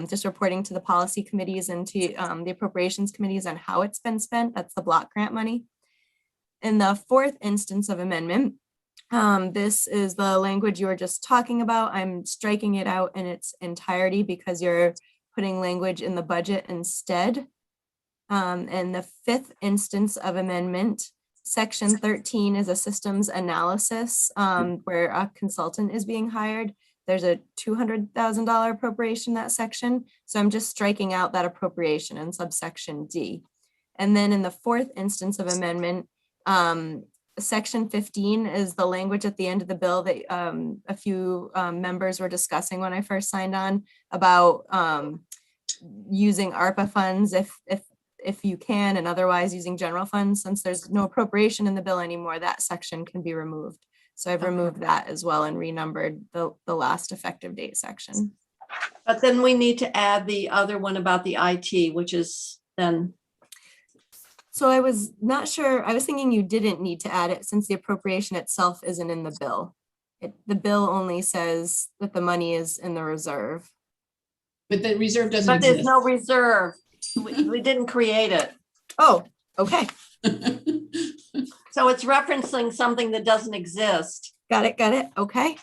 Just reporting to the policy committees and to the appropriations committees on how it's been spent. That's the block grant money. In the fourth instance of amendment, this is the language you were just talking about. I'm striking it out in its entirety because you're putting language in the budget instead. And the fifth instance of amendment, section 13 is a systems analysis where a consultant is being hired. There's a $200,000 appropriation in that section. So I'm just striking out that appropriation in subsection D. And then in the fourth instance of amendment, section 15 is the language at the end of the bill that a few members were discussing when I first signed on about using ARPA funds if you can, and otherwise using general funds. Since there's no appropriation in the bill anymore, that section can be removed. So I've removed that as well and renumbered the last effective date section. But then we need to add the other one about the IT, which is then. So I was not sure, I was thinking you didn't need to add it since the appropriation itself isn't in the bill. The bill only says that the money is in the reserve. But the reserve doesn't But there's exist. no reserve. We didn't create it. Oh, okay. So it's referencing something that doesn't exist. Got it. Okay.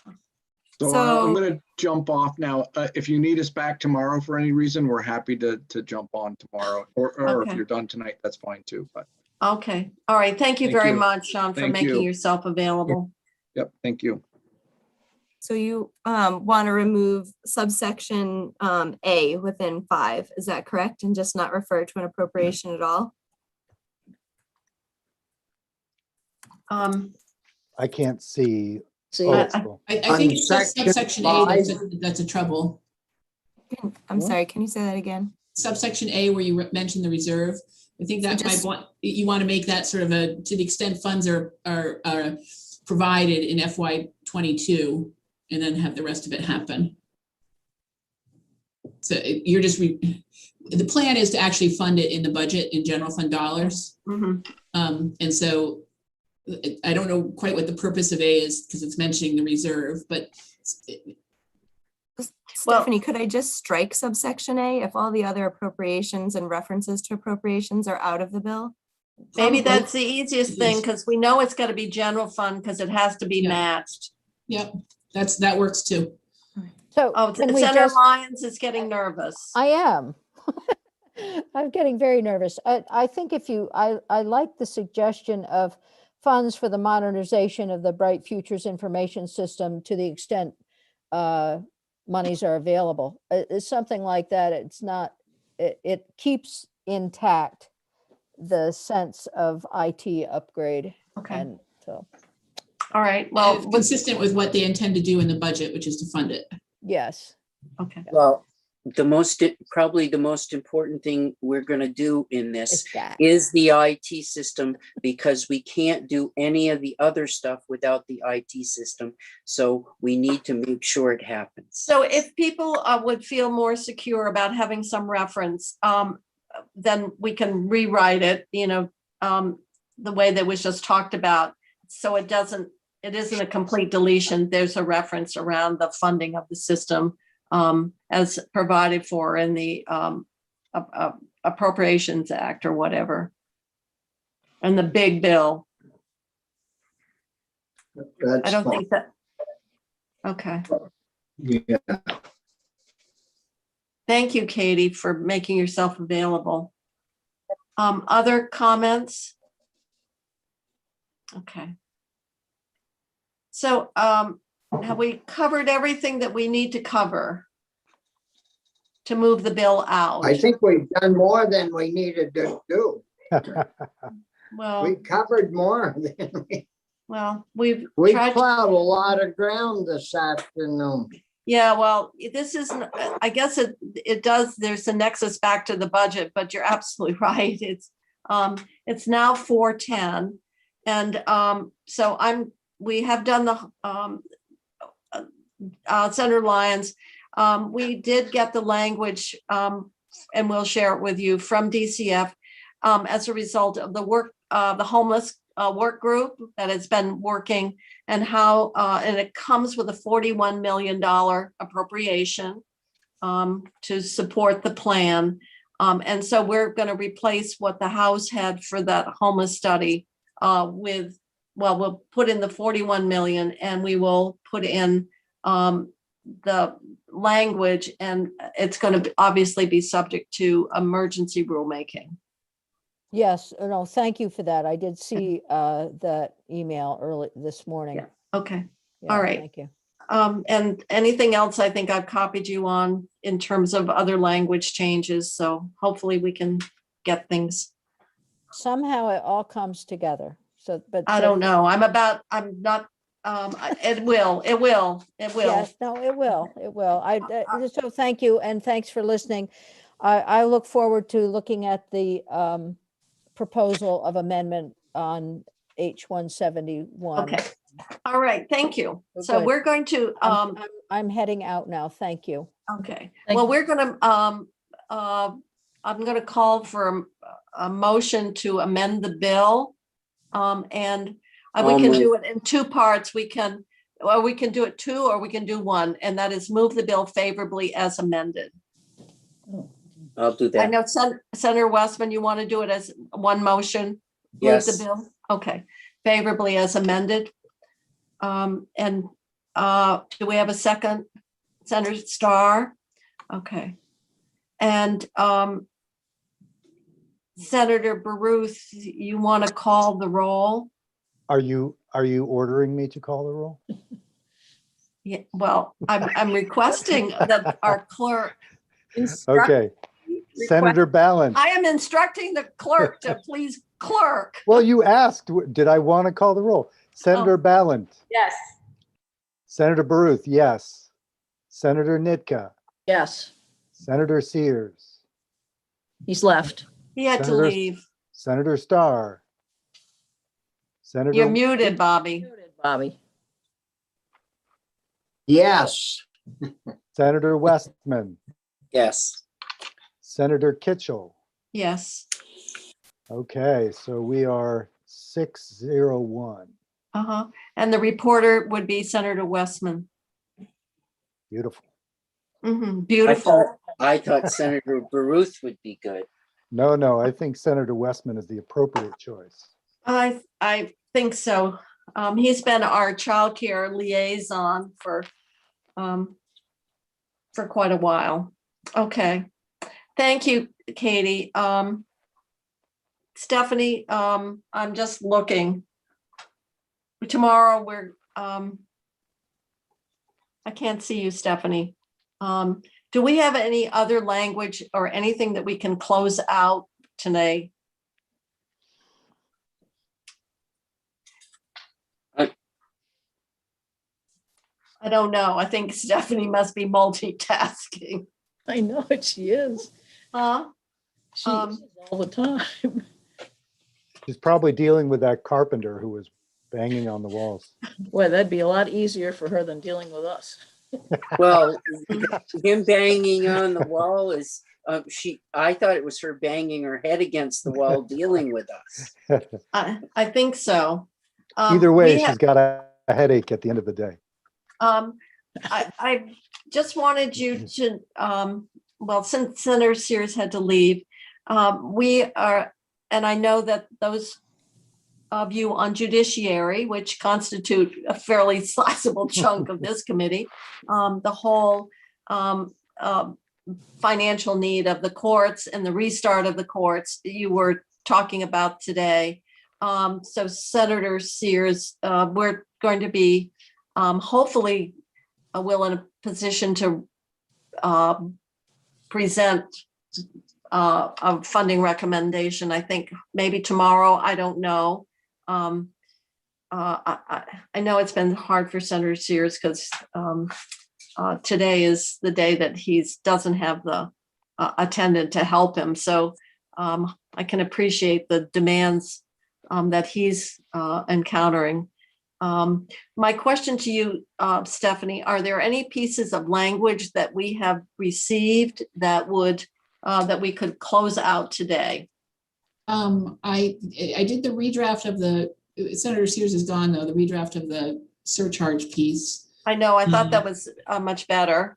So I'm going to jump off now. If you need us back tomorrow for any reason, we're happy to jump on tomorrow. Or if Okay. you're done tonight, that's fine too. But Okay, all right. Thank you Thank very you. much, Sean, for Thank making you. yourself available. yep, thank you. So you want to remove subsection A within 5, is that correct? And just not refer to an appropriation at all? I can't see. See, Oh, I- it's cool. I think it's just Section subsection A five. that's a trouble. I'm What? sorry, can you say that again? Subsection A where you mentioned the reserve. I think that might want, you want to make that sort of a, to the extent funds are provided in FY '22 and then have the rest of it happen. So you're just, the plan is to actually fund it in the budget in general fund dollars. Mhm. And so I don't know quite what the purpose of A is because it's mentioning the reserve, but Well- Stephanie, could I just strike subsection A if all the other appropriations and references to appropriations are out of the bill? Maybe probably- that's the easiest thing, because we know it's got to be general fund because it has to be Yeah. matched. Yep, that works too. So Oh, can we Senator just, Lyons is getting nervous. I am. I'm getting very nervous. I think if you, I like the suggestion of funds for the modernization of the Bright Futures Information System to the extent monies are available. It's something like that. It's not, it keeps intact the sense of IT upgrade. Okay, And so, all right, Well, well, consistent with what they intend to do in the budget, which is to fund it. yes. okay. Well, probably the most important thing we're gonna do in this It's that. is the IT system, because we can't do any of the other stuff without the IT system. So we need to make sure it happens. So if people would feel more secure about having some reference, then we can rewrite it, the way that was just talked about. So it isn't a complete deletion. There's a reference around the funding of the system as provided for in the Appropriations Act or whatever. And the big bill. I That's don't fine. think that. Okay. Yeah. Thank you, Katie, for making yourself available. Other comments? Okay. So have we covered everything that we need to cover to move the bill out? I think we've done more than we needed to do. Well, We covered more than we've we tried. plowed a lot of ground this afternoon. Yeah, well, this isn't, I guess it does, there's a nexus back to the budget, but you're absolutely right. It's now 4:10. And so we have done the, Senator Lyons, we did get the language, and we'll share it with you from DCF as a result of the work, the homeless work group that has been working, and how, and it comes with a $41 million appropriation to support the plan. And so we're going to replace what the House had for that homeless study we'll put in the 41 million, and we will put in the language, and it's going to obviously be subject to emergency rulemaking. Yes, no, thank you for that. I did see that email early this morning. Yeah. Okay. Yeah, All right. Thank you. And anything else I think I've copied you on in terms of other language changes. So hopefully we can get things. Somehow it all comes together. So, but. I don't know. I'm not, it will. Yes, no, it will. So thank you, and thanks for listening. I look forward to looking at the proposal of amendment on H-171. Okay. All right. Thank you. So Good. we're going to, I'm heading out now. Thank you. okay. Thank Well, you. we're going to, I'm going to call for a motion to amend the bill. And we can do it in two parts. We can do it two, or we can do one, and that is move the bill favorably as amended. I'll do I that. know Senator Westman, you want to do it as one motion? Move Yes. the bill? Okay, favorably as amended. And do we have a second? Senator Starr? Okay. And Senator Baruth, you want to call the roll? Are you ordering me to call the roll? Yeah, well, I'm requesting that our clerk, Okay. Senator Ballant, I am instructing the clerk to please Clerk. Well, you asked, did I want to call the roll? Senator Ballant, Yes. Senator Baruth, yes. Senator Nitka, Yes, Senator Sears, he's left. He had to Senator- leave. Senator Starr, You're Senator, muted, Bobby. Bobby, Yes. Senator Westman, Yes. Senator Kitchell. Yes. Okay, so we are 601. Uh-huh. And the reporter would be Senator Westman. Beautiful. Beautiful. I thought Senator Baruth would be good. No, I think Senator Westman is the appropriate choice. I think so. He's been our childcare liaison for quite a while. Okay. Thank you, Katie. Stephanie, I'm just looking. Tomorrow we're I can't see you, Stephanie. Do we have any other language or anything that we can close out tonight? I don't know. I think Stephanie must be multitasking. I know it, she is. Huh? She is all the time. She's probably dealing with that carpenter who was banging on the walls. Boy, that'd be a lot easier for her than dealing with us. Well, him banging on the wall is, I thought it was her banging her head against the wall dealing with us. I think so. Either way, we she's have- got a headache at the end of the day. I just wanted you to, well, since Senator Sears had to leave, we are, and I know that those of you on judiciary, which constitute a fairly sizable chunk of this committee, the whole financial need of the courts and the restart of the courts you were talking about today. So Senator Sears, we're going to be hopefully will in a position to present a funding recommendation. I think maybe tomorrow, I don't know. I know it's been hard for Senator Sears because today is the day that he doesn't have the attendant to help him. So I can appreciate the demands that he's encountering. My question to you, Stephanie, are there any pieces of language that we have received that would that we could close out today? I did the redraft of the, Senator Sears is gone though, the redraft of the surcharge piece. I know, I thought that was much better.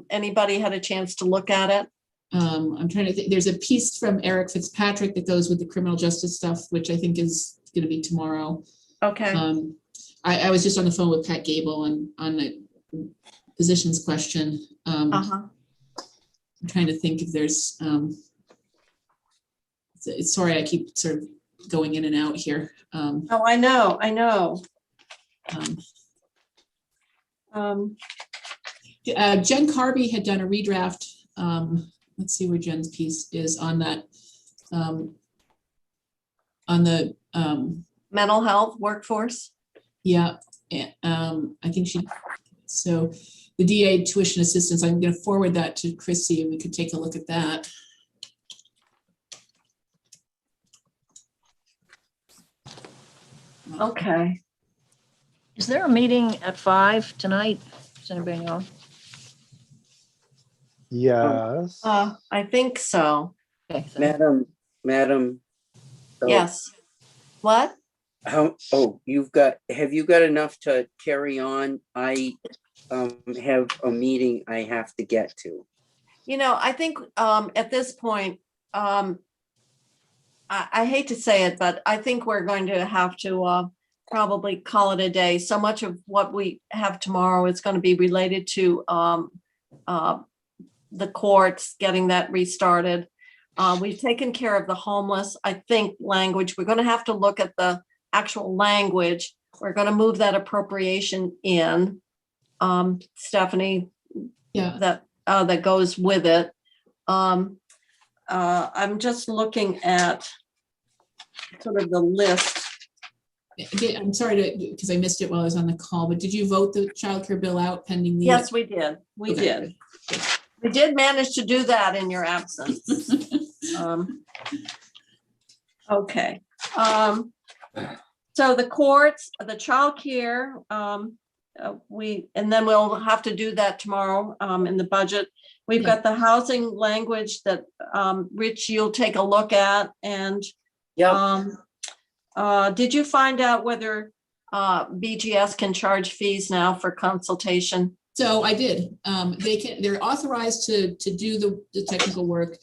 Anybody had a chance to look at it? I'm trying to think, there's a piece from Eric Fitzpatrick that goes with the criminal justice stuff, which I think is going to be tomorrow. Okay. I was just on the phone with Pat Gable on the positions question. Uh-huh. I'm trying to think if there's, sorry, I keep sort of going in and out here. Oh, I know. Jen Carby had done a redraft. Let's see where Jen's piece is on that. On the Mental health workforce. yeah, I think so the DA tuition assistance, I'm going to forward that to Chrissy and we could take a look at that. Okay. Is there a meeting at 5 tonight? Does anybody know? Yes. I think so. Okay, thank- Madam. so Yes. What? have you got enough to carry on? I have a meeting I have to get to. You know, I think at this point, I hate to say it, but I think we're going to have to probably call it a day. So much of what we have tomorrow is going to be related to the courts, getting that restarted. We've taken care of the homeless, I think, language. We're going to have to look at the actual language. We're going to move that appropriation in, Stephanie, Yeah. that goes with it. I'm just looking at sort of the list. I'm sorry to, because I missed it while I was on the call, but did you vote the childcare bill out pending the? Yes, we did. We Okay. did. We did manage to do that in your absence. Okay. So the courts, the childcare, and then we'll have to do that tomorrow in the budget. We've got the housing language that Rich, you'll take a look at, and did you find out whether BGS can charge fees now for consultation? So I did. They're authorized to do the technical work.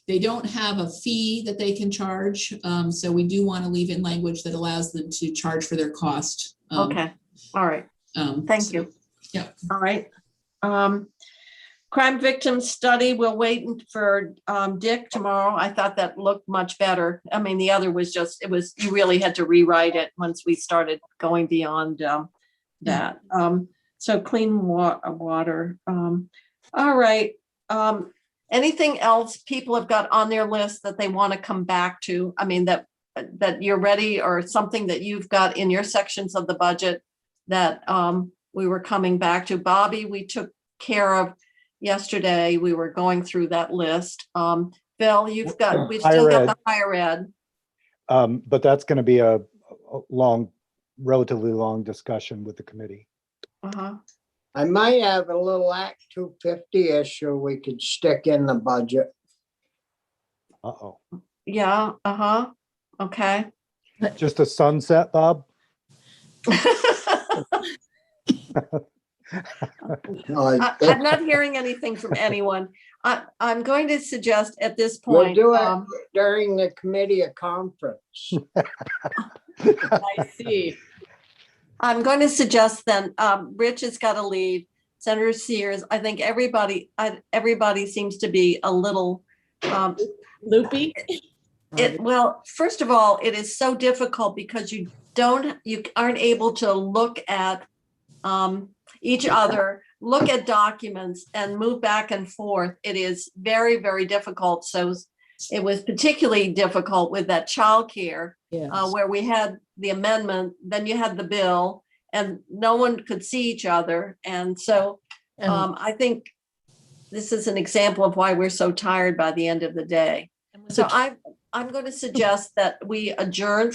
They don't have a fee that they can charge. So we do want to leave in language that allows them to charge for their cost. Okay, all right. Thank you. Yeah. All right. Crime victim study, we'll wait for Dick tomorrow. I thought that looked much better. I mean, the other was just, you really had to rewrite it once we started going beyond that. So clean water. All right. Anything else people have got on their list that they want to come back to? I mean, that you're ready, or something that you've got in your sections of the budget that we were coming back to? Bobby, we took care of yesterday. We were going through that list. Bill, we've still got the higher ed. But that's going to be a relatively long discussion with the committee. Uh-huh. I might have a little Act 250 issue we could stick in the budget. Uh-oh. Yeah, uh-huh. Okay. Just a sunset, Bob? I'm not hearing anything from anyone. I'm going to suggest at this We'll point. do it during the committee of conference. I see. I'm going to suggest then, Rich has got to leave. Senator Sears, I think everybody seems to be a little Loopy. Well, first of all, it is so difficult because you aren't able to look at each other, look at documents and move back and forth. It is very, very difficult. So it was particularly difficult with that childcare, where we had the amendment, then you had the bill, and no one could see each other. And so I think this is an example of why we're so tired by the end of the day. So I'm going to suggest that we adjourn